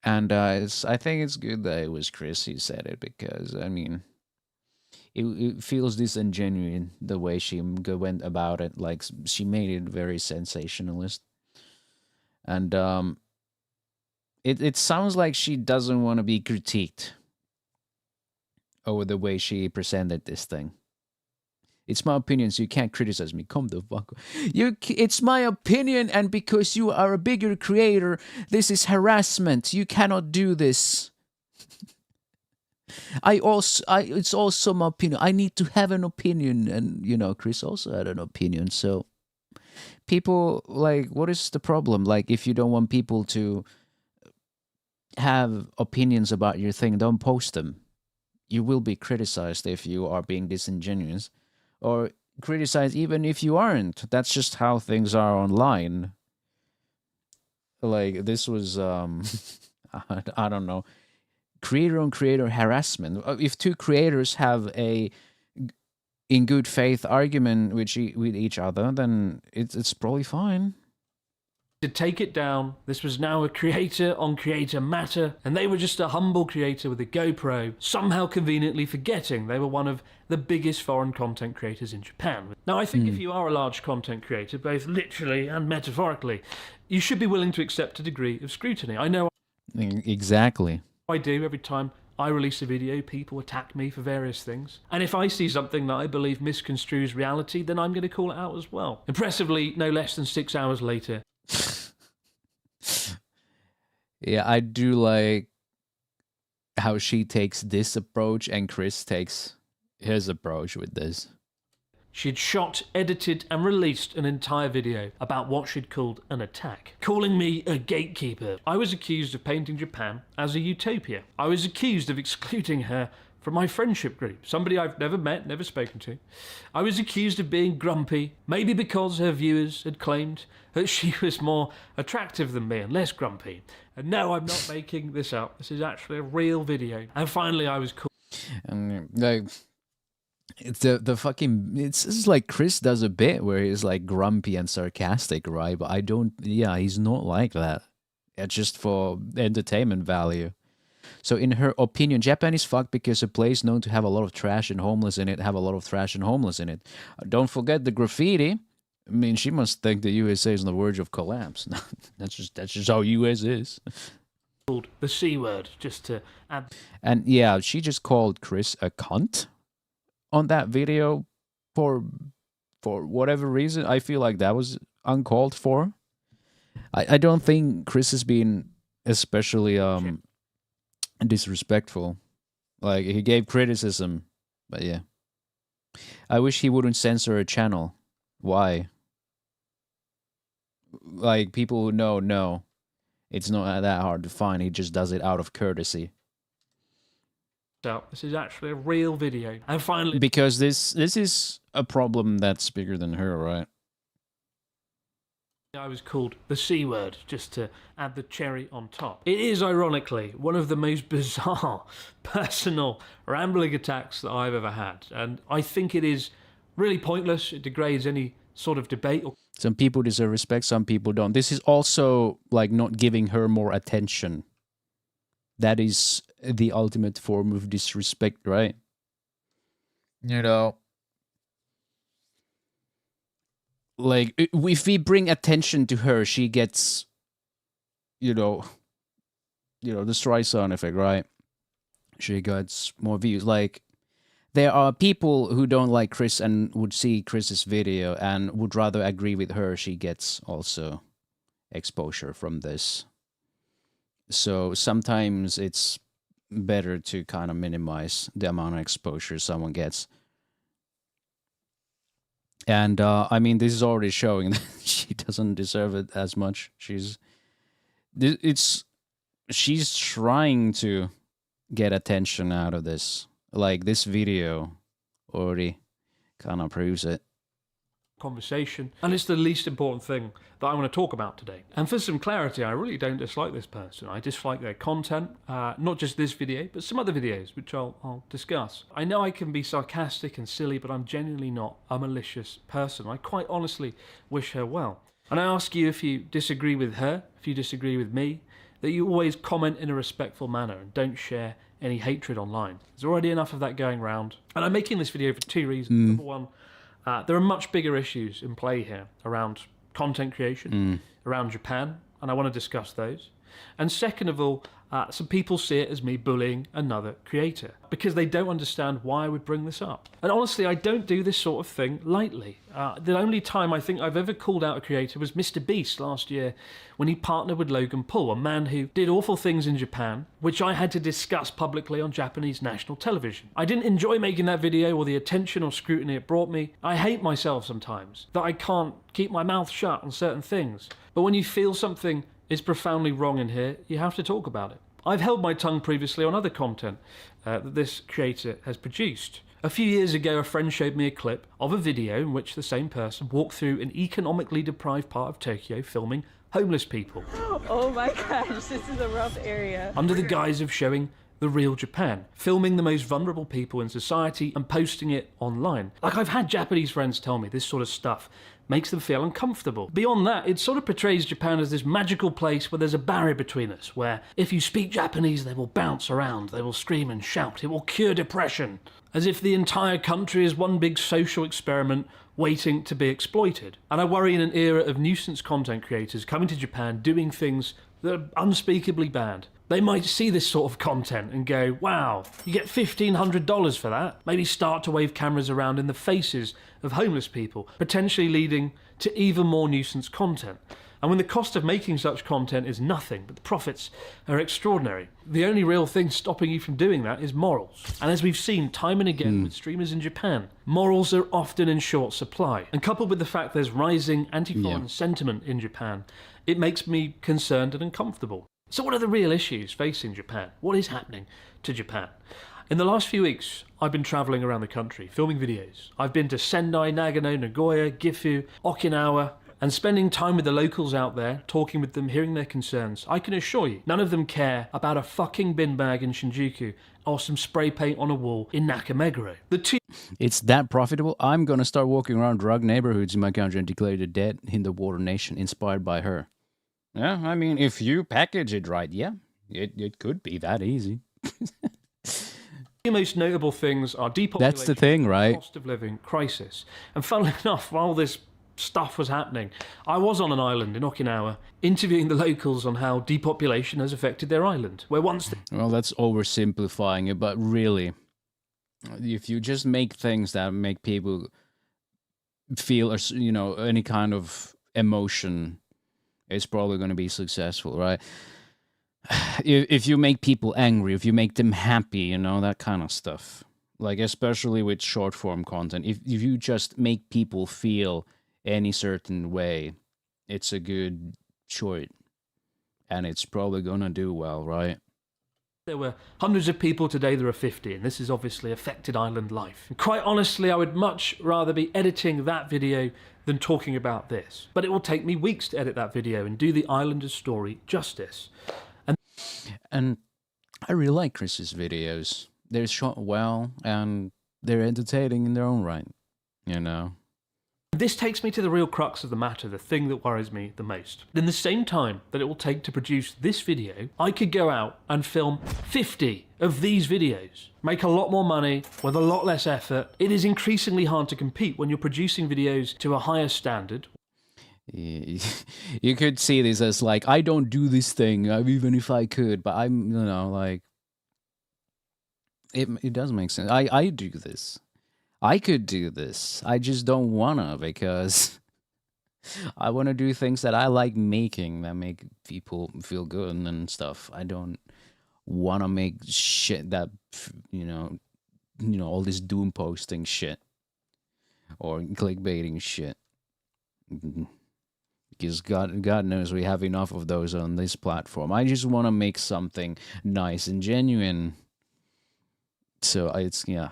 And I think it's good that it was Chris who said it, because, I mean, it feels disingenuous the way she went about it. Like, she made it very sensationalist. And it sounds like she doesn't want to be critiqued over the way she presented this thing. It's my opinion, so you can't criticize me. Come the fuck. It's my opinion, and because you are a bigger creator, this is harassment. You cannot do this. It's also my opinion. I need to have an opinion, and you know, Chris also had an opinion. So, people, like, what is the problem? Like, if you don't want people to have opinions about your thing, don't post them. You will be criticized if you are being disingenuous, or criticized even if you aren't. That's just how things are online. Like, this was I don't know, creator on creator harassment. If two creators have a in good faith argument with each other, then it's probably fine. To take it down. This was now a creator on creator matter, and they were just a humble creator with a GoPro, somehow conveniently forgetting they were one of the biggest foreign content creators in Japan. Now, I think if you are a large content creator, both literally and metaphorically, you should be willing to accept a degree of scrutiny. I know Exactly. I do every time I release a video, people attack me for various things. And if I see something that I believe misconstrues reality, then I'm going to call it out as well. Impressively, no less than 6 hours later. Yeah, I do like how she takes this approach and Chris takes his approach with this. She'd shot, edited, and released an entire video about what she'd called an attack, calling me a gatekeeper. I was accused of painting Japan as a utopia. I was accused of excluding her from my friendship group, somebody I've never met, never spoken to. I was accused of being grumpy, maybe because her viewers had claimed that she was more attractive than me and less grumpy. And no, I'm not making this up. This is actually a real video. And finally, I was called. And like, it's the fucking. It's like Chris does a bit where he's like grumpy and sarcastic, right? But I don't. Yeah, he's not like that. It's just for entertainment value. So in her opinion, Japan is fucked because a place known to have a lot of trash and homeless in it have a lot of trash and homeless in it. Don't forget the graffiti. I mean, she must think the USA is on the verge of collapse. that's just how US is. Called the C word, just to add. And yeah, she just called Chris a cunt on that video for whatever reason. I feel like that was uncalled for. I don't think Chris has been especially disrespectful. Like, he gave criticism, but yeah. I wish he wouldn't censor her channel. Why? Like, people who know, it's not that hard to find. He just does it out of courtesy. So this is actually a real video. And finally, because this is a problem that's bigger than her, right? I was called the C word, just to add the cherry on top. It is, ironically, one of the most bizarre, personal, rambling attacks that I've ever had. And I think it is really pointless. It degrades any sort of debate. Some people deserve respect, some people don't. This is also like not giving her more attention. That is the ultimate form of disrespect, right? You know, like, if we bring attention to her, she gets, you know, the Streisand effect, right? She gets more views. Like, there are people who don't like Chris and would see Chris's video and would rather agree with her. She gets also exposure from this. So sometimes it's better to kind of minimize the amount of exposure someone gets. And I mean, this is already showing that she doesn't deserve it as much. She's trying to get attention out of this. Like, this video already kind of proves it. Conversation, and it's the least important thing that I want to talk about today. And for some clarity, I really don't dislike this person. I dislike their content, not just this video, but some other videos, which I'll discuss. I know I can be sarcastic and silly, but I'm genuinely not a malicious person. I quite honestly wish her well. And I ask you, if you disagree with her, if you disagree with me, that you always comment in a respectful manner and don't share any hatred online. There's already enough of that going around. And I'm making this video for two reasons. Number one, there are much bigger issues in play here around content creation, around Japan, and I want to discuss those. And second of all, some people see it as me bullying another creator because they don't understand why I would bring this up. And honestly, I don't do this sort of thing lightly. The only time I think I've ever called out a creator was Mr. Beast last year when he partnered with Logan Paul, a man who did awful things in Japan, which I had to discuss publicly on Japanese national television. I didn't enjoy making that video or the attention or scrutiny it brought me. I hate myself sometimes, that I can't keep my mouth shut on certain things. But when you feel something is profoundly wrong in here, you have to talk about it. I've held my tongue previously on other content that this creator has produced. A few years ago, a friend showed me a clip of a video in which the same person walked through an economically deprived part of Tokyo filming homeless people. Oh my gosh, this is a rough area. Under the guise of showing the real Japan, filming the most vulnerable people in society and posting it online. Like, I've had Japanese friends tell me this sort of stuff makes them feel uncomfortable. Beyond that, it sort of portrays Japan as this magical place where there's a barrier between us, where if you speak Japanese, they will bounce around, they will scream and shout, it will cure depression. As if the entire country is one big social experiment waiting to be exploited. And I worry in an era of nuisance content creators coming to Japan doing things that are unspeakably bad. They might see this sort of content and go, wow, you get $1,500 for that. Maybe start to wave cameras around in the faces of homeless people, potentially leading to even more nuisance content. And when the cost of making such content is nothing, but the profits are extraordinary, the only real thing stopping you from doing that is morals. And as we've seen time and again with streamers in Japan, morals are often in short supply. And coupled with the fact there's rising anti-foreign sentiment in Japan, it makes me concerned and uncomfortable. So what are the real issues facing Japan? What is happening to Japan? In the last few weeks, I've been travelling around the country, filming videos. I've been to Sendai, Nagano, Nagoya, Gifu, Okinawa, and spending time with the locals out there, talking with them, hearing their concerns. I can assure you, none of them care about a fucking bin bag in Shinjuku or some spray paint on a wall in Nakameguro. It's that profitable. I'm gonna start walking around drug neighborhoods in my country and declare the dead in the water nation, inspired by her. Yeah, I mean, if you package it right, yeah, it could be that easy. The most notable things are depopulation, That's the thing, right? cost of living, crisis. And funnily enough, while this stuff was happening, I was on an island in Okinawa interviewing the locals on how depopulation has affected their island, where once... Well, that's oversimplifying it, but really, if you just make things that make people feel, you know, any kind of emotion, it's probably going to be successful, right? If you make people angry, if you make them happy, you know, that kind of stuff. Like, especially with short form content, if you just make people feel any certain way, it's a good short. And it's probably going to do well, right? There were hundreds of people today, there are 50, and this has obviously affected island life. And quite honestly, I would much rather be editing that video than talking about this. But it will take me weeks to edit that video and do the islanders' story justice. And I really like Chris's videos. They're shot well, and they're entertaining in their own right, you know? This takes me to the real crux of the matter, the thing that worries me the most. In the same time that it will take to produce this video, I could go out and film 50 of these videos, make a lot more money with a lot less effort. It is increasingly hard to compete when you're producing videos to a higher standard. You could see this as like, I don't do this thing, even if I could, but I'm, you know, like, it does make sense. I do this. I could do this. I just don't wanna, because I want to do things that I like making, that make people feel good and stuff. I don't want to make shit that, you know, all this doom posting shit or clickbaiting shit. Because God knows we have enough of those on this platform. I just want to make something nice and genuine. So it's, yeah.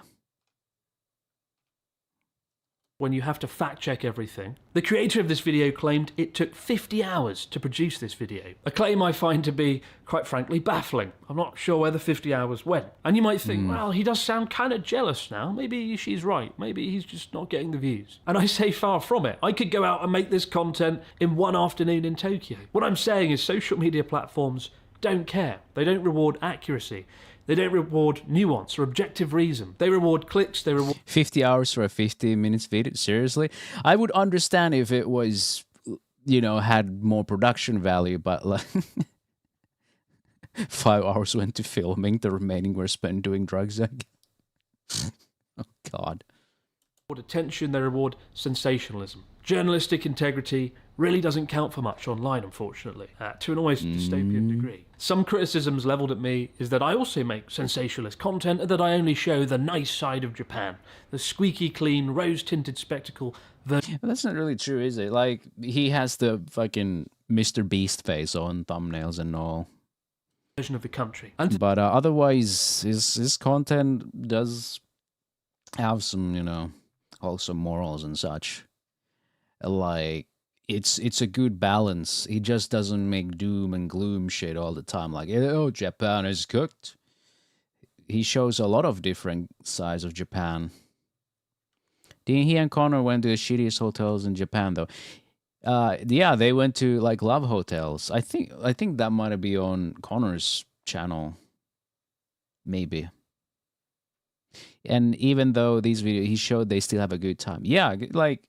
When you have to fact check everything. The creator of this video claimed it took 50 hours to produce this video. A claim I find to be, quite frankly, baffling. I'm not sure where the 50 hours went. And you might think, well, he does sound kind of jealous now. Maybe she's right. Maybe he's just not getting the views. And I say far from it. I could go out and make this content in one afternoon in Tokyo. What I'm saying is social media platforms don't care. They don't reward accuracy. They don't reward nuance or objective reason. They reward clicks, they reward... 50 hours for a 15 minutes video? Seriously? I would understand if it was, you know, had more production value, but like... 5 hours went to filming, the remaining were spent doing drugs. Oh, God. Attention, they reward sensationalism. Journalistic integrity really doesn't count for much online, unfortunately, to an almost dystopian degree. Some criticisms levelled at me is that I also make sensationalist content and that I only show the nice side of Japan, the squeaky clean, rose-tinted spectacle. That's not really true, is it? Like, he has the fucking Mr. Beast face on thumbnails and all. version of the country. But otherwise, his content does have some, you know, wholesome morals and such. Like, it's a good balance. He just doesn't make doom and gloom shit all the time. Like, oh, Japan is cooked. He shows a lot of different sides of Japan. He and Connor went to the shittiest hotels in Japan, though. Yeah, they went to like love hotels. I think that might be on Connor's channel, maybe. And even though these videos he showed, they still have a good time. Yeah, like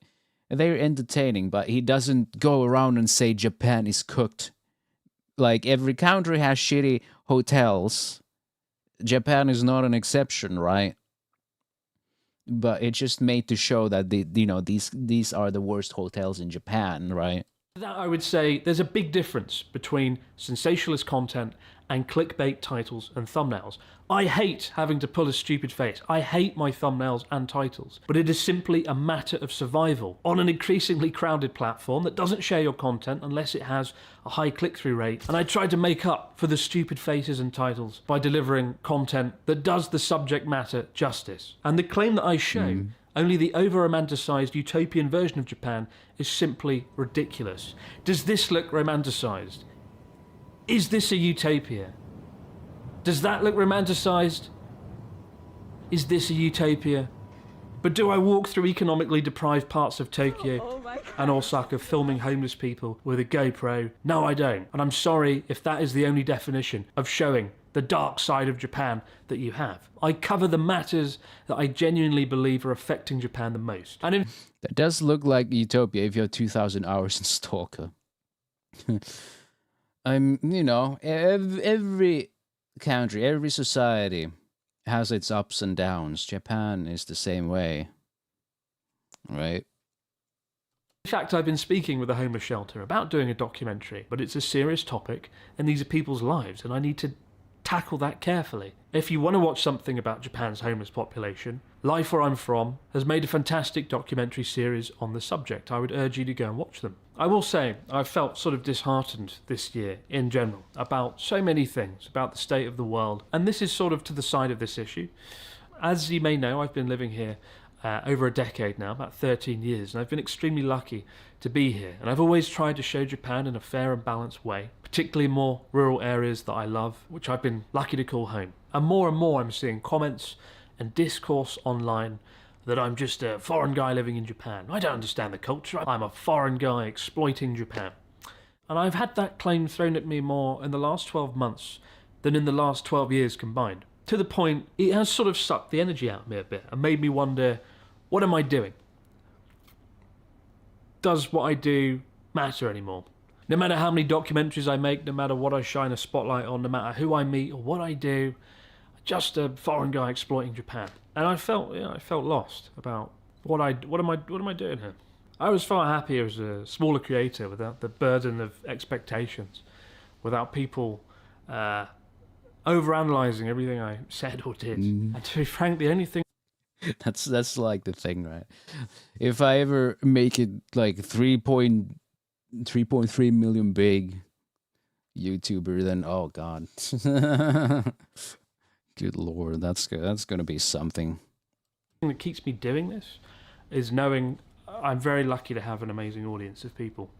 they're entertaining, but he doesn't go around and say Japan is cooked. Like every country has shitty hotels. Japan is not an exception, right? But it's just made to show that these are the worst hotels in Japan, right? That I would say there's a big difference between sensationalist content and clickbait titles and thumbnails. I hate having to pull a stupid face. I hate my thumbnails and titles. But it is simply a matter of survival on an increasingly crowded platform that doesn't share your content unless it has a high click-through rate. And I try to make up for the stupid faces and titles by delivering content that does the subject matter justice. And the claim that I show only the over-romanticised utopian version of Japan is simply ridiculous. Does this look romanticised? Is this a utopia? Does that look romanticised? Is this a utopia? But do I walk through economically deprived parts of Tokyo and Osaka filming homeless people with a GoPro? No, I don't. And I'm sorry if that is the only definition of showing the dark side of Japan that you have. I cover the matters that I genuinely believe are affecting Japan the most. And that does look like utopia if you have 2,000 hours in Stalker. You know, every country, every society has its ups and downs. Japan is the same way, right? In fact, I've been speaking with a homeless shelter about doing a documentary, but it's a serious topic, and these are people's lives, and I need to tackle that carefully. If you want to watch something about Japan's homeless population, Life Where I'm From has made a fantastic documentary series on the subject. I would urge you to go and watch them. I will say, I've felt sort of disheartened this year in general about so many things, about the state of the world, and this is sort of to the side of this issue. As you may know, I've been living here over a decade now, about 13 years, and I've been extremely lucky to be here. And I've always tried to show Japan in a fair and balanced way, particularly more rural areas that I love, which I've been lucky to call home. And more I'm seeing comments and discourse online that I'm just a foreign guy living in Japan. I don't understand the culture. I'm a foreign guy exploiting Japan. And I've had that claim thrown at me more in the last 12 months than in the last 12 years combined. To the point, it has sort of sucked the energy out of me a bit and made me wonder, what am I doing? Does what I do matter anymore? No matter how many documentaries I make, no matter what I shine a spotlight on, no matter who I meet or what I do, just a foreign guy exploiting Japan. And I felt lost about what am I doing here? I was far happier as a smaller creator without the burden of expectations, without people overanalyzing everything I said or did. And to be frank, the only thing that's like the thing, right? If I ever make it like 3.3 million big YouTuber, then oh god. Good lord, that's gonna be something. The thing that keeps me doing this is knowing I'm very lucky to have an amazing audience of people.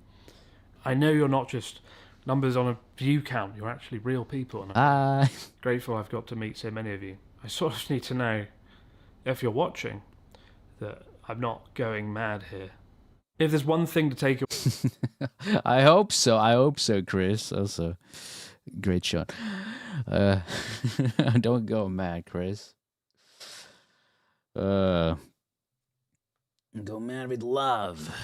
I know you're not just numbers on a view count, you're actually real people, and I'm grateful I've got to meet so many of you. I sort of need to know, if you're watching, that I'm not going mad here. If there's one thing to take away... I hope so, Chris. Also, great shot. Don't go mad, Chris. Go mad with love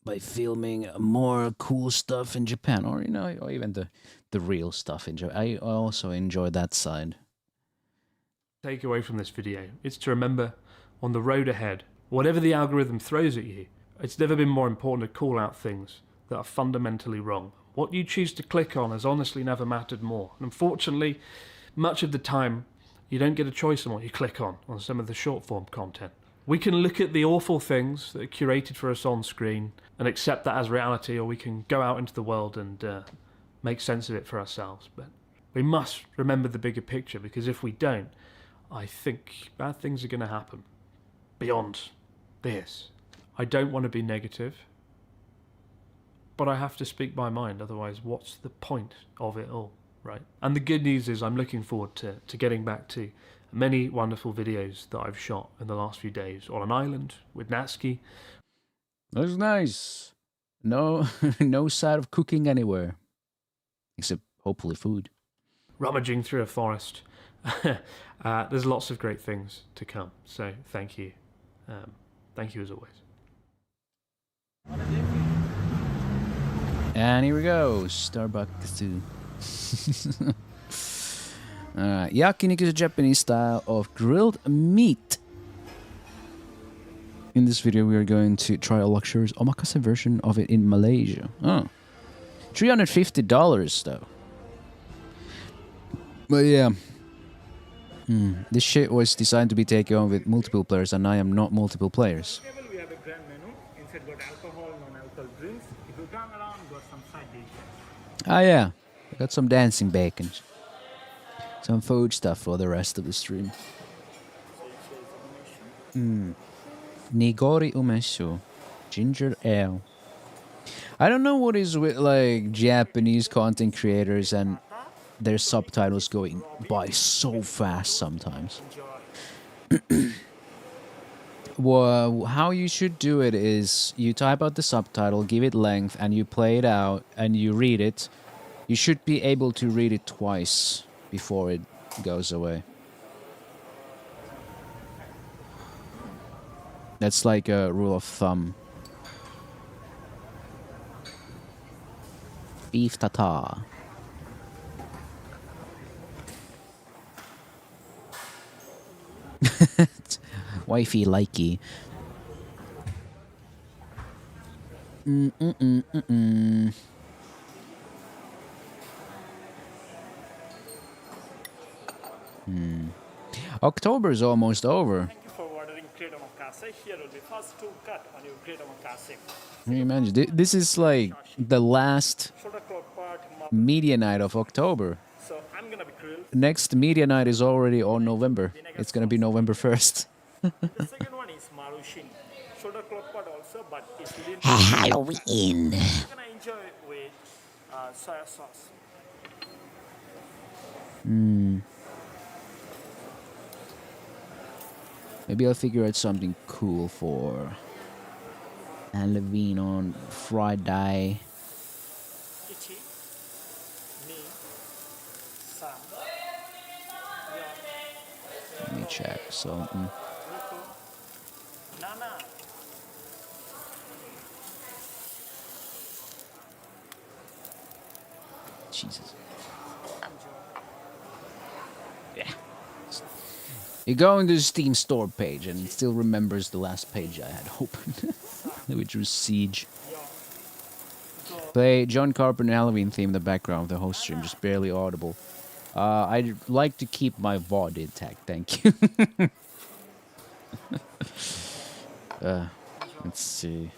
by filming more cool stuff in Japan, or or even the real stuff in Japan. I also enjoy that side. Take away from this video, it's to remember, on the road ahead, whatever the algorithm throws at you, it's never been more important to call out things that are fundamentally wrong. What you choose to click on has honestly never mattered more. And unfortunately, much of the time, you don't get a choice on what you click on some of the short form content. We can look at the awful things that are curated for us on screen and accept that as reality, or we can go out into the world and make sense of it for ourselves. But We must remember the bigger picture, because if we don't, I think bad things are going to happen. Beyond this. I don't want to be negative, but I have to speak my mind, otherwise what's the point of it all, right? And the good news is I'm looking forward to getting back to many wonderful videos that I've shot in the last few days on an island with Natsuki. That's nice. No, no side of cooking anywhere. Except, hopefully, food. Rummaging through a forest. There's lots of great things to come, so thank you. Thank you as always. And here we go, Starbucks. Yakiniku is a Japanese style of grilled meat. In this video, we are going to try a luxurious omakase version of it in Malaysia. Oh, $350 though. But yeah, this shit was designed to be taken on with multiple players, and I am not multiple players. We have a grand menu. Inside got alcohol, non-alcohol drinks. If you turn around, got some side dishes. Ah yeah, I got some dancing bacon. Some food stuff for the rest of the stream. Nigori umeshu. Ginger ale. I don't know what is with like Japanese content creators and their subtitles going by so fast sometimes. Well, how you should do it is you type out the subtitle, give it length, and you play it out and you read it. You should be able to read it twice before it goes away. That's like a rule of thumb. Beef tartare. Wifey likey. October's almost over. Thank you for ordering crate omakase. Here will be first 2 cut on your crate omakase. Can you imagine? This is like the last media night of October. So I'm gonna be grilled. Next media night is already on November. It's gonna be November 1st. The second one is marushin. Shoulder clock part also, but if you didn't Halloween. You're gonna enjoy it with soya sauce. Maybe I'll figure out something cool for Halloween on Friday. Ichi, me, Sam, Let me check something. Nico, Nana. Jesus. Yeah. You go into the Steam store page and it still remembers the last page I had opened, which was Siege. Play John Carpenter Halloween theme in the background of the host stream, just barely audible. I'd like to keep my VOD intact, thank you. Let's see.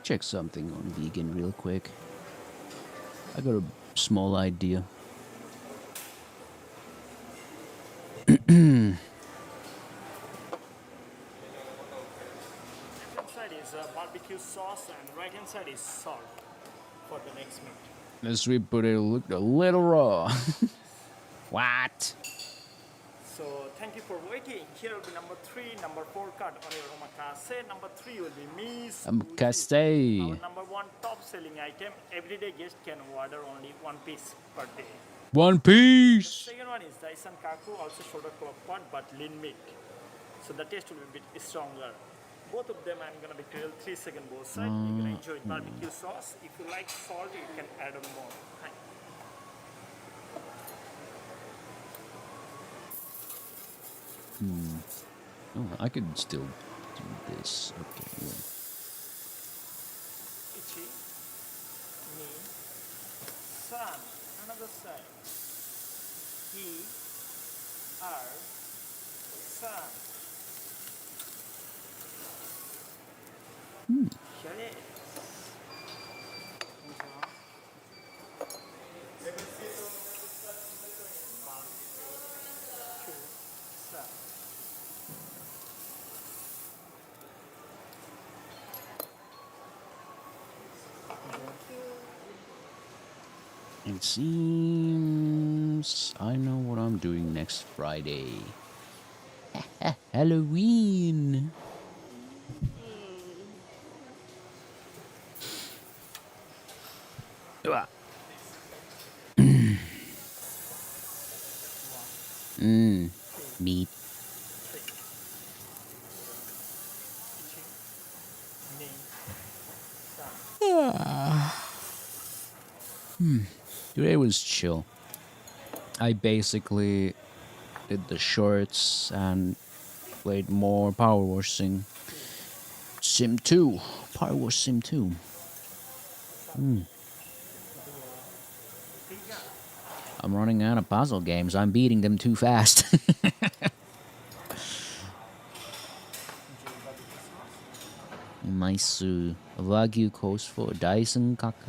Check something on vegan real quick. I got a small idea. barbecue sauce, and right hand side is salt for the next meat. The sweet potato looked a little raw. What? So thank you for waiting. Here will be number 3, number 4 cut on your omakase. Number 3 will be Miss Omakase. Our number 1 top selling item. Everyday guest can order only 1 piece per day. One piece. Second one is Daisen Kaku, also shoulder club pot, but lean meat. So the taste will be a bit stronger. Both of them I'm gonna be grilled 3 seconds both sides. You're gonna enjoy barbecue sauce. If you like salt, you can add on more. Hi. Oh, I could still do this. Okay. Yeah. Ichi, me, san, another side. He, her, san. Here it is. One, two, san. It seems I know what I'm doing next Friday. Halloween. Meat. Today was chill. I basically did the shorts and played more Power Washing. Sim 2. Power Wash Sim 2. I'm running out of puzzle games. I'm beating them too fast. Nice Wagyu coast for Daisen Kaku.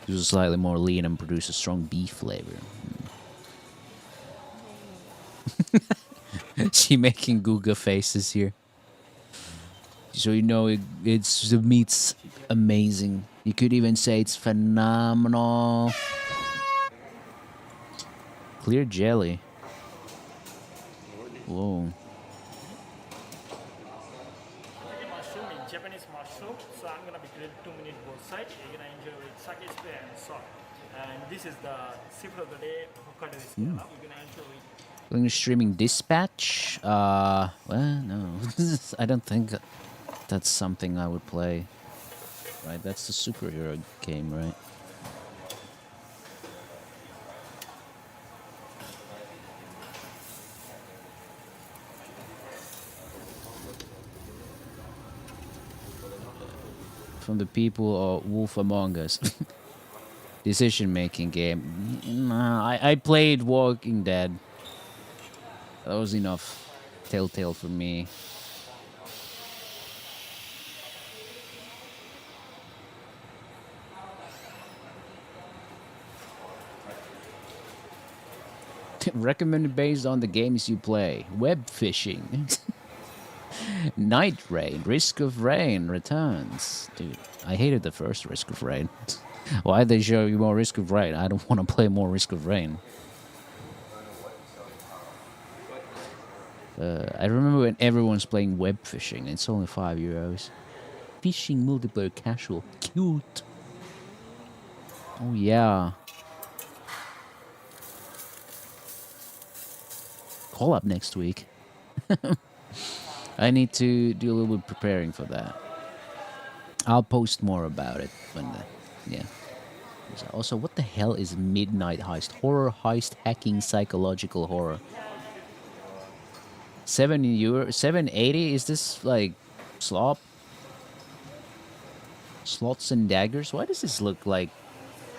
It was slightly more lean and produce a strong beef flavor. She making Googa faces here. So you know it's the meat's amazing. You could even say it's phenomenal. Clear jelly. Whoa. Mushroom in Japanese mushroom. So I'm gonna be grilled 2 minutes both sides. You're gonna enjoy with sake spray and salt. And this is the seafood of the day. Hokkaido is You're gonna enjoy with. Doing streaming dispatch? Well, no. I don't think that's something I would play. Right, that's the superhero game, right? From the people of Wolf Among Us. Decision-making game. Nah, I played Walking Dead. That was enough Telltale for me. Recommended based on the games you play. Web fishing. Night Rain. Risk of Rain returns. Dude, I hated the first Risk of Rain. Why they show you more Risk of Rain? I don't want to play more Risk of Rain. I remember when everyone's playing web fishing. It's only €5. Fishing multiplayer casual. Cute. Oh yeah. Call up next week. I need to do a little bit preparing for that. I'll post more about it when the yeah. Also, what the hell is Midnight Heist? Horror heist hacking psychological horror. €7, 7.80. Is this like slop? Slots and daggers. Why does this look like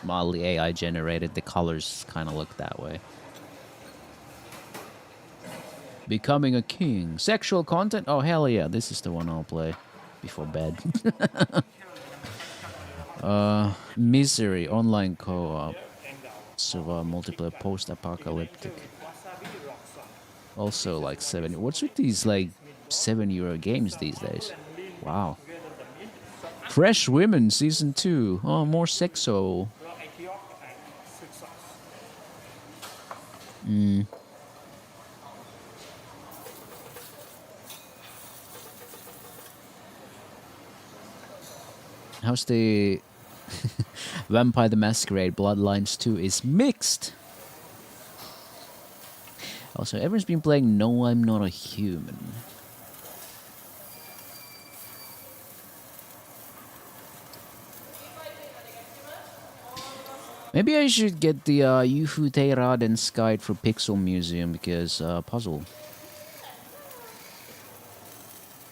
mildly AI generated? The colors kind of look that way. Becoming a king. Sexual content? Oh, hell yeah. This is the one I'll play before bed. Misery. Online co-op. Survival multiplayer post-apocalyptic. Also like 7. What's with these like €7 games these days? Wow. Fresh Women Season 2. Oh, more sexo. Mm. How's the Vampire the Masquerade Bloodlines 2 is mixed. Also, everyone's been playing No, I'm Not a Human. Maybe I should get the Yufu Teiraden's Guide for Pixel Museum because puzzle.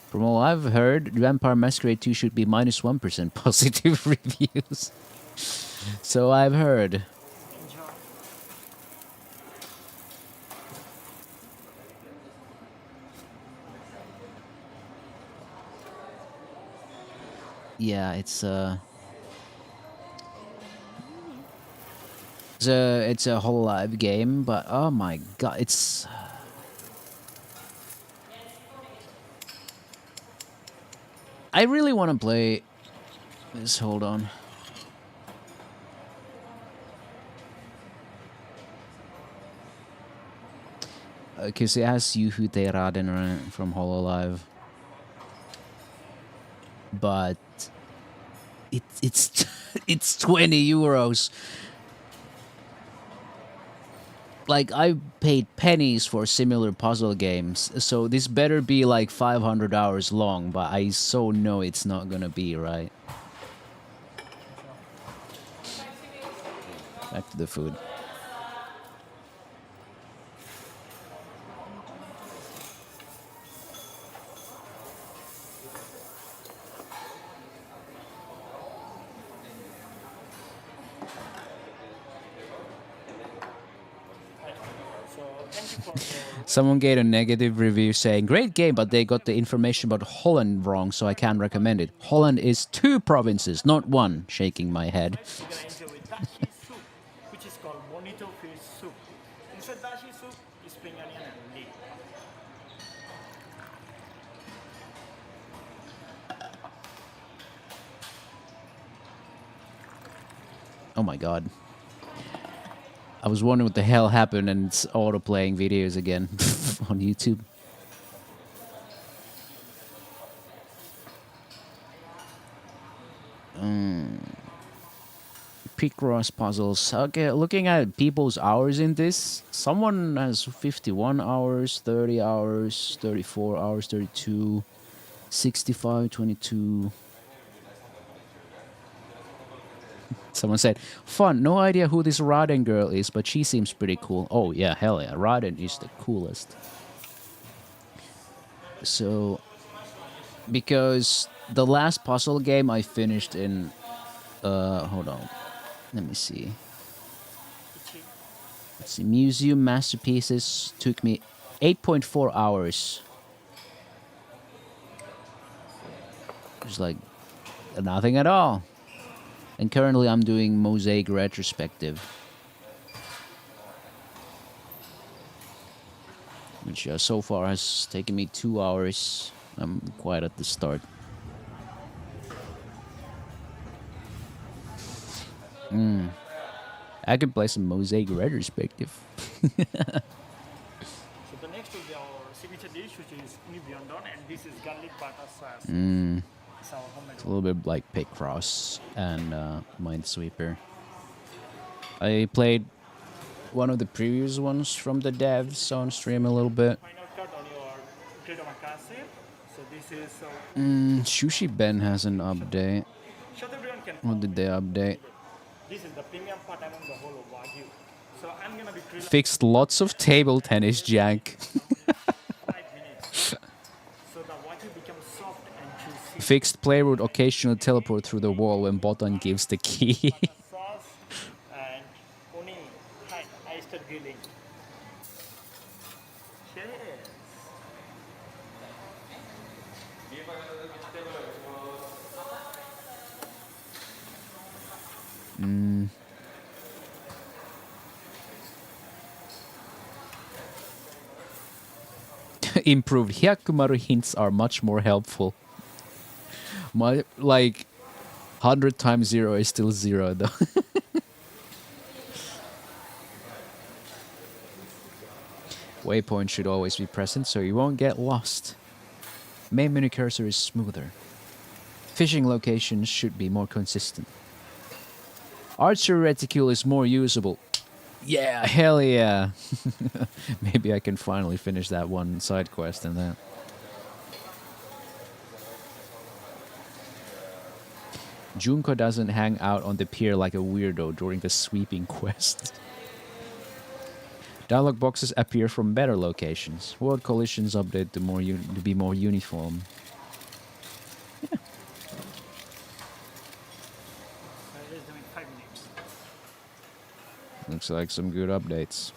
From all I've heard, Vampire Masquerade 2 should be -1% positive reviews. So I've heard. Yeah, it's a Hololive game, but oh my god, it's I really want to play this. Hold on. Because it has Yuhu Teiraden from Hololive. But it's it's 20 euros. Like, I paid pennies for similar puzzle games, so this better be like 500 hours long, but I so know it's not gonna be, right? Back to the food. Someone gave a negative review saying, great game, but they got the information about Holland wrong, so I can't recommend it. Holland is 2 provinces, not 1. Shaking my head. Which is called bonito fish soup. Inside dashi soup is spring onion and leek. Oh my god. I was wondering what the hell happened, and it's auto-playing videos again on YouTube. Picross puzzles. Okay, looking at people's hours in this, someone has 51 hours, 30 hours, 34 hours, 32, 65, 22... Someone said, fun, no idea who this Raden girl is, but she seems pretty cool. Oh yeah, hell yeah, Raden is the coolest. So, because the last puzzle game I finished in, hold on, let me see. Let's see, Museum Masterpieces took me 8.4 hours. It's like, nothing at all. And currently I'm doing Mosaic Retrospective. Which so far has taken me 2 hours. I'm quite at the start. I could play some Mosaic Retrospective. So the next will be our signature dish, which is uni biondon, and this is garlic butter sauce. It's a little bit like Picross and Minesweeper. I played one of the previous ones from the devs on stream a little bit. Sushi Ben has an update. What did they update? This is the premium part among the whole of Wagyu. So I'm gonna be Fixed lots of table tennis jank. Fixed player would occasionally teleport through the wall when Botan gives the key. And only I start grilling. Cheers. Improved Hyakumaru hints are much more helpful. My, like, 100 times 0 is still 0, though. Waypoint should always be present so you won't get lost. Main menu cursor is smoother. Fishing locations should be more consistent. Archer reticule is more usable. Yeah, hell yeah. Maybe I can finally finish that one side quest and that. Junko doesn't hang out on the pier like a weirdo during the sweeping quest. Dialog boxes appear from better locations. World collisions update to be more uniform. Yeah. Looks like some good updates.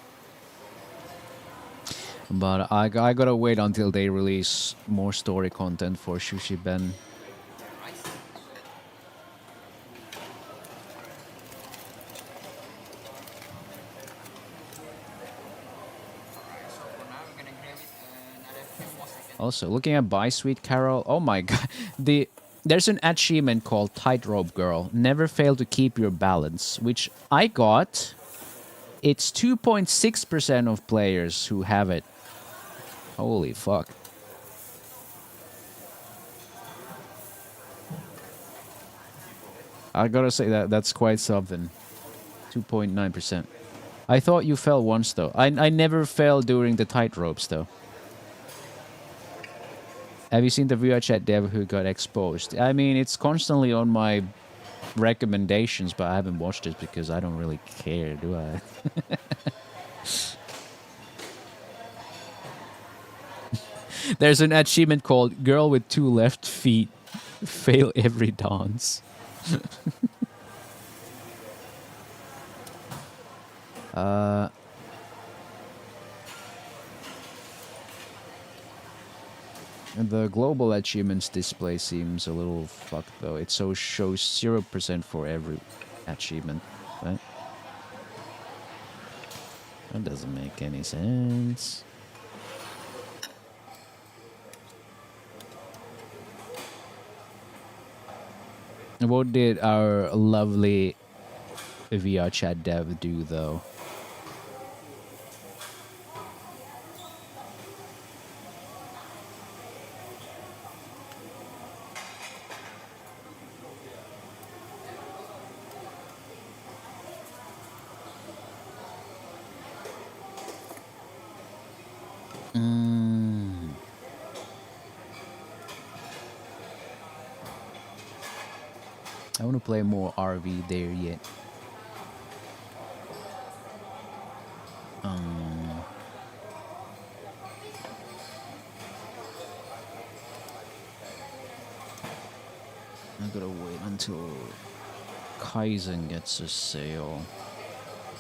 But I gotta wait until they release more story content for Sushi Ben. Also, looking at Buy Sweet Carol, oh my god, there's an achievement called Tightrope Girl. Never fail to keep your balance, which I got. It's 2.6% of players who have it. Holy fuck. I gotta say that's quite something. 2.9%. I thought you fell once though. I never fell during the tightropes though. Have you seen the VR chat dev who got exposed? I mean, it's constantly on my recommendations, but I haven't watched it because I don't really care, do I? There's an achievement called Girl with 2 left feet. Fail every dance. The global achievements display seems a little fucked though. It shows 0% for every achievement, right? That doesn't make any sense. What did our lovely VR chat dev do though? I want to play more RV there yet. I gotta wait until Kaizen gets a sale.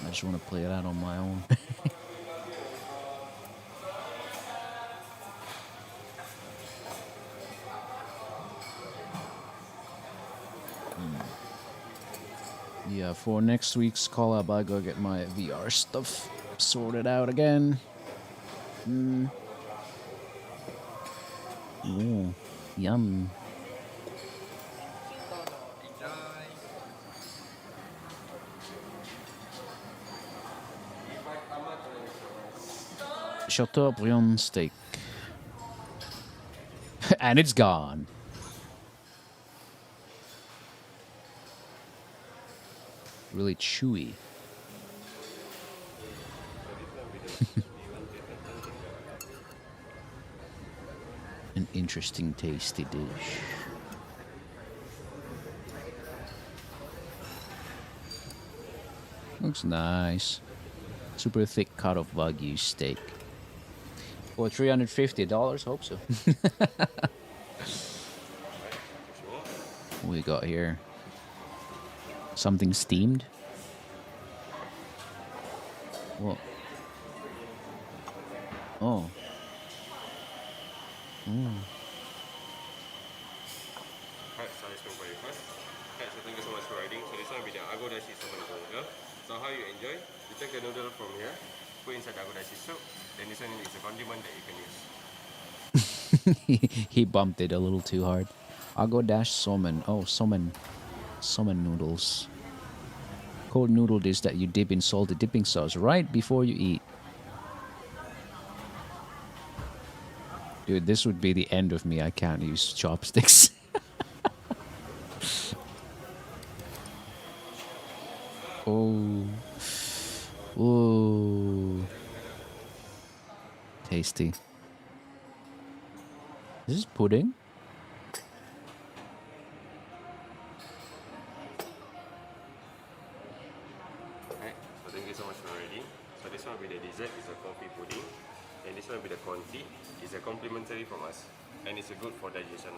I just want to play it out on my own. Yeah, for next week's collab, I gotta get my VR stuff sorted out again. Ooh, yum. Chateaubriand steak. And it's gone. Really chewy. An interesting tasty dish. Looks nice. Super thick cut of Wagyu steak. For $350, hope so. What we got here? Something steamed? What? Oh. Alright, so let's go for your first. Okay, so thank you so much for riding. So this one will be the agodashi salmon burger. So how you enjoy? You take the noodle from here, put inside the agodashi soup. Then this one is a condiment that you can use. He bumped it a little too hard. Agodash somen. Oh, somen. Somen noodles. Cold noodle dish that you dip in salted dipping sauce right before you eat. Dude, this would be the end of me. I can't use chopsticks. Oh. Ooh. Tasty. Is this pudding? Alright, so thank you so much for ready. So this one will be the dessert, is a coffee pudding. And this one will be the confit, is a complimentary from us. And it's a good for digestion.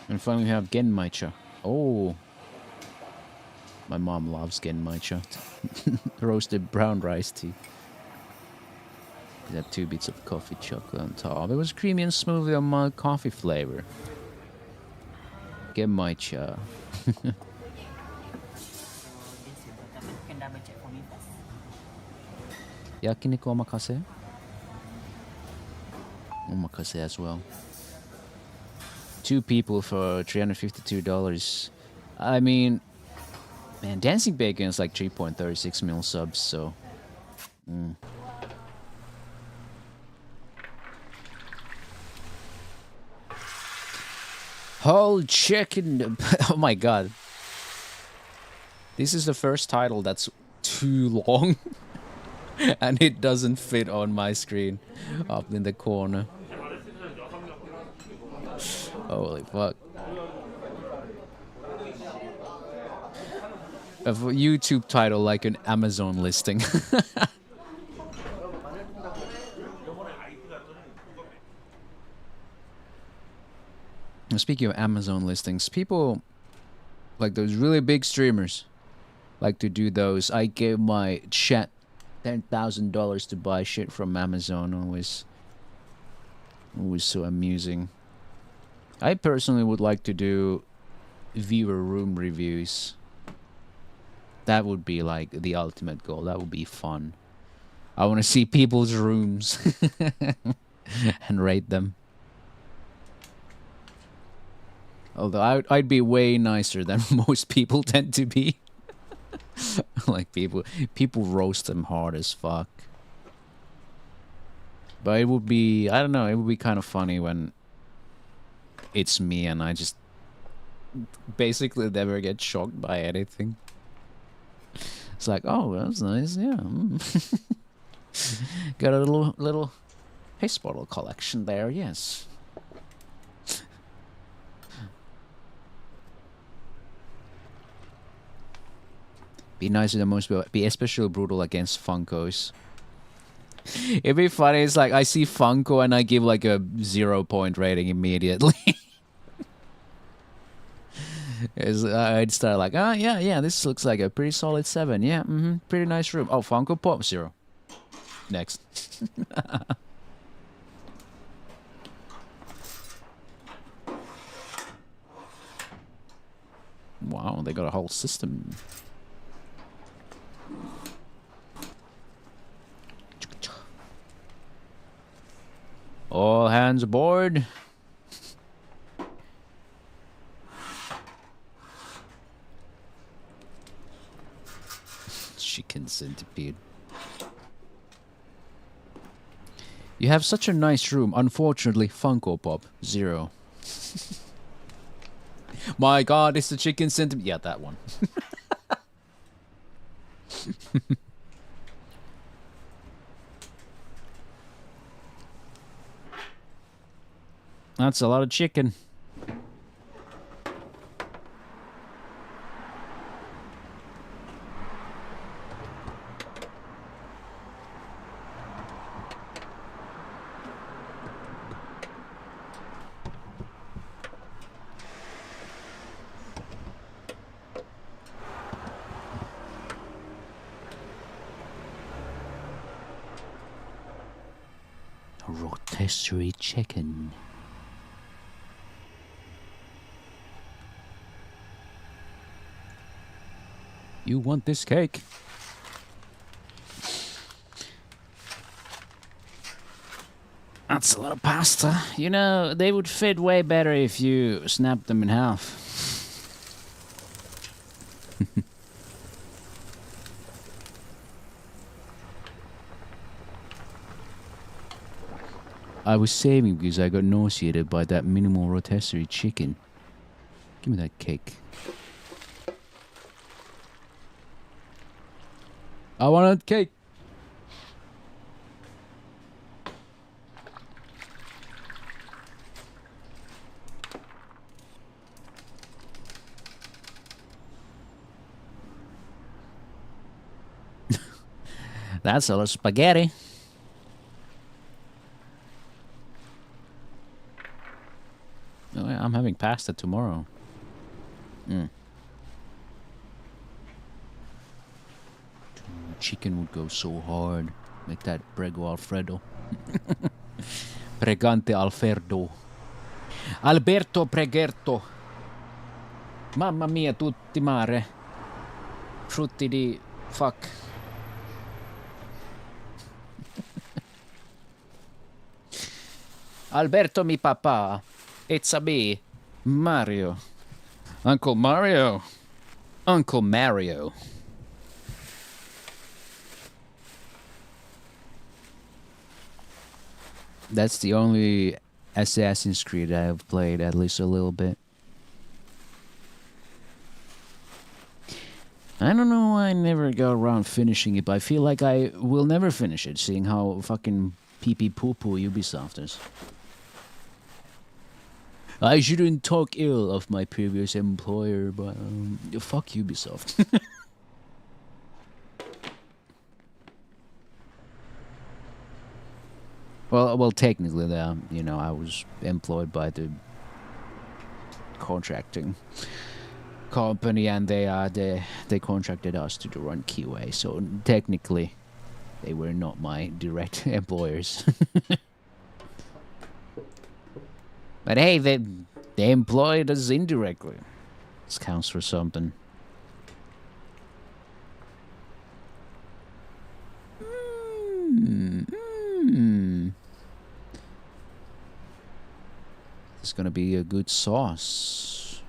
And finally we have genmaicha. Oh. My mom loves genmaicha. Roasted brown rice tea. You have 2 bits of coffee chocolate on top. It was creamy and smooth with a mild coffee flavor. Genmaicha. Yakiniku omakase? Omakase as well. 2 people for $352. I mean, man, Dancing Bacon is like 3.36 mil subs, so. Whole chicken. Oh my god. This is the first title that's too long. And it doesn't fit on my screen up in the corner. Holy fuck. A YouTube title like an Amazon listing. Speaking of Amazon listings, people like those really big streamers like to do those. I gave my chat $10,000 to buy shit from Amazon. Always so amusing. I personally would like to do viewer room reviews. That would be like the ultimate goal. That would be fun. I want to see people's rooms and rate them. Although I'd be way nicer than most people tend to be. Like people roast them hard as fuck. But it would be, I don't know, it would be kind of funny when it's me and I just basically never get shocked by anything. It's like, oh, that's nice, yeah. Got a little piss bottle collection there, yes. Be nicer than most people. Be especially brutal against Funkos. It'd be funny. It's like I see Funko and I give like a 0-point rating immediately. I'd start like, yeah, this looks like a pretty solid 7. Yeah, pretty nice room. Oh, Funko Pop 0. Next. Wow, they got a whole system. All hands aboard. Chicken centipede. You have such a nice room. Unfortunately, Funko Pop 0. My god, it's the chicken centipede. Yeah, that one. That's a lot of chicken. Rotisserie chicken. You want this cake? That's a lot of pasta. You know, they would fit way better if you snapped them in half. I was saving because I got nauseated by that minimal rotisserie chicken. Give me that cake. I want that cake. That's a lot of spaghetti. Oh, yeah, I'm having pasta tomorrow. Chicken would go so hard. Make that prego Alfredo. Pregante Alfredo. Alberto Pregerto. Mamma mia, tutti mare. Frutti di fuck. Alberto mi papà. It's a me. Mario. Uncle Mario. Uncle Mario. That's the only Assassin's Creed I have played at least a little bit. I don't know why I never got around finishing it, but I feel like I will never finish it, seeing how fucking pee-pee-poo-poo Ubisoft is. I shouldn't talk ill of my previous employer, but fuck Ubisoft. Well, technically, you know, I was employed by the contracting company, and they contracted us to run QA. So technically, they were not my direct employers. But hey, they employed us indirectly. This counts for something. It's gonna be a good sauce.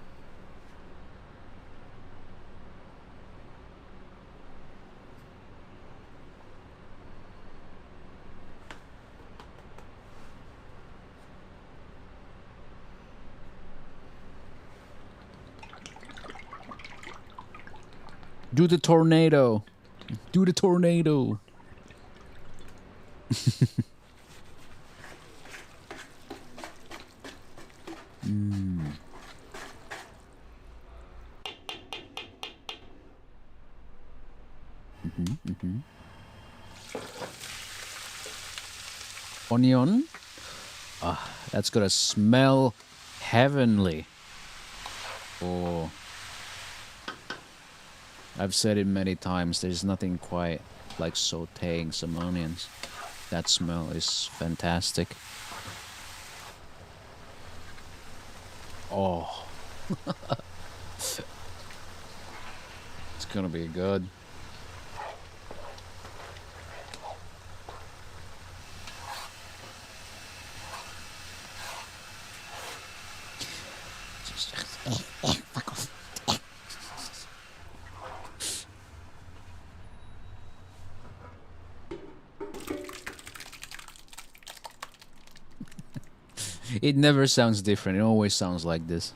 Do the tornado. Do the tornado. Onion. Ah, that's gonna smell heavenly. Oh. I've said it many times, there's nothing quite like sauteing some onions. That smell is fantastic. Oh. It's gonna be good. Fuck off. It never sounds different. It always sounds like this.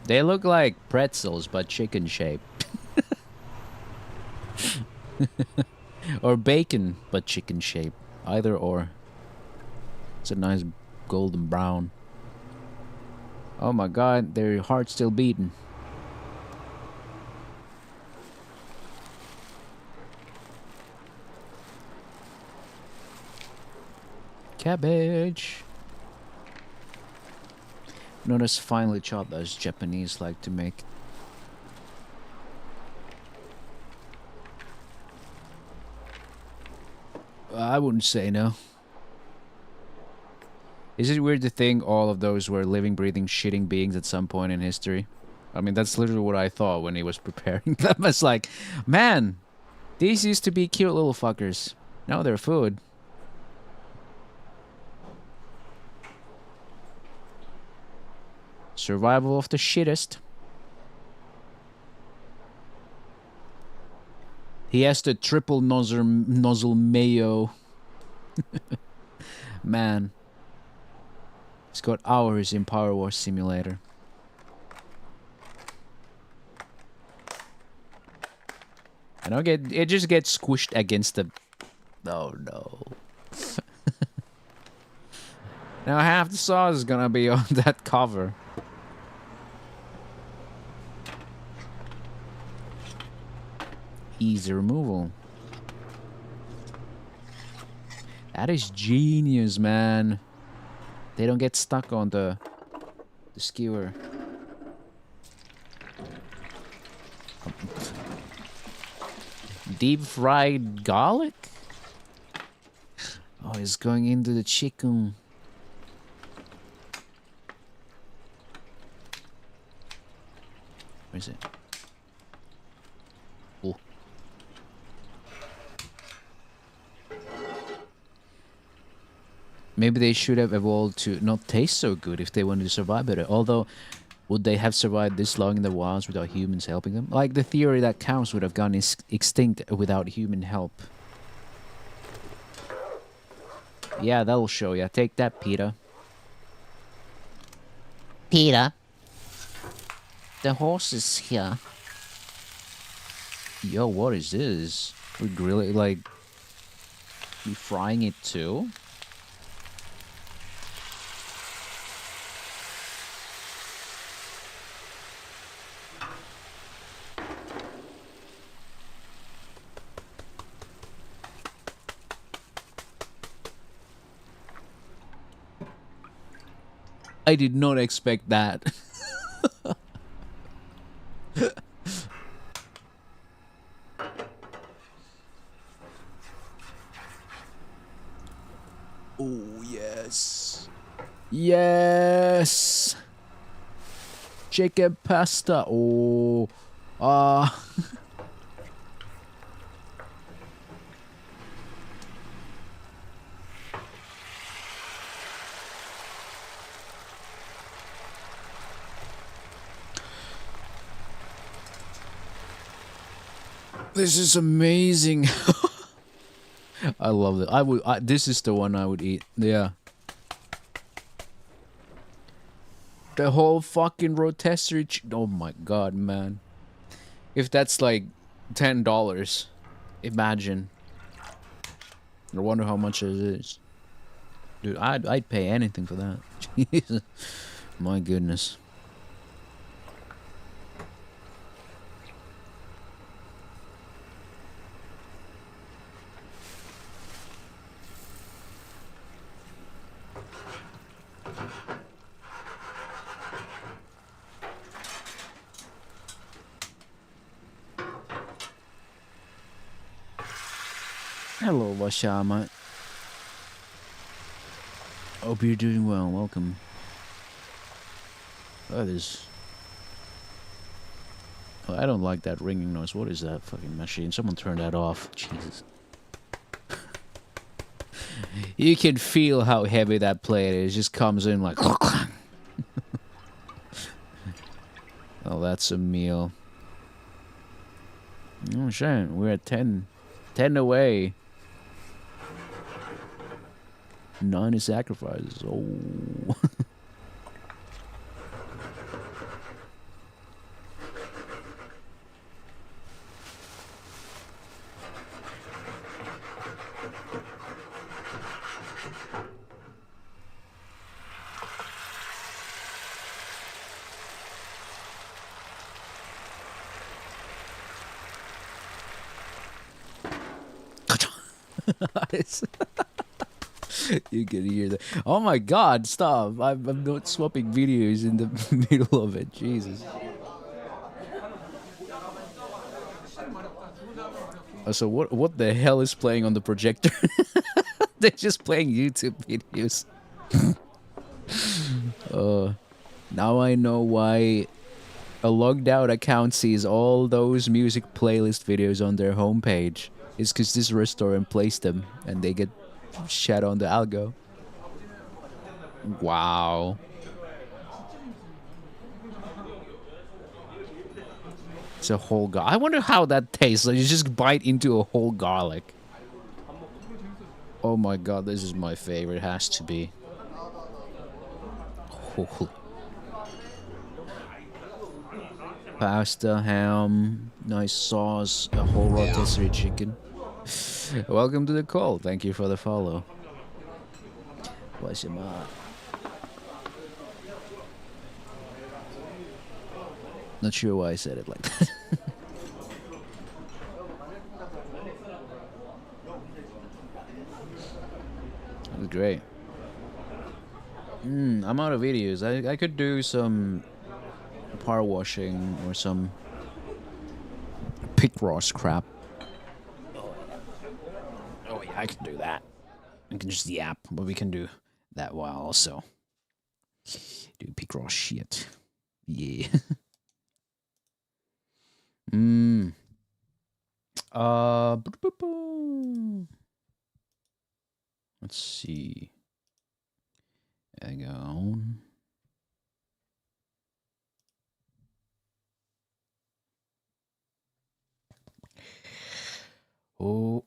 They look like pretzels, but chicken shaped. Or bacon, but chicken shaped. Either or. It's a nice golden brown. Oh my god, their heart's still beating. Cabbage. Not as finely chopped as Japanese like to make. I wouldn't say no. Is it weird to think all of those were living, breathing, shitting beings at some point in history? I mean, that's literally what I thought when he was preparing them. It's like, man, these used to be cute little fuckers. Now they're food. Survival of the shittest. He has the triple nozzle mayo. Man. He's got hours in Power Wash Simulator. I don't get it, just gets squished against the... Oh no. Now half the sauce is gonna be on that cover. Easy removal. That is genius, man. They don't get stuck on the skewer. Deep fried garlic? Oh, it's going into the chicken. Where is it? Oh. Maybe they should have evolved to not taste so good if they wanted to survive better. Although, would they have survived this long in the wilds without humans helping them? Like the theory that cows would have gone extinct without human help. Yeah, that'll show ya. Take that, PETA. PETA. The horse is here. Yo, what is this? We're grilling, like... We frying it too? I did not expect that. Oh, yes. Yes. Chicken pasta. Oh. This is amazing. I love it. This is the one I would eat. Yeah. The whole fucking rotisserie. Oh my god, man. If that's like $10, imagine. I wonder how much it is. Dude, I'd pay anything for that. Jesus. My goodness. Hello, Washama. Hope you're doing well. Welcome. Oh, there's... Oh, I don't like that ringing noise. What is that fucking machine? Someone turn that off. Jesus. You can feel how heavy that plate is. It just comes in like... Oh, that's a meal. Oh, shit. We're at 10. 10 away. 9 sacrifices. Oh. You can hear that. Oh my god, stop. I'm not swapping videos in the middle of it. Jesus. So what the hell is playing on the projector? They're just playing YouTube videos. Now I know why a logged out account sees all those music playlist videos on their homepage. It's because this restaurant placed them and they get shat on the algo. Wow. It's a whole garlic. I wonder how that tastes. Like you just bite into a whole garlic. Oh my god, this is my favorite. It has to be. Oh. Pasta, ham, nice sauce, a whole rotisserie chicken. Welcome to the call. Thank you for the follow. What's your mark? Not sure why I said it like that. That was great. I'm out of videos. I could do some power washing or some Picross crap. Oh yeah, I can do that. I can just yap, but we can do that while also do Picross shit. Yeah. Let's see. Hang on. Oh.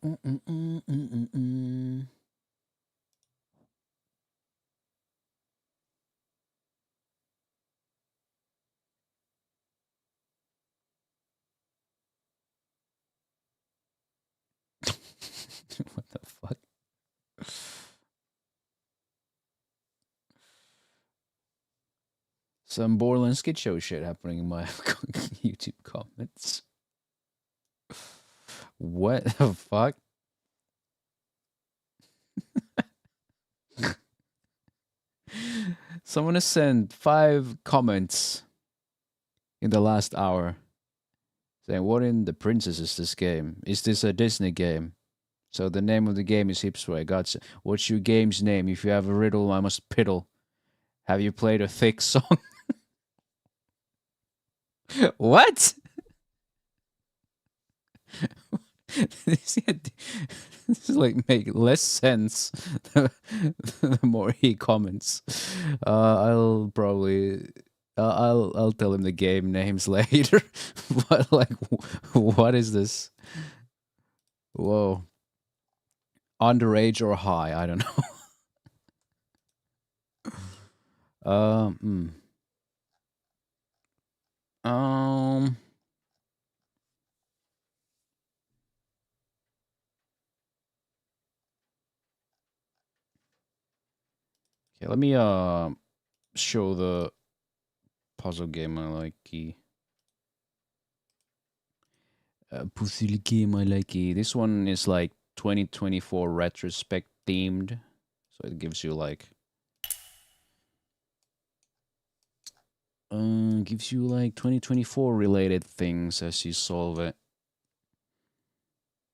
What the fuck? Some Borland Skid Show shit happening in my YouTube comments. What the fuck? Someone has sent 5 comments in the last hour saying, what in the princess is this game? Is this a Disney game? So the name of the game is Hipsway. Gotcha. What's your game's name? If you have a riddle, I must piddle. Have you played a thick song? What? This is like make less sense the more he comments. I'll probably I'll tell him the game names later. But like, what is this? Whoa. Underage or high? I don't know. Okay, let me show the puzzle game I like. Puzzle game I like. This one is like 2024 retrospect themed, so it gives you like 2024 related things as you solve it.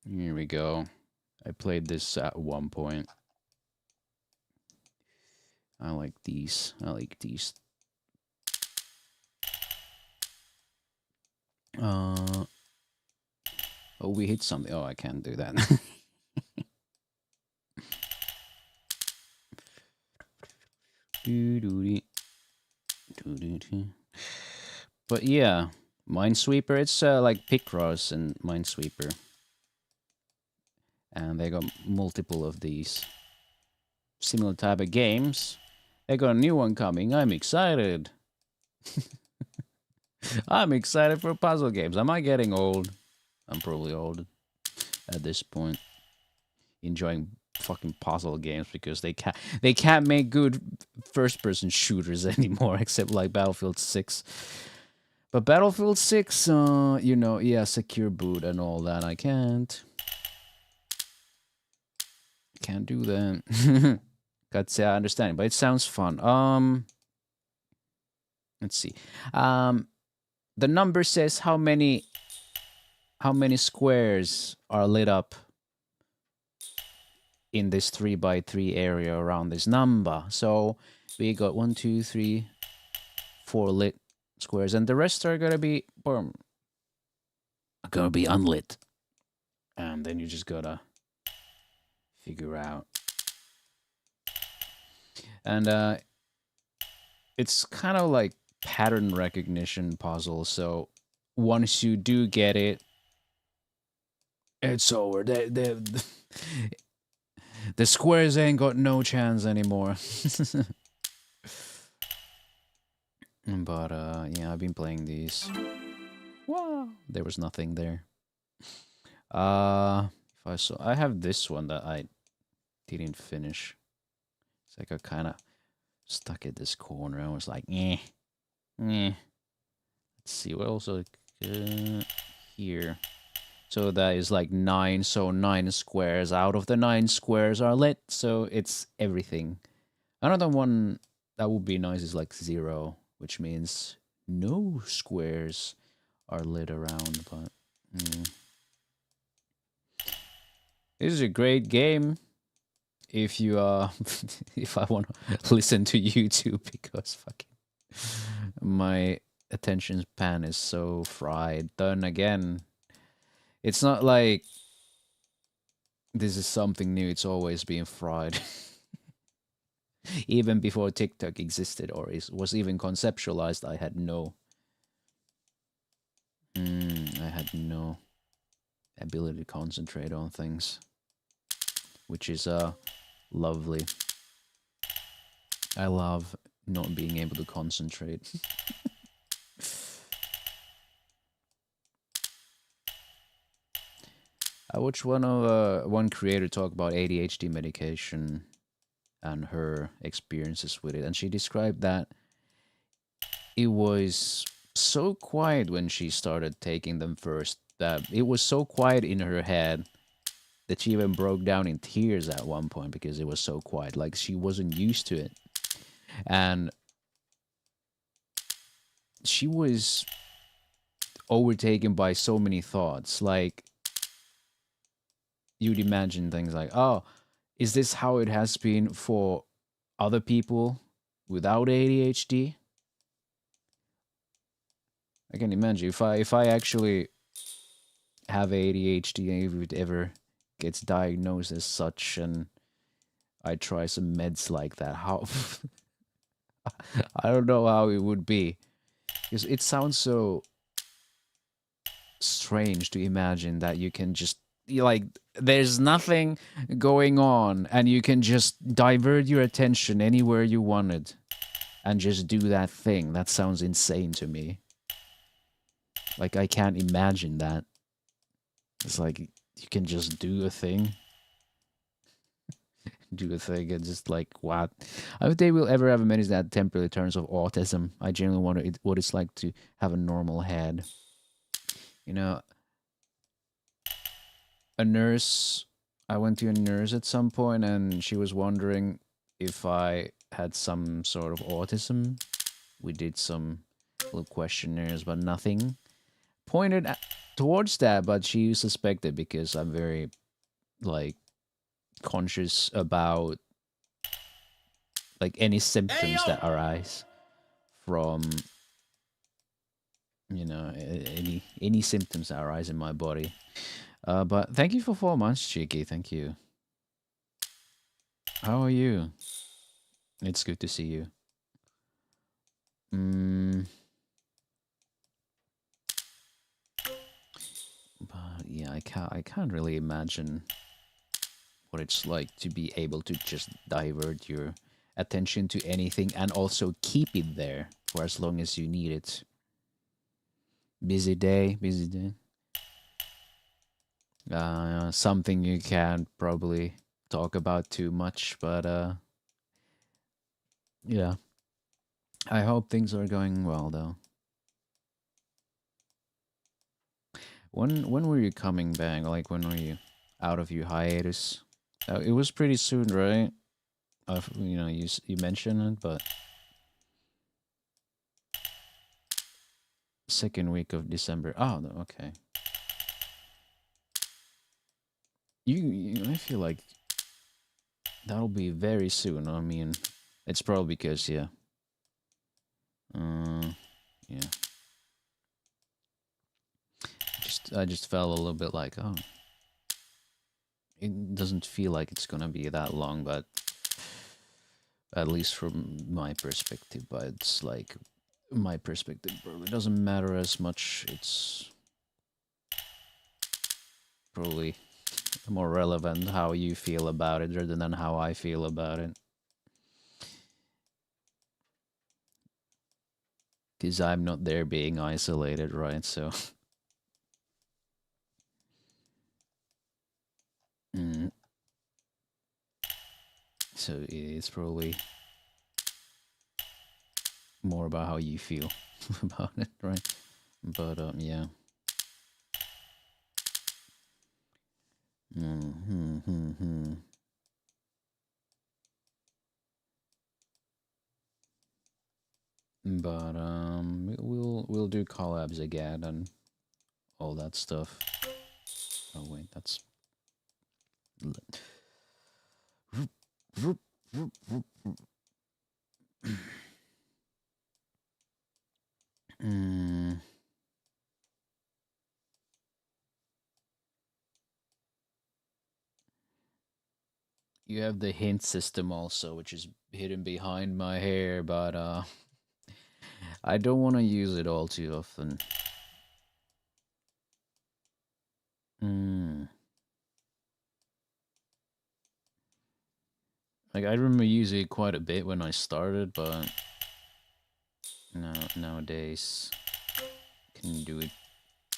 Here we go. I played this at one point. I like these. Oh, we hit something. Oh, I can't do that. But yeah, Minesweeper. It's like Picross and Minesweeper. And they got multiple of these similar type of games. They got a new one coming. I'm excited. I'm excited for puzzle games. Am I getting old? I'm probably old at this point. Enjoying fucking puzzle games because they can't make good first-person shooters anymore, except like Battlefield 6. But Battlefield 6, you know, yeah, secure boot and all that. I can't do that. Gotta say I understand, but it sounds fun. Let's see. The number says how many squares are lit up in this 3x3 area around this number. So we got 1, 2, 3, 4 lit squares, and the rest are gonna be unlit. And then you just gotta figure out. And it's kind of like pattern recognition puzzle. So once you do get it, it's over. The squares ain't got no chance anymore. But yeah, I've been playing these. Wow, there was nothing there. If I have this one that I didn't finish. It's like I kind of stuck at this corner. I was like, eh. Let's see what also here. So that is like 9. So 9 squares out of the 9 squares are lit. So it's everything. Another one that would be nice is like 0, which means no squares are lit around. But this is a great game if you if I want to listen to YouTube, because fucking my attention span is so fried. Then again, it's not like this is something new. It's always been fried. Even before TikTok existed or was even conceptualized, I had no ability to concentrate on things, which is lovely. I love not being able to concentrate. I watched one creator talk about ADHD medication and her experiences with it, and she described that it was so quiet when she started taking them first, that it was so quiet in her head that she even broke down in tears at one point because it was so quiet. Like, she wasn't used to it. And she was overtaken by so many thoughts. Like, you'd imagine things like, oh, is this how it has been for other people without ADHD? I can imagine if I actually have ADHD, if it ever gets diagnosed as such, and I try some meds like that, how I don't know how it would be, because it sounds so strange to imagine that you can just, like, there's nothing going on and you can just divert your attention anywhere you wanted and just do that thing. That sounds insane to me. Like, I can't imagine that. It's like you can just do a thing. Do a thing and just, like, what? I don't think they will ever have managed that temporary terms of autism. I genuinely wonder what it's like to have a normal head. You know, a nurse, I went to a nurse at some point and she was wondering if I had some sort of autism. We did some little questionnaires, but nothing pointed towards that, but she suspected because I'm very, like, conscious about, like, any symptoms that arise from, you know, any symptoms that arise in my body. But thank you for 4 months, Cheeky. Thank you. How are you? It's good to see you. But yeah, I can't really imagine what it's like to be able to just divert your attention to anything and also keep it there for as long as you need it. Busy day. Something you can't probably talk about too much, but yeah. I hope things are going well, though. When were you coming back? Like, when were you out of your hiatus? It was pretty soon, right? You know, you mentioned it, but second week of December. Oh, okay. I feel like that'll be very soon. I mean, it's probably because, yeah. Yeah. I just felt a little bit like, oh, it doesn't feel like it's gonna be that long, but at least from my perspective, but it's like my perspective probably doesn't matter as much. It's probably more relevant how you feel about it rather than how I feel about it. Because I'm not there being isolated, right? So... So it's probably more about how you feel about it, right? But yeah. But we'll do collabs again and all that stuff. Oh wait, that's You have the hint system also, which is hidden behind my hair, but I don't want to use it all too often. Like, I remember using it quite a bit when I started, but nowadays can do it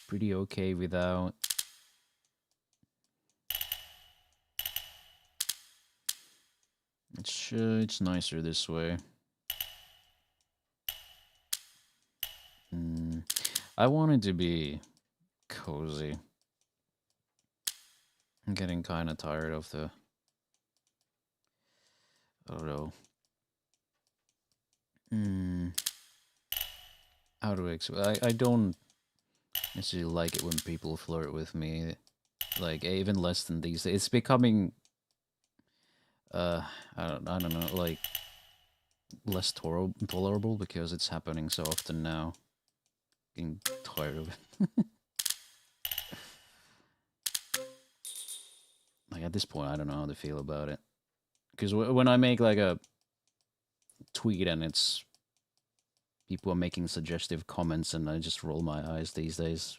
pretty okay without. It's nicer this way. I want it to be cozy. I'm getting kind of tired of the... I don't know. How do I explain? I don't necessarily like it when people flirt with me. Like, even less than these days. It's becoming... I don't know, like... less tolerable because it's happening so often now. Getting tired of it. Like, at this point, I don't know how to feel about it. Because when I make, like, a tweet and it's... people are making suggestive comments and I just roll my eyes these days.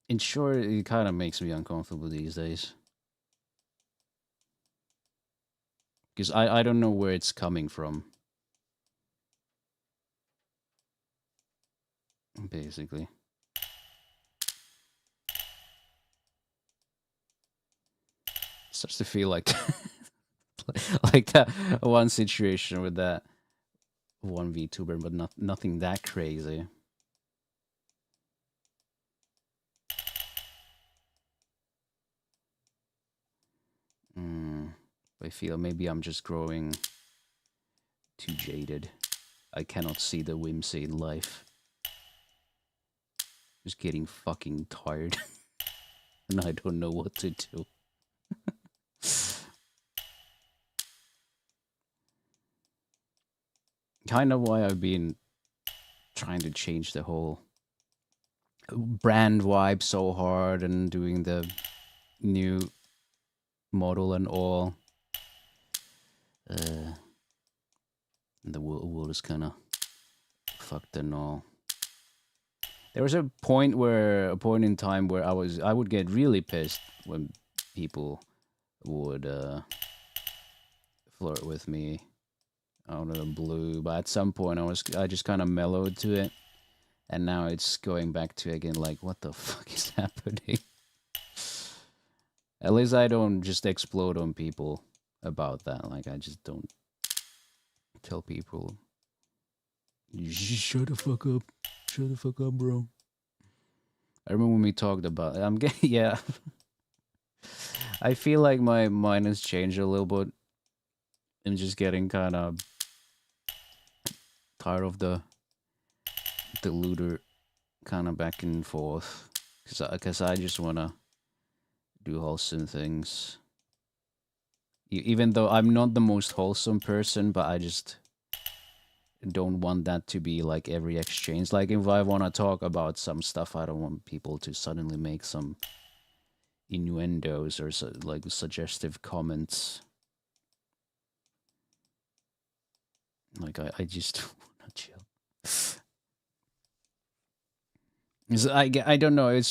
In short, it kind of makes me uncomfortable these days. Because I don't know where it's coming from. Basically. It starts to feel like like that one situation with that one VTuber, but nothing that crazy. I feel maybe I'm just growing too jaded. I cannot see the whimsy in life. Just getting fucking tired. And I don't know what to do. Kind of why I've been trying to change the whole brand vibe so hard and doing the new model and all. The world is kind of fucked and all. There was a point in time where I would get really pissed when people would flirt with me out of the blue. But at some point, I just kind of mellowed to it, and now it's going back to again like, what the fuck is happening? At least I don't just explode on people about that. Like, I just don't tell people, shut the fuck up. Shut the fuck up, bro. I remember when we talked about it. Yeah. I feel like my mind has changed a little bit. I'm just getting kind of tired of the looter kind of back and forth. Because I just want to do wholesome things. Even though I'm not the most wholesome person, but I just don't want that to be like every exchange. Like, if I want to talk about some stuff, I don't want people to suddenly make some innuendos or like suggestive comments. Like I just want to chill. I don't know.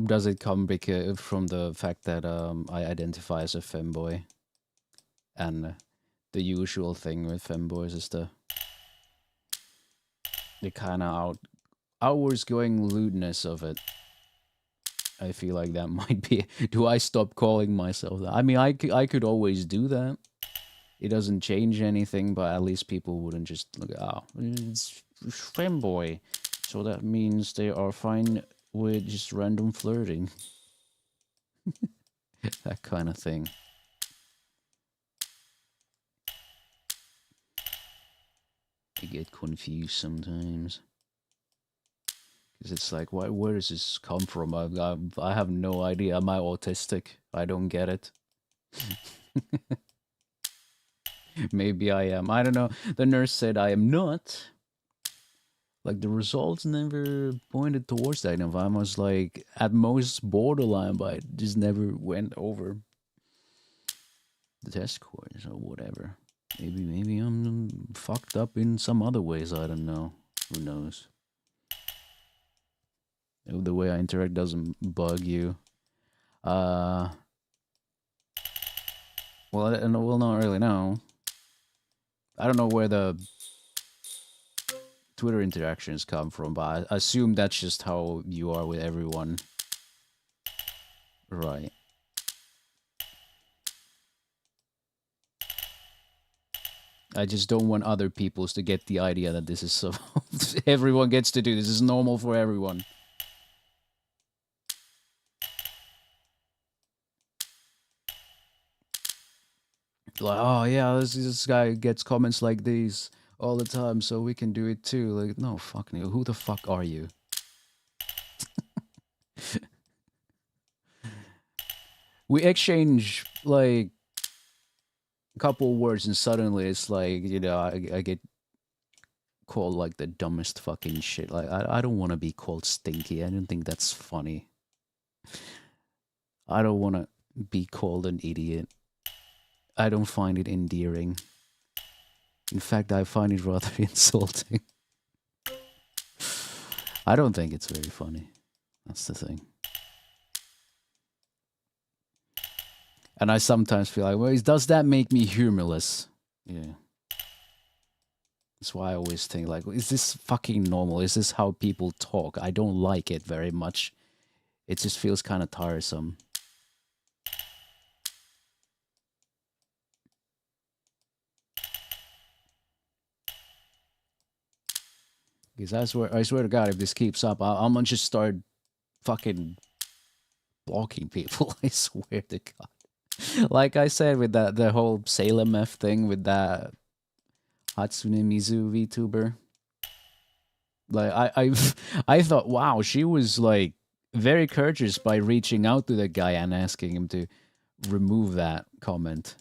Does it come because from the fact that I identify as a femboy, and the usual thing with femboys is the kind of outwards going lewdness of it. I feel like that might be. Do I stop calling myself that? I mean, I could always do that. It doesn't change anything, but at least people wouldn't just look. Oh, it's femboy, so that means they are fine with just random flirting. That kind of thing. I get confused sometimes. Because it's like, where does this come from? I have no idea. Am I autistic? I don't get it. Maybe I am. I don't know. The nurse said I am not. Like, the results never pointed towards that. If I was like, at most borderline, but it just never went over the test scores or whatever. Maybe I'm fucked up in some other ways. I don't know. Who knows? The way I interact doesn't bug you. Well, we'll not really know. I don't know where the Twitter interactions come from, but I assume that's just how you are with everyone. Right. I just don't want other peoples to get the idea that this is so everyone gets to do. This is normal for everyone. Like, oh yeah, this guy gets comments like these all the time, so we can do it too. Like, no, fuck you. Who the fuck are you? We exchange like a couple words, and suddenly it's like, you know, I get called like the dumbest fucking shit. Like, I don't want to be called stinky. I don't think that's funny. I don't want to be called an idiot. I don't find it endearing. In fact, I find it rather insulting. I don't think it's very funny. That's the thing. And I sometimes feel like, well, does that make me humorless? Yeah. That's why I always think, like, is this fucking normal? Is this how people talk? I don't like it very much. It just feels kind of tiresome. Because I swear to God, if this keeps up, I'm gonna just start fucking blocking people. I swear to God. Like I said with the whole Salem F thing with that Hatsune Mizu VTuber. Like I thought, wow, she was like very courteous by reaching out to the guy and asking him to remove that comment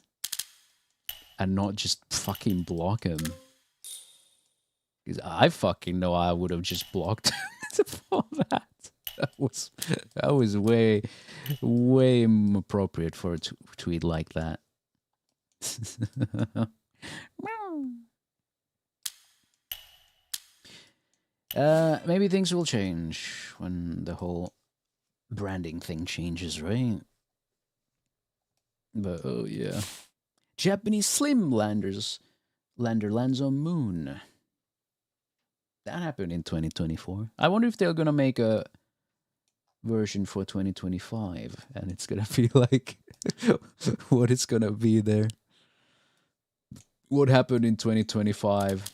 and not just fucking block him. Because I fucking know I would have just blocked him for that. That was way appropriate for a tweet like that. Maybe things will change when the whole branding thing changes, right? But oh yeah, Japanese Slim lander lands on moon. That happened in 2024. I wonder if they're gonna make a version for 2025, and it's gonna be like what it's gonna be there. What happened in 2025?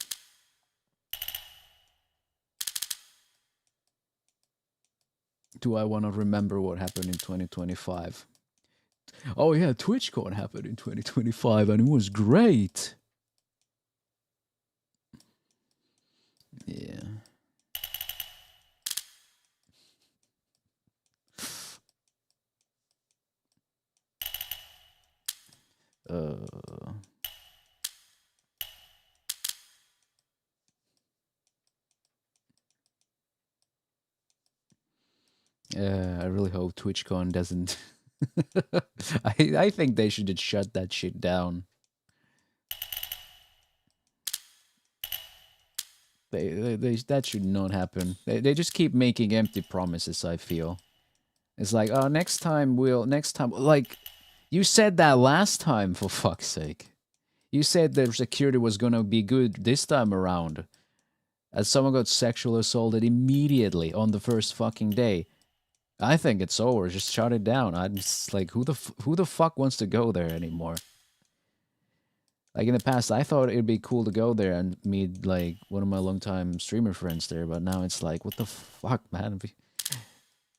Do I want to remember what happened in 2025? Oh yeah, TwitchCon happened in 2025, and it was great. Yeah. I really hope TwitchCon doesn't. I think they should just shut that shit down. That should not happen. They just keep making empty promises, I feel. It's like, oh, next time, like, you said that last time, for fuck's sake. You said the security was gonna be good this time around. As someone got sexually assaulted immediately on the first fucking day. I think it's over, just shut it down. I'm just like, who the fuck wants to go there anymore? Like, in the past, I thought it'd be cool to go there and meet, like, one of my longtime streamer friends there, but now it's like, what the fuck, man?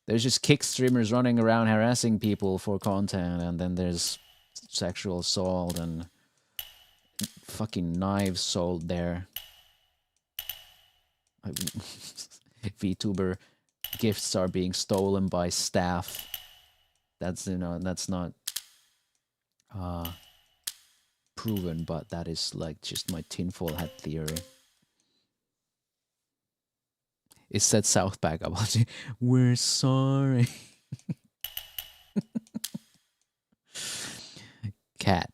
There's just kick streamers running around harassing people for content, and then there's sexual assault and fucking knives sold there. VTuber gifts are being stolen by staff. That's, you know, that's not proven, but that is like just my tinfoil hat theory. It said South Park about it. We're sorry. Cat.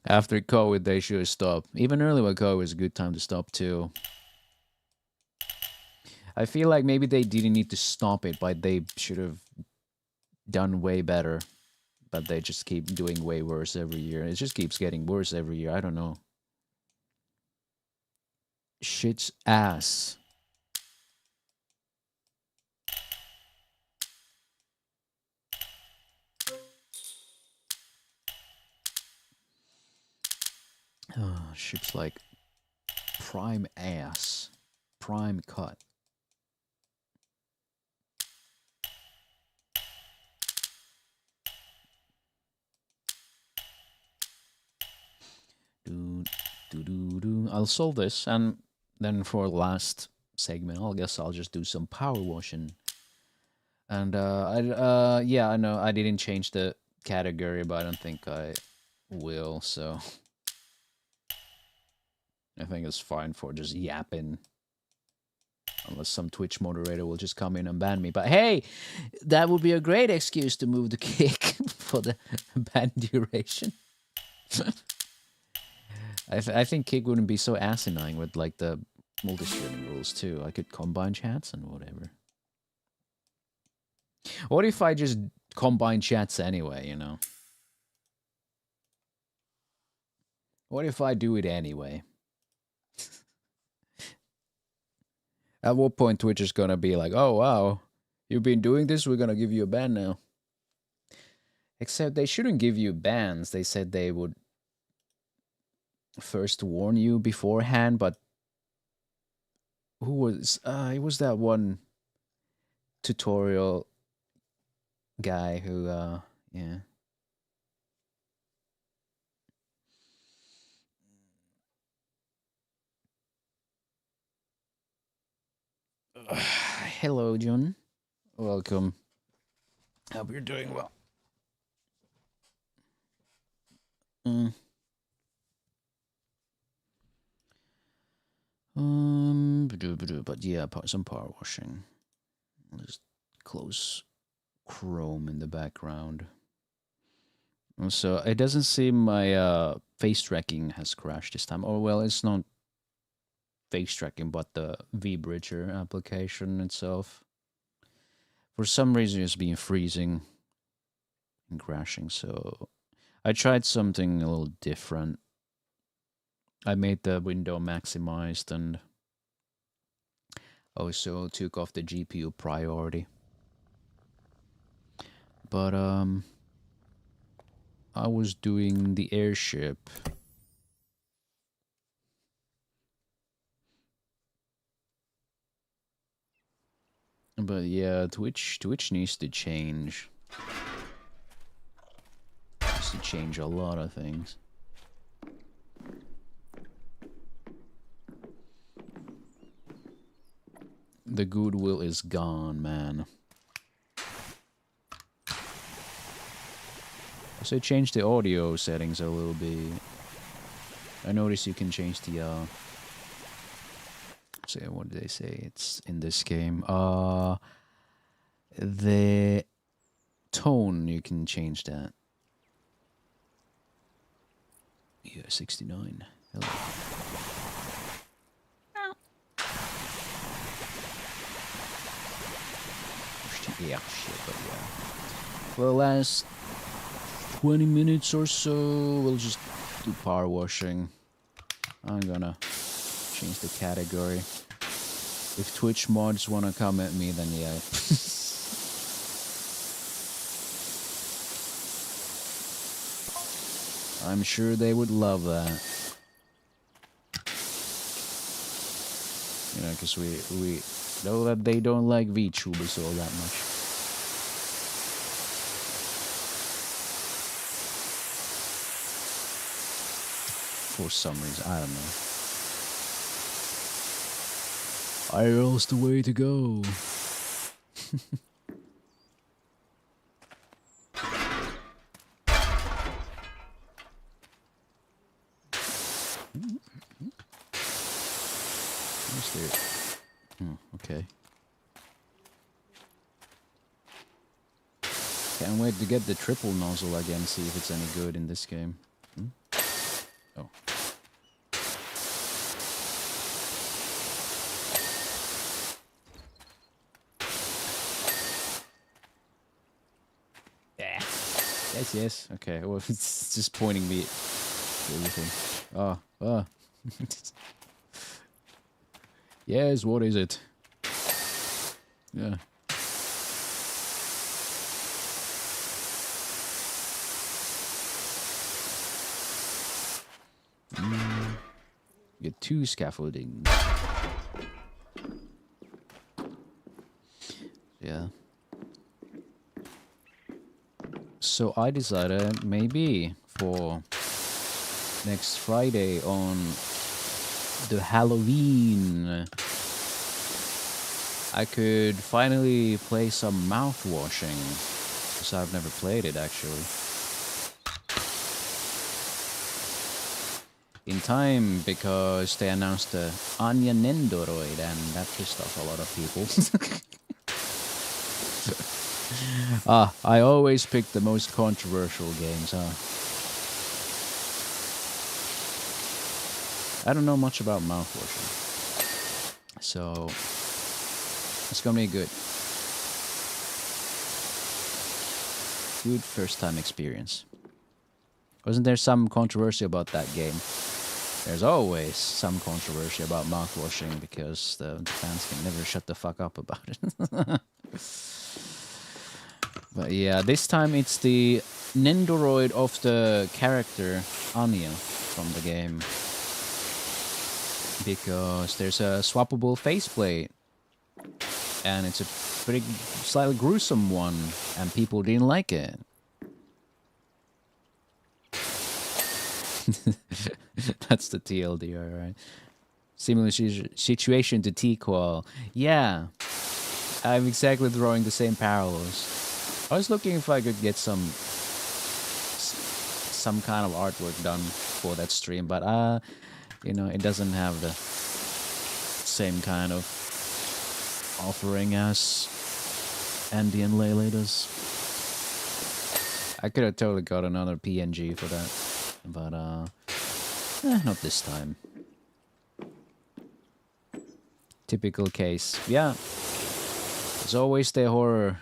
After COVID, they should stop. Even early with COVID was a good time to stop too. I feel like maybe they didn't need to stop it, but they should have done way better. But they just keep doing way worse every year. It just keeps getting worse every year. I don't know. Shit's ass. Oh, shit's like prime ass. Prime cut. I'll solve this, and then for the last segment, I guess I'll just do some power washing. And yeah, I know I didn't change the category, but I don't think I will. So I think it's fine for just yapping, unless some Twitch moderator will just come in and ban me. But hey, that would be a great excuse to move the kick for the ban duration. I think Kick wouldn't be so asinine with like the multi-streaming rules too. I could combine chats and whatever. What if I just combine chats anyway, you know? What if I do it anyway? At what point Twitch is gonna be like, oh wow, you've been doing this, we're gonna give you a ban now. Except they shouldn't give you bans. They said they would first warn you beforehand, but who was it was that one tutorial guy who yeah. Hello, John. Welcome. Hope you're doing well. But yeah, some power washing. I'll just close Chrome in the background. So it doesn't seem my face tracking has crashed this time. Oh well, it's not face tracking, but the VBridger application itself. For some reason, it's been freezing and crashing. So I tried something a little different. I made the window maximized and also took off the GPU priority. But I was doing the airship. But yeah, Twitch needs to change. Needs to change a lot of things. The goodwill is gone, man. So change the audio settings a little bit. I noticed you can change the say, what did they say? It's in this game. The tone, you can change that. Yeah, 69. Hello. Yeah, shit, but yeah. For the last 20 minutes or so, we'll just do power washing. I'm gonna change the category. If Twitch mods wanna come at me, then yeah. I'm sure they would love that. You know, because we know that they don't like VTubers all that much. For some reason, I don't know. IRL's the way to go. Okay. Can't wait to get the triple nozzle again, see if it's any good in this game. Oh. Yeah. Yes, yes. Okay, well, it's just pointing me to everything. Oh. Yes, what is it? Yeah. Get 2 scaffolding. Yeah. So I decided maybe for next Friday on the Halloween, I could finally play some mouth washing, because I've never played it actually. In time, because they announced the Anya Nendoroid, and that pissed off a lot of people. I always pick the most controversial games, huh? I don't know much about mouthwashing, so it's gonna be good. Good first time experience. Wasn't there some controversy about that game? There's always some controversy about mouthwashing because the fans can never shut the fuck up about it. But yeah, this time it's the Nendoroid of the character Anya from the game. Because there's a swappable faceplate. And it's a pretty slightly gruesome one. And people didn't like it. That's the TLDR, right? Similar situation to T-Qual. Yeah. I'm exactly drawing the same parallels. I was looking if I could get some kind of artwork done for that stream, but you know, it doesn't have the same kind of offering as Andy and Lele does. I could have totally got another PNG for that, but not this time. Typical case. Yeah. There's always the horror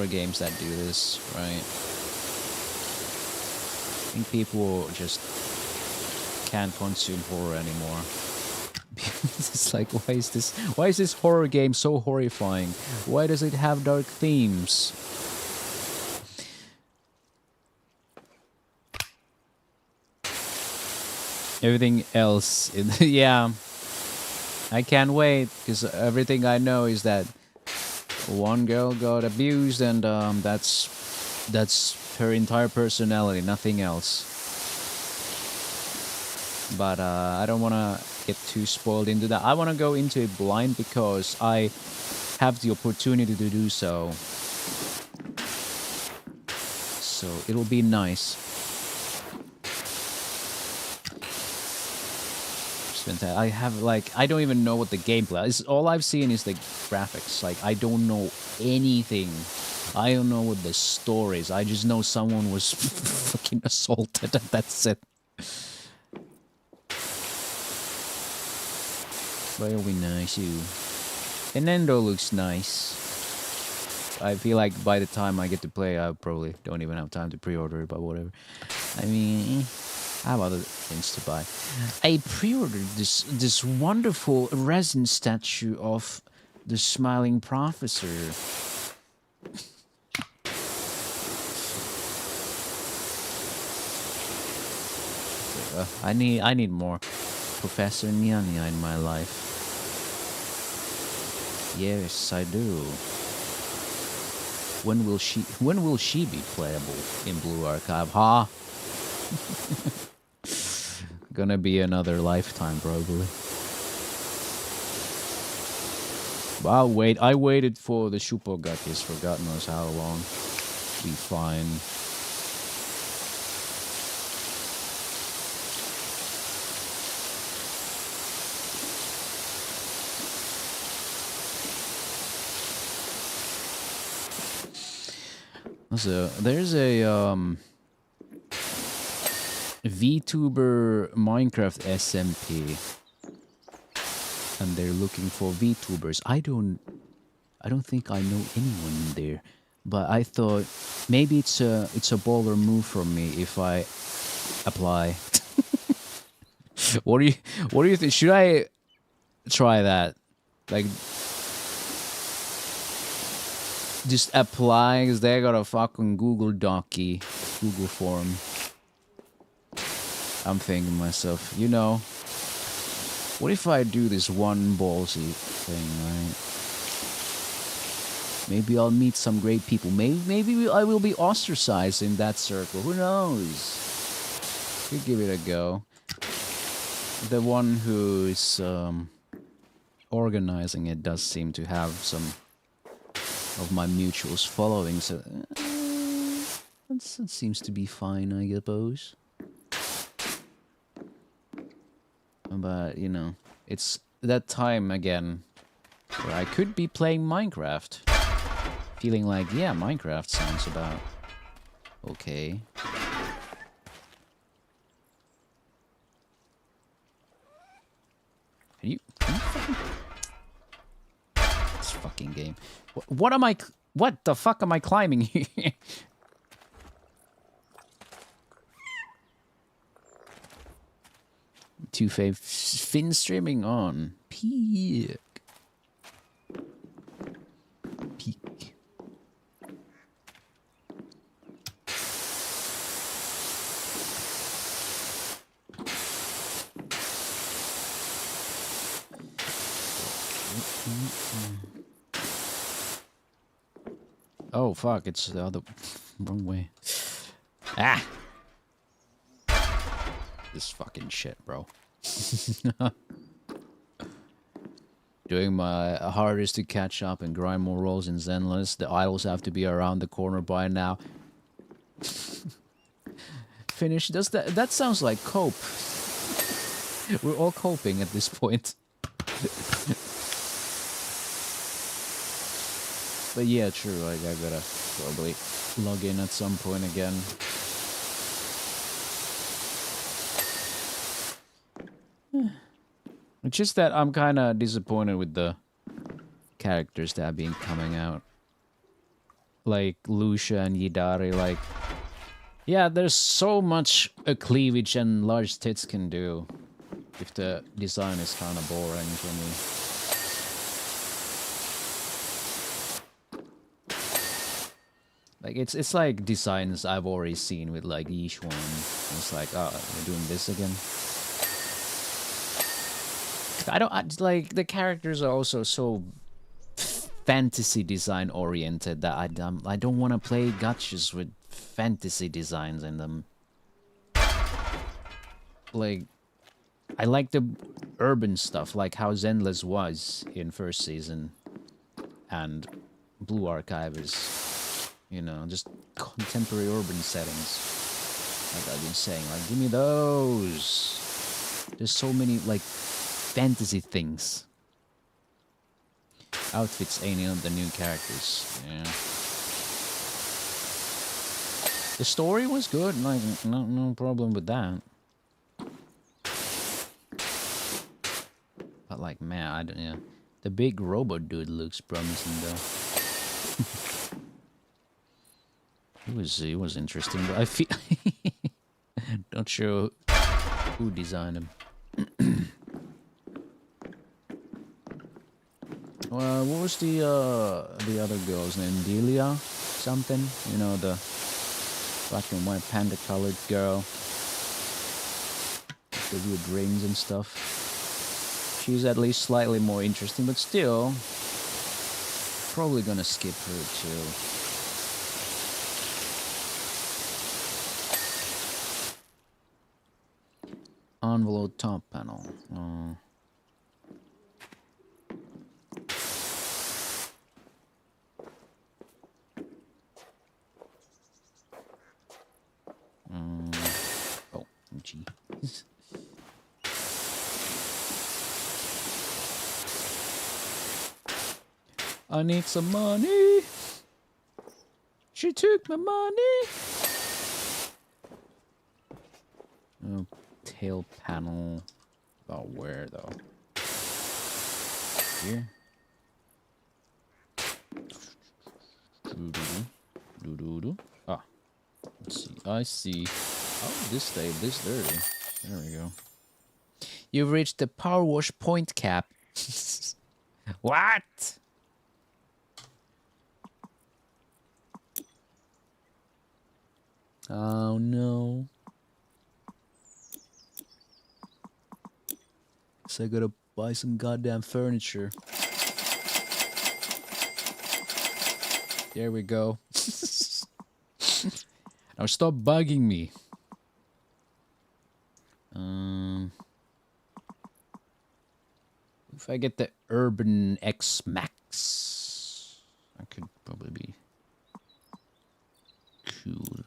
games that do this, right? I think people just can't consume horror anymore. It's like, why is this horror game so horrifying? Why does it have dark themes? Everything else in yeah. I can't wait, because everything I know is that one girl got abused, and that's her entire personality, nothing else. But I don't want to get too spoiled into that. I want to go into it blind because I have the opportunity to do so. So it'll be nice. I have I don't even know what the gameplay is. All I've seen is the graphics. Like, I don't know anything. I don't know what the story is. I just know someone was fucking assaulted, and that's it. But it'll be nice, you. And Nendo looks nice. I feel like by the time I get to play, I probably don't even have time to pre-order it, but whatever. I mean, I have other things to buy. I pre-ordered this wonderful resin statue of the smiling professor. I need more Professor Nyanya in my life. Yes, I do. When will she be playable in Blue Archive? Huh? Gonna be another lifetime probably. But I waited for the Shupogakis for God knows how long. Be fine. So there's a VTuber Minecraft SMP, and they're looking for VTubers. I don't think I know anyone there, but I thought maybe it's a baller move from me if I apply. What do you think? Should I try that? Like, just apply, because they got a fucking Google Docky, Google form. I'm thinking to myself, you know, what if I do this one ballsy thing, right? Maybe I'll meet some great people. Maybe I will be ostracized in that circle. Who knows? Could give it a go. The one who's organizing it does seem to have some of my mutuals following, so that seems to be fine, I suppose. But, you know, it's that time again where I could be playing Minecraft. Feeling like, yeah, Minecraft sounds about okay. Can you fucking... This fucking game. What am I... What the fuck am I climbing here? Two-Fave fin streaming on. Peak. Peak. Oh fuck, it's the other wrong way. Ah! This fucking shit, bro. Doing my hardest to catch up and grind more rolls in Zenless. The idols have to be around the corner by now. Finish. That sounds like cope. We're all coping at this point. But yeah, true. Like, I gotta probably log in at some point again. It's just that I'm kind of disappointed with the characters that have been coming out. Like Lucia and Yidari, like... Yeah, there's so much a cleavage and large tits can do. If the design is kind of boring for me. Like, it's like designs I've already seen with, like, Yishuan. It's like, oh, we're doing this again. Like, the characters are also so fantasy design oriented that I don't want to play gachas with fantasy designs in them. Like, I like the urban stuff, like how Zenless was in first season. And Blue Archive is, you know, just contemporary urban settings. Like I've been saying, like, give me those. There's so many, like, fantasy things. Outfits ain't in the new characters. Yeah. The story was good, like, no problem with that. But like, man, I don't know. The big robot dude looks promising though. It was interesting, but I feel not sure who designed them. Well, what was the other girl's name? Delia something? You know, the black and white panda colored girl. The weird rings and stuff. She's at least slightly more interesting, but still probably gonna skip her too. Envelope top panel. Oh, gee. I need some money. She took my money. Oh, tail panel. Oh, where though? Here. Ah, let's see. I see. Oh, this stayed this dirty. There we go. You've reached the power wash point cap. What? Oh no. Guess I gotta buy some goddamn furniture. There we go. Now stop bugging me. If I get the Urban X Max, I could probably be cool.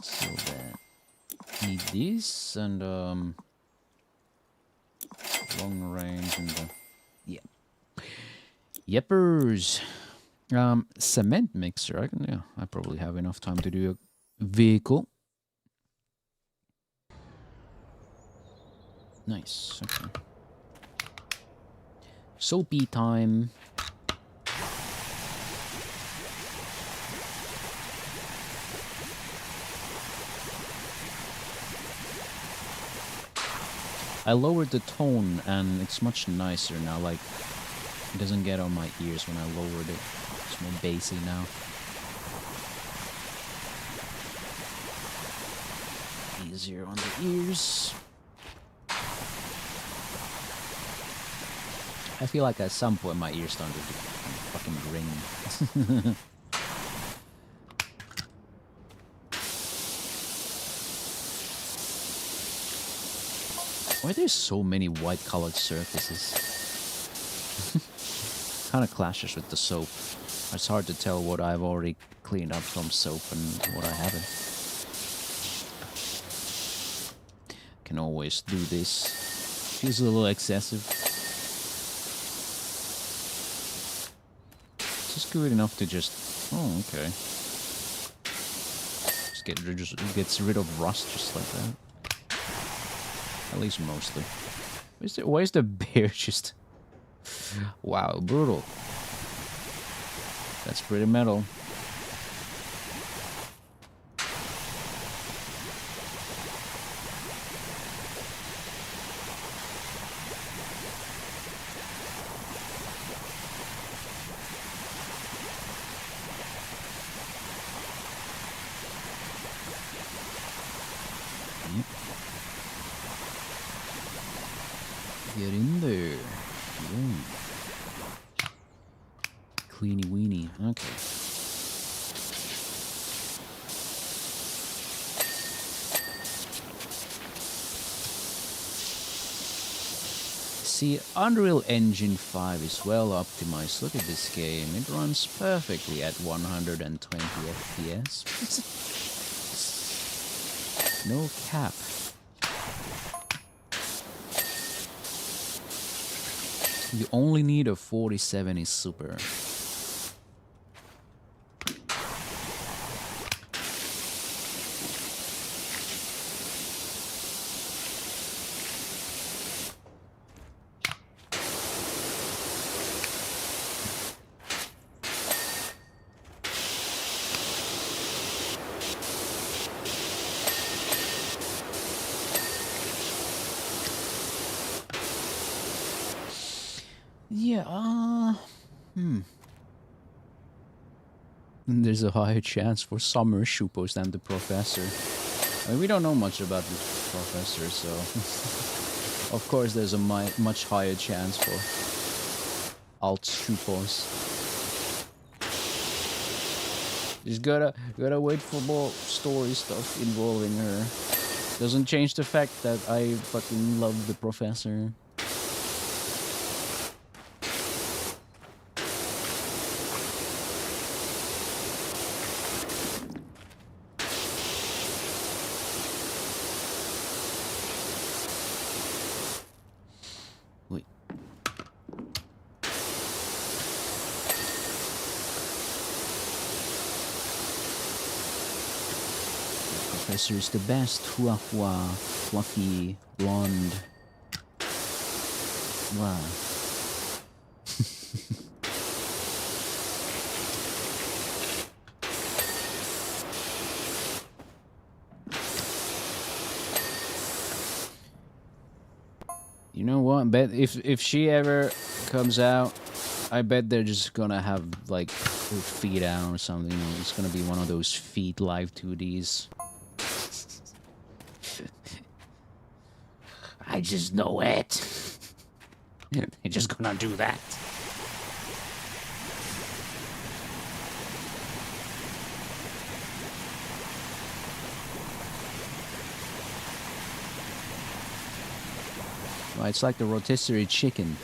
So that need this and long range and yeah. Yeppers. Cement mixer. I probably have enough time to do a vehicle. Nice. Okay. Soapy time. I lowered the tone and it's much nicer now, like it doesn't get on my ears when I lowered it. It's more bassy now. Easier on the ears. I feel like at some point my ears started to fucking ring. Why are there so many white colored surfaces? Kind of clashes with the soap. It's hard to tell what I've already cleaned up from soap and what I haven't. Can always do this. Feels a little excessive. Just good enough to just... Oh, okay. Just gets rid of rust just like that. At least mostly. Where's the bear just... Wow, brutal. That's pretty metal. Get in there. Yeah. Cleany weenie. Okay. See, Unreal Engine 5 is well optimized. Look at this game. It runs perfectly at 120 FPS. No cap. You only need a 4070 Super. There's a higher chance for summer shupos than the professor. I mean, we don't know much about the professor, so of course there's a much higher chance for alt shupos. Just gotta wait for more story stuff involving her. Doesn't change the fact that I fucking love the professor. Wait. Professor is the best. Hua hua, fluffy, blonde. Wow. You know what? Bet if she ever comes out, I bet they're just gonna have like her feet out or something. You know, it's gonna be one of those feet live 2Ds. I just know it. They're just gonna do that. Well, it's like the rotisserie chicken.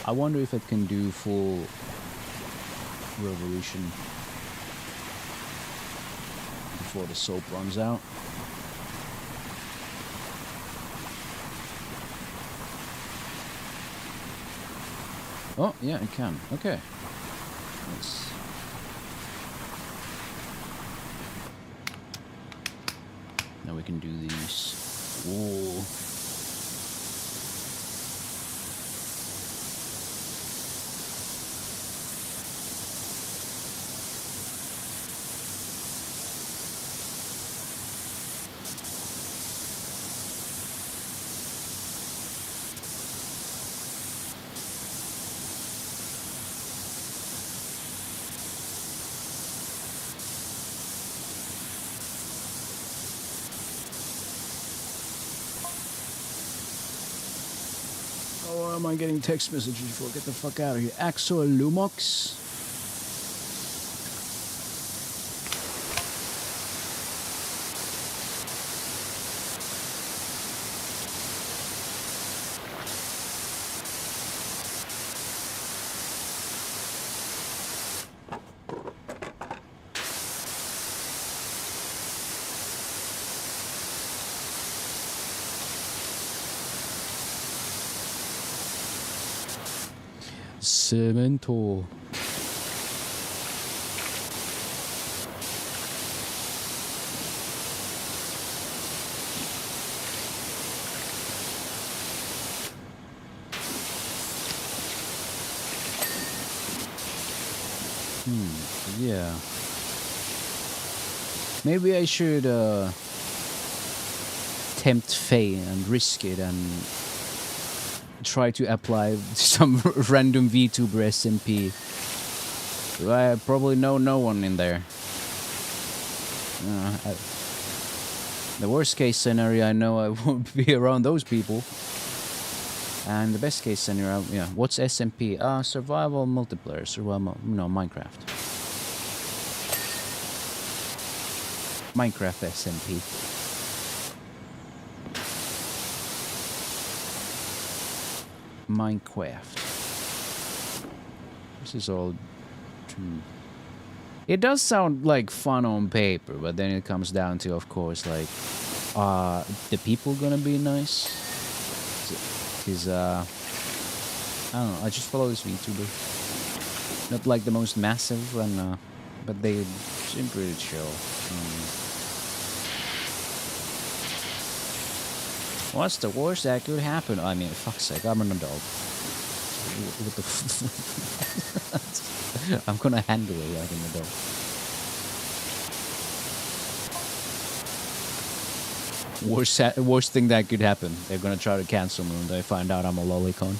I wonder if it can do full revolution before the soap runs out. Oh, yeah, it can. Okay. Nice. Now we can do these. Ooh. Oh, why am I getting text messages for? Get the fuck out of here. Axo Lumox. Cemento. Yeah. Maybe I should tempt fate and risk it and try to apply some random VTuber SMP. I probably know no one in there. The worst case scenario, I know I won't be around those people. And the best case scenario, yeah, what's SMP? Survival multiplayer, Minecraft. Minecraft SMP. Minecraft. This is all true. It does sound like fun on paper, but then it comes down to, of course, like, the people gonna be nice? Because, I don't know, I just follow this VTuber. Not like the most massive, and, but they seem pretty chill. What's the worst that could happen? I mean, fuck's sake, I'm an adult. What the I'm gonna handle it like an adult. Worst thing that could happen. They're gonna try to cancel me when they find out I'm a lolicon.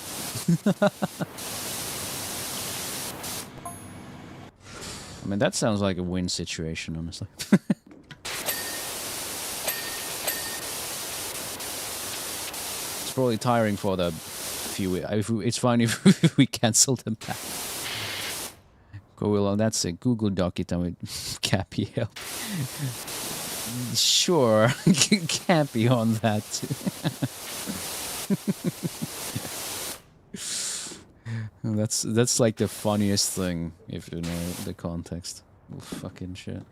I mean, that sounds like a win situation, honestly. It's probably tiring for the few. It's fine if we cancel them back. Go well, that's a Google Doc it with Cappy help. Sure, can't be on that too. That's like the funniest thing if you know the context. Oh, fucking shit.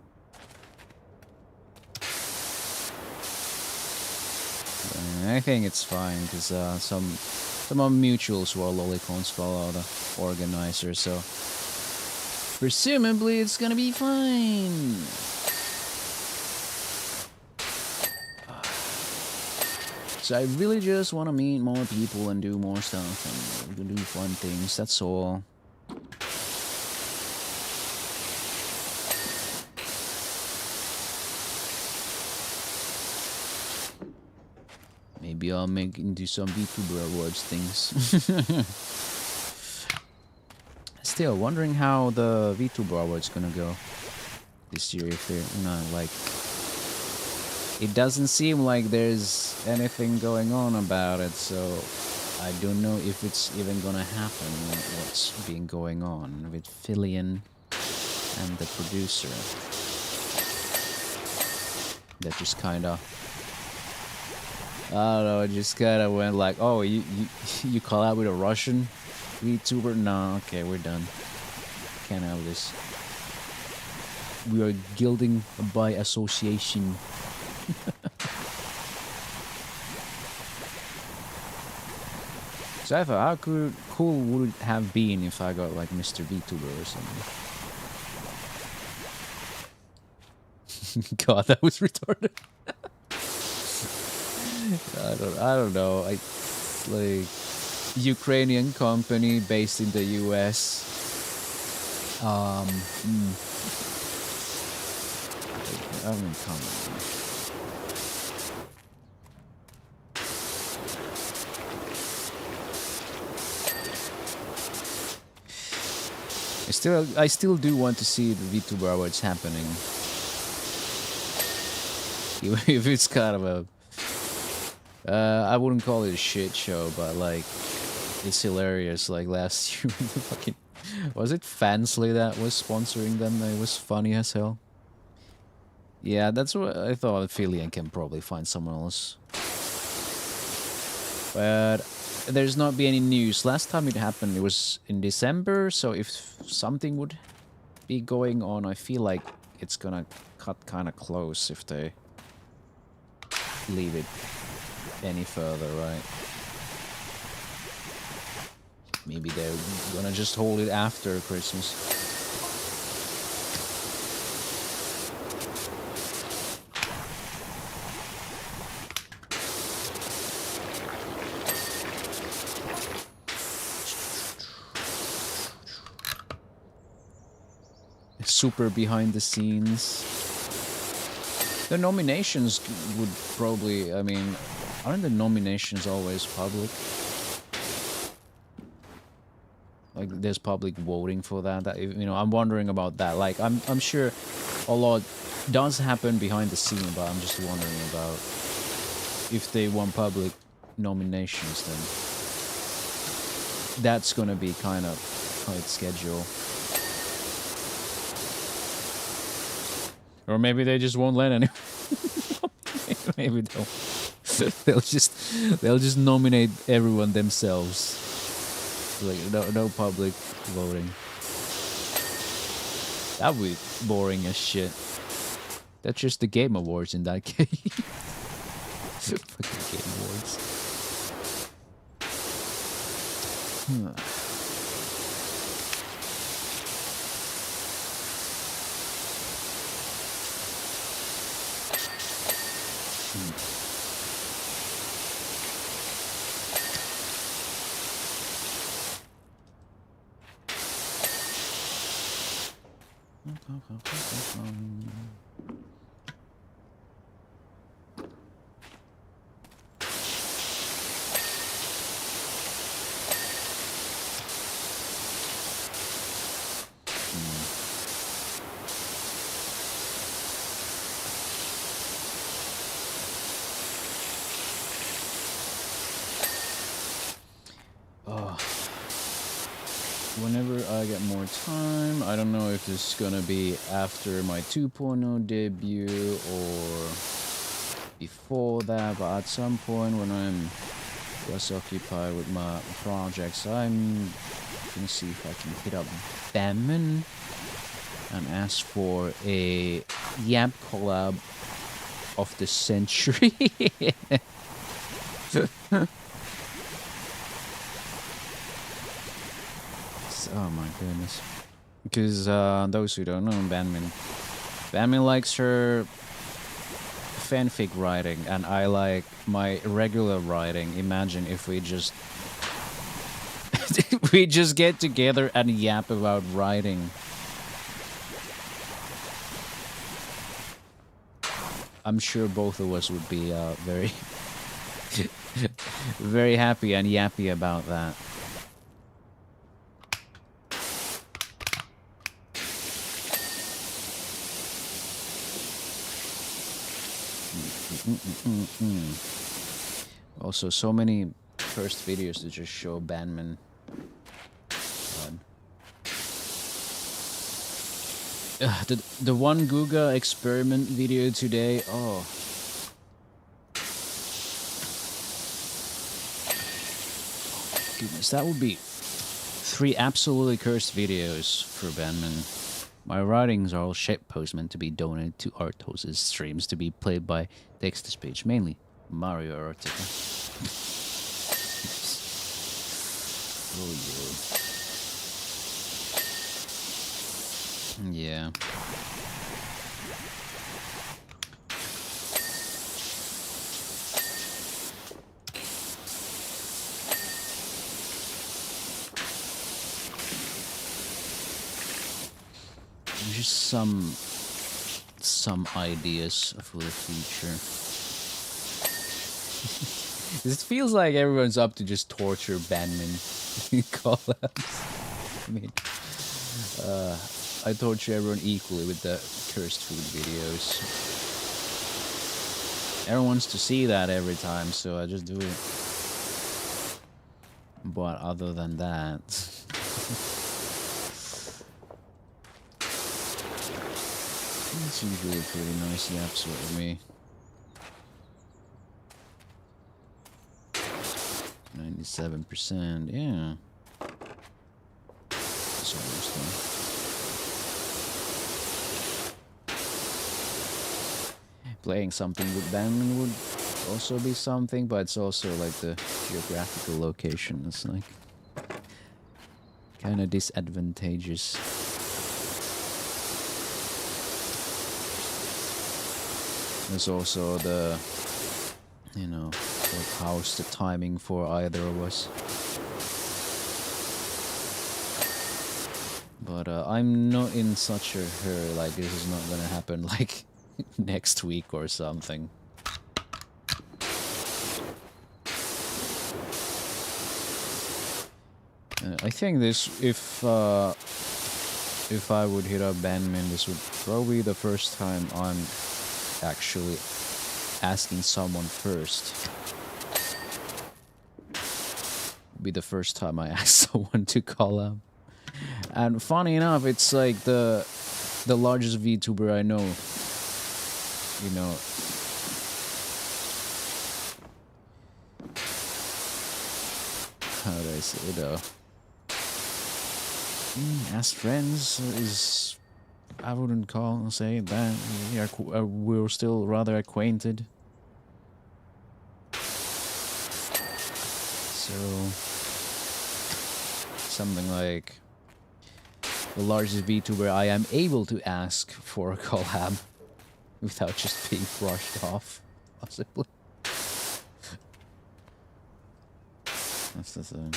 I think it's fine because some of mutuals who are lolicons follow the organizer, so presumably it's gonna be fine. So I really just want to meet more people and do more stuff and do fun things, that's all. Maybe I'll do some VTuber awards things. Still wondering how the VTuber awards gonna go this year, if they're like... It doesn't seem like there's anything going on about it, so I don't know if it's even gonna happen, what's been going on with Fillion and the producer. That just kinda... I don't know, it just kinda went like, oh, you collab with a Russian VTuber? No, okay, we're done. Can't have this. We are gilding by association. So I thought, how cool would it have been if I got like Mr. VTuber or something? God, that was retarded. I don't know. Like Ukrainian company based in the US. I mean, come on. I still do want to see the VTuber awards happening. Even if it's kind of a... I wouldn't call it a shit show, but like... It's hilarious, like last year with the fucking... Was it Fansly that was sponsoring them? It was funny as hell. Yeah, that's what I thought. Fillion can probably find someone else. But... There's not been any news. Last time it happened, it was in December, so if something would be going on, I feel like it's gonna cut kind of close if they leave it any further, right? Maybe they're gonna just hold it after Christmas. Super behind the scenes. The nominations would probably, I mean, aren't the nominations always public? Like, there's public voting for that. You know, I'm wondering about that. Like, I'm sure a lot does happen behind the scene, but I'm just wondering about if they want public nominations, then that's gonna be kind of tight schedule. Or maybe they just won't let anyone. Maybe they'll just nominate everyone themselves. Like no public voting. That would be boring as shit. That's just the Game Awards in that case. Fucking Game Awards. Whenever I get more time, I don't know if this is gonna be after my 2.0 debut or before that, but at some point when I'm less occupied with my projects, I'm gonna see if I can hit up Batman and ask for a Yap collab of the century. Oh my goodness. Because those who don't know, Banmin likes her fanfic writing, and I like my regular writing. Imagine if we just we just get together and yap about writing. I'm sure both of us would be very very happy and yappy about that. Also, so many first videos to just show Banman. The one Guga experiment video today. Oh. Goodness, that would be 3 absolutely cursed videos for Banman. My writings are all shitposts meant to be donated to Artos' streams to be played by text-to-speech, mainly Mario Erotica. Oh yeah. Just some ideas for the future. It feels like everyone's up to just torture Banman collabs. I mean, I torture everyone equally with the cursed food videos. Everyone wants to see that every time, so I just do it. But other than that, it's usually pretty nice yaps with me. 97%, yeah. It's almost done. Playing something with Banman would also be something, but it's also like the geographical location. It's like kind of disadvantageous. There's also the, you know, how's the timing for either of us. But I'm not in such a hurry, like this is not gonna happen like next week or something. I think this, if I would hit up Banman, this would probably be the first time I'm actually asking someone first. Be the first time I ask someone to collab. And funny enough, it's like the largest VTuber I know. You know. How do I say it though? As friends is, I wouldn't say that. We're still rather acquainted. So something like the largest VTuber I am able to ask for a collab without just being brushed off, possibly. That's the thing.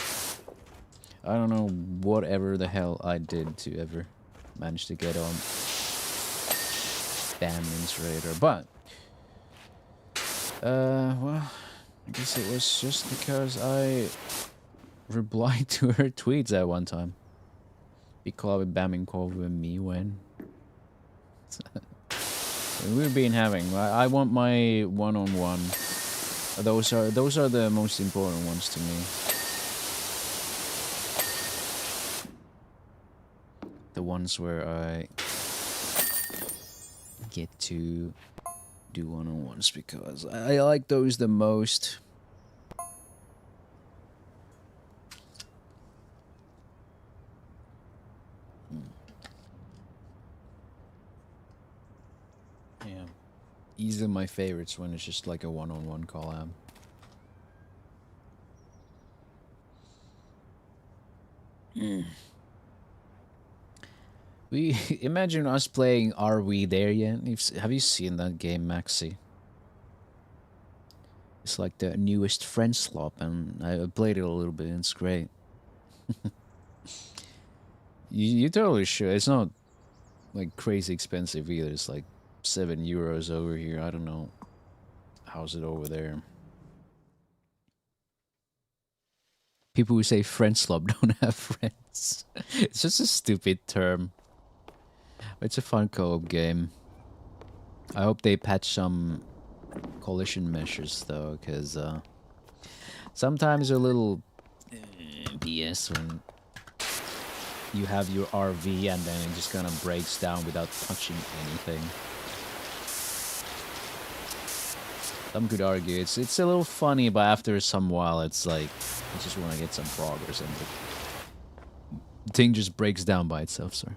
I don't know whatever the hell I did to ever manage to get on Banman's radar, but well, I guess it was just because I replied to her tweets at one time. Be collab Banman Corvui and me when we've been having. I want my one-on-one. Those are the most important ones to me. the ones where I get to do one-on-ones because I like those the most. Yeah. Easily my favorites when it's just like a one-on-one collab. We imagine us playing Are We There Yet? Have you seen that game, Maxi? It's like the newest French slop, and I played it a little bit, and it's great. you totally should. It's not like crazy expensive either. It's like €7 over here. I don't know. How's it over there? People who say French slop don't have friends. It's just a stupid term. It's a fun co-op game. I hope they patch some collision measures though, because sometimes a little BS when you have your RV and then it just kind of breaks down without touching anything. Some could argue it's a little funny, but after some while it's like I just want to get some progress and the thing just breaks down by itself, sir.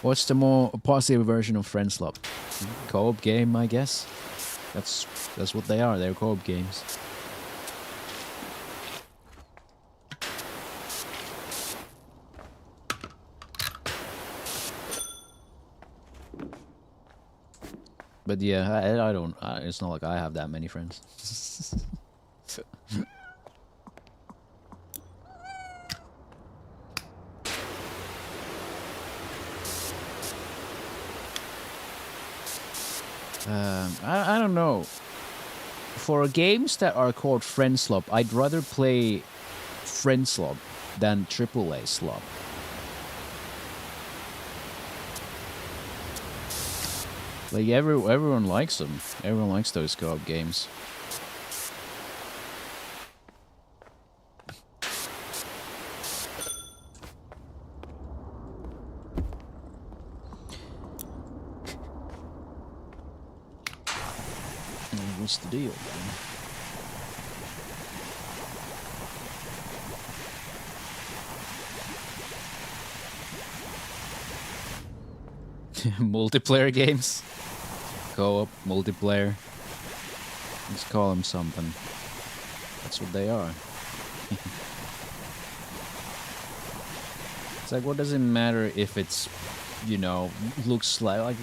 What's the more positive version of Friend Slop? Co-op game, I guess. That's what they are. They're co-op games. But yeah, I don't. It's not like I have that many friends. I don't know. For games that are called Friend Slop, I'd rather play Friend Slop than AAA Slop. Like everyone likes them. Everyone likes those co-op games. What's the deal, man? Multiplayer games? Co-op, multiplayer. Let's call them something. That's what they are. It's like, what does it matter if it's, you know, looks like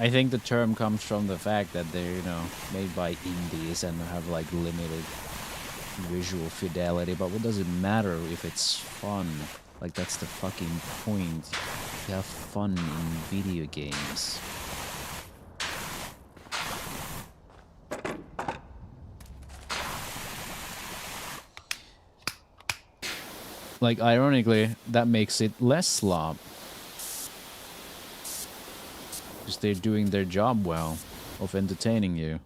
I think the term comes from the fact that they're, you know, made by indies and have like limited visual fidelity, but what does it matter if it's fun? Like, that's the fucking point. You have fun in video games. Like, ironically, that makes it less slop. Because they're doing their job well of entertaining you.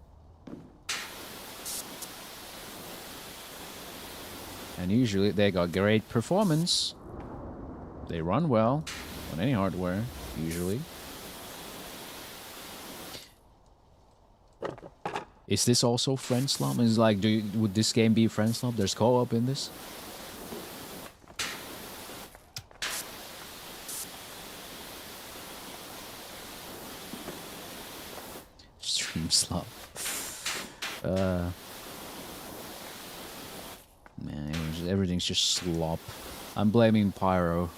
And usually they got great performance. They run well on any hardware, usually. Is this also Friend Slop? Is like, would this game be Friend Slop? There's co-op in this? Stream slop. Man, everything's just slop. I'm blaming Pyro.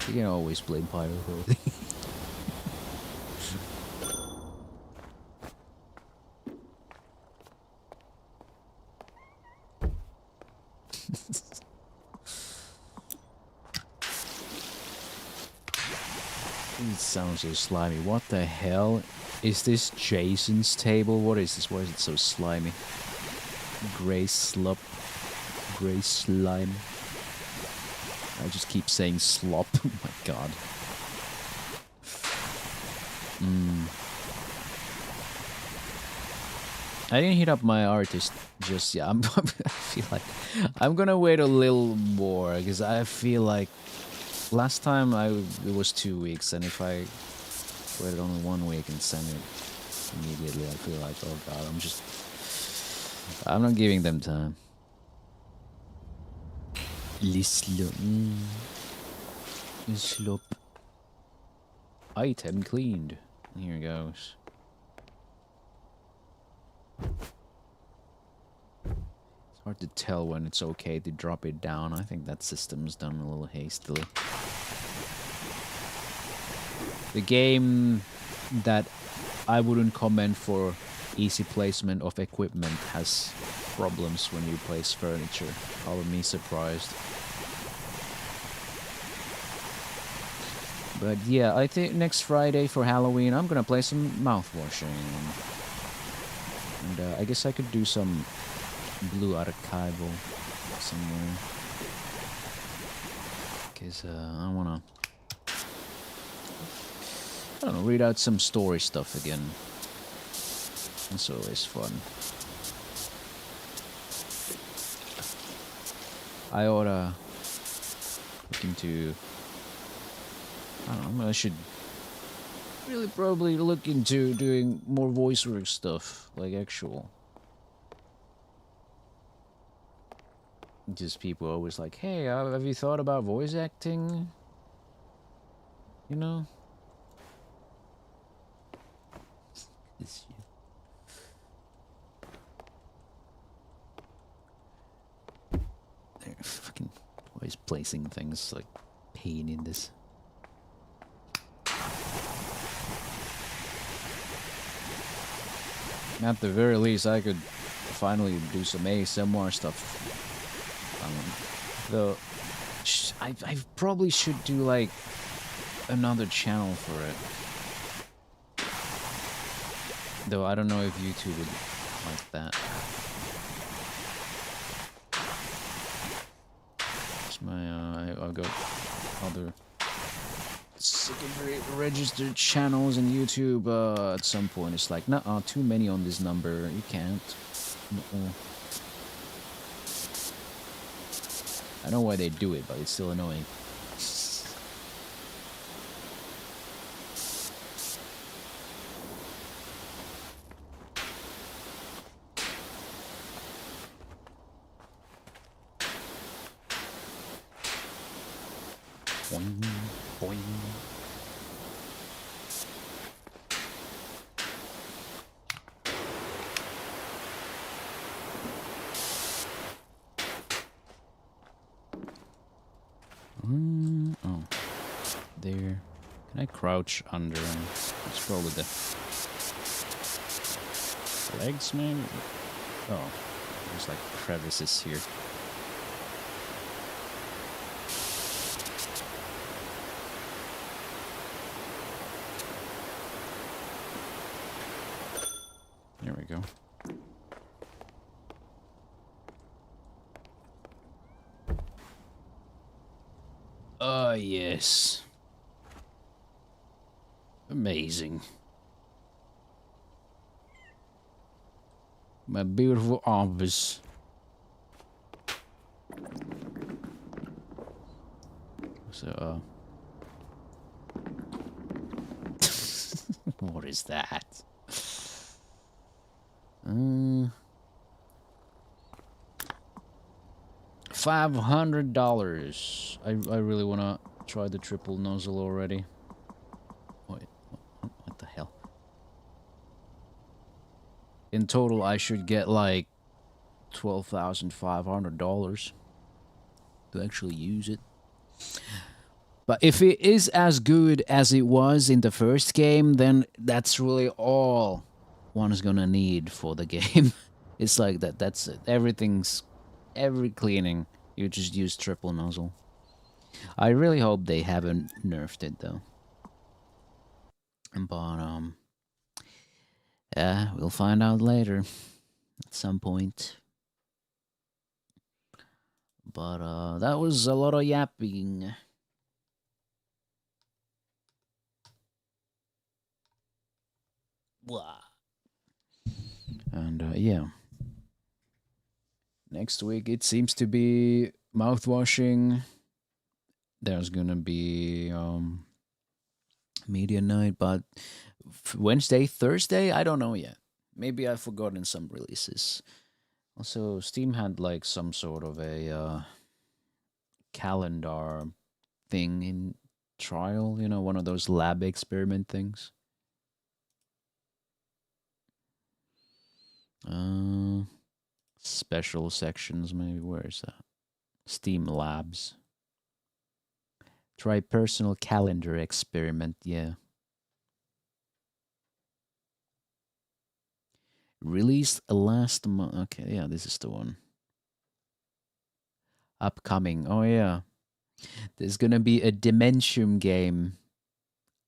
You can always blame Pyro. It sounds so slimy. What the hell? Is this Jason's table? What is this? Why is it so slimy? Grey slop. Grey slime. I just keep saying slop. Oh my god. I didn't hit up my artist just yet. I feel like I'm gonna wait a little more because I feel like last time it was 2 weeks, and if I waited only 1 week and send it immediately, I feel like, oh god, I'm not giving them time. Slop. Item cleaned. Here goes. It's hard to tell when it's okay to drop it down. I think that system's done a little hastily. The game that I wouldn't comment for easy placement of equipment has problems when you place furniture. I'll be surprised. But yeah, I think next Friday for Halloween I'm gonna play some mouthwashing. And I guess I could do some blue archival somewhere. Because I wanna, I don't know, read out some story stuff again. It's always fun. I oughta look into, I don't know, I should really probably look into doing more voice work stuff, like actual. Just people always like, hey, have you thought about voice acting? You know? It's, they're fucking always placing things like pain in this. At the very least, I could finally do some ASMR stuff. Though, I probably should do like another channel for it. Though I don't know if YouTube would like that. It's my I've got other secondary registered channels in YouTube. At some point, it's like, nah, too many on this number. You can't. I know why they do it, but it's still annoying. Boing, boing. Oh, there. Can I crouch under? It's probably the legs, maybe. Oh, there's like crevices here. There we go. Yes. Amazing. My beautiful office. So, what is that? $500. I really wanna try the triple nozzle already. Wait, what the hell? In total, I should get like $12,500 to actually use it. But if it is as good as it was in the first game, then that's really all one is gonna need for the game. It's like that. That's it. Every cleaning, you just use triple nozzle. I really hope they haven't nerfed it though. But yeah, we'll find out later at some point. But that was a lot of yapping. Blah. And yeah. Next week it seems to be mouthwashing. There's gonna be media night, but Wednesday, Thursday, I don't know yet. Maybe I've forgotten some releases. Also, Steam had like some sort of a calendar thing in trial, you know, one of those lab experiment things. Special sections, maybe. Where is that? Steam Labs. Try personal calendar experiment, yeah. Released last month. Okay, yeah, this is the one. Upcoming. Oh, yeah. There's gonna be a Dimension game.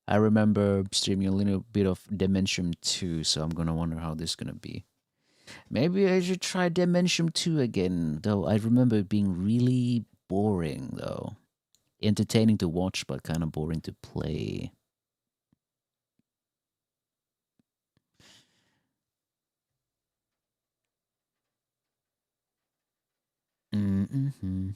I remember streaming a little bit of Dimension 2, so I'm gonna wonder how this is gonna be. Maybe I should try Dimension 2 again, though I remember it being really boring, though. Entertaining to watch, but kind of boring to play. Mm-hmm.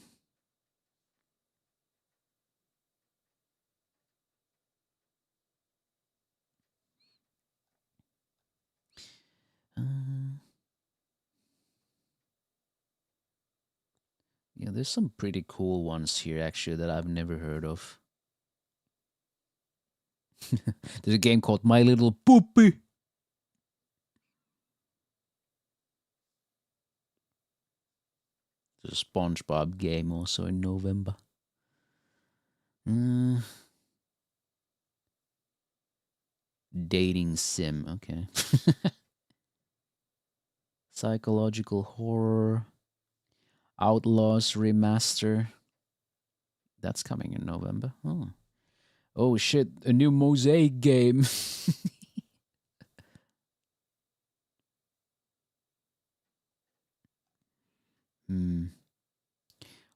Yeah, there's some pretty cool ones here, actually, that I've never heard of. There's a game called My Little Poopy. There's a SpongeBob game also in November. Dating sim, okay. Psychological horror. Outlaws remaster. That's coming in November. Oh shit, a new Mosaic game.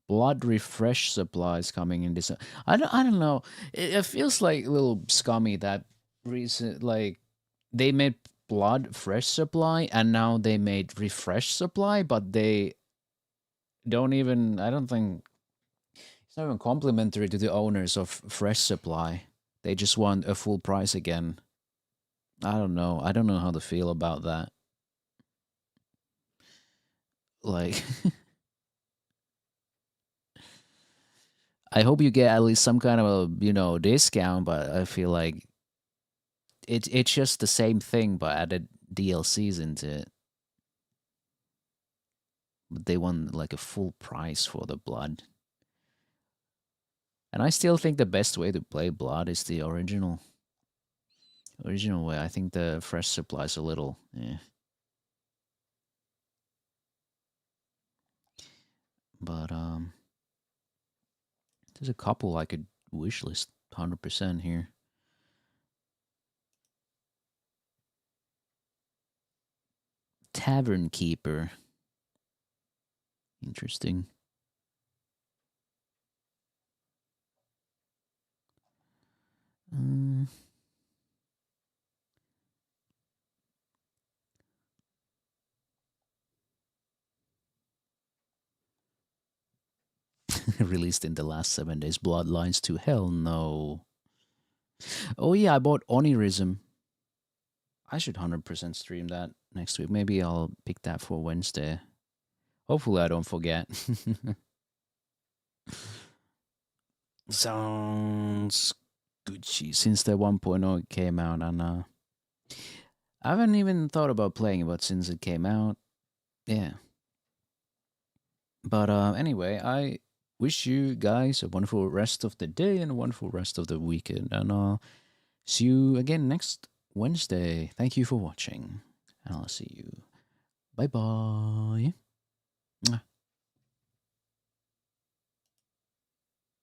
Blood refresh supplies coming in December. I don't know. It feels like a little scummy that recent, like, they made blood fresh supply and now they made refresh supply, but they don't even, I don't think it's not even complimentary to the owners of fresh supply. They just want a full price again. I don't know. I don't know how to feel about that. Like, I hope you get at least some kind of a, you know, discount, but I feel like it's just the same thing, but added DLCs into it. But they want like a full price for the blood. And I still think the best way to play blood is the original way. I think the fresh supply is a little, yeah. But there's a couple I could wishlist 100% here. Tavern Keeper. Interesting. Released in the last 7 days. Bloodlines to Hell, no. Oh yeah, I bought Onirism. I should 100% stream that next week. Maybe I'll pick that for Wednesday. Hopefully I don't forget. Sounds Gucci since the 1.0 came out, and I haven't even thought about playing it, but since it came out, yeah. But anyway, I wish you guys a wonderful rest of the day and a wonderful rest of the weekend, and I'll see you again next Wednesday. Thank you for watching, and I'll see you. Bye bye.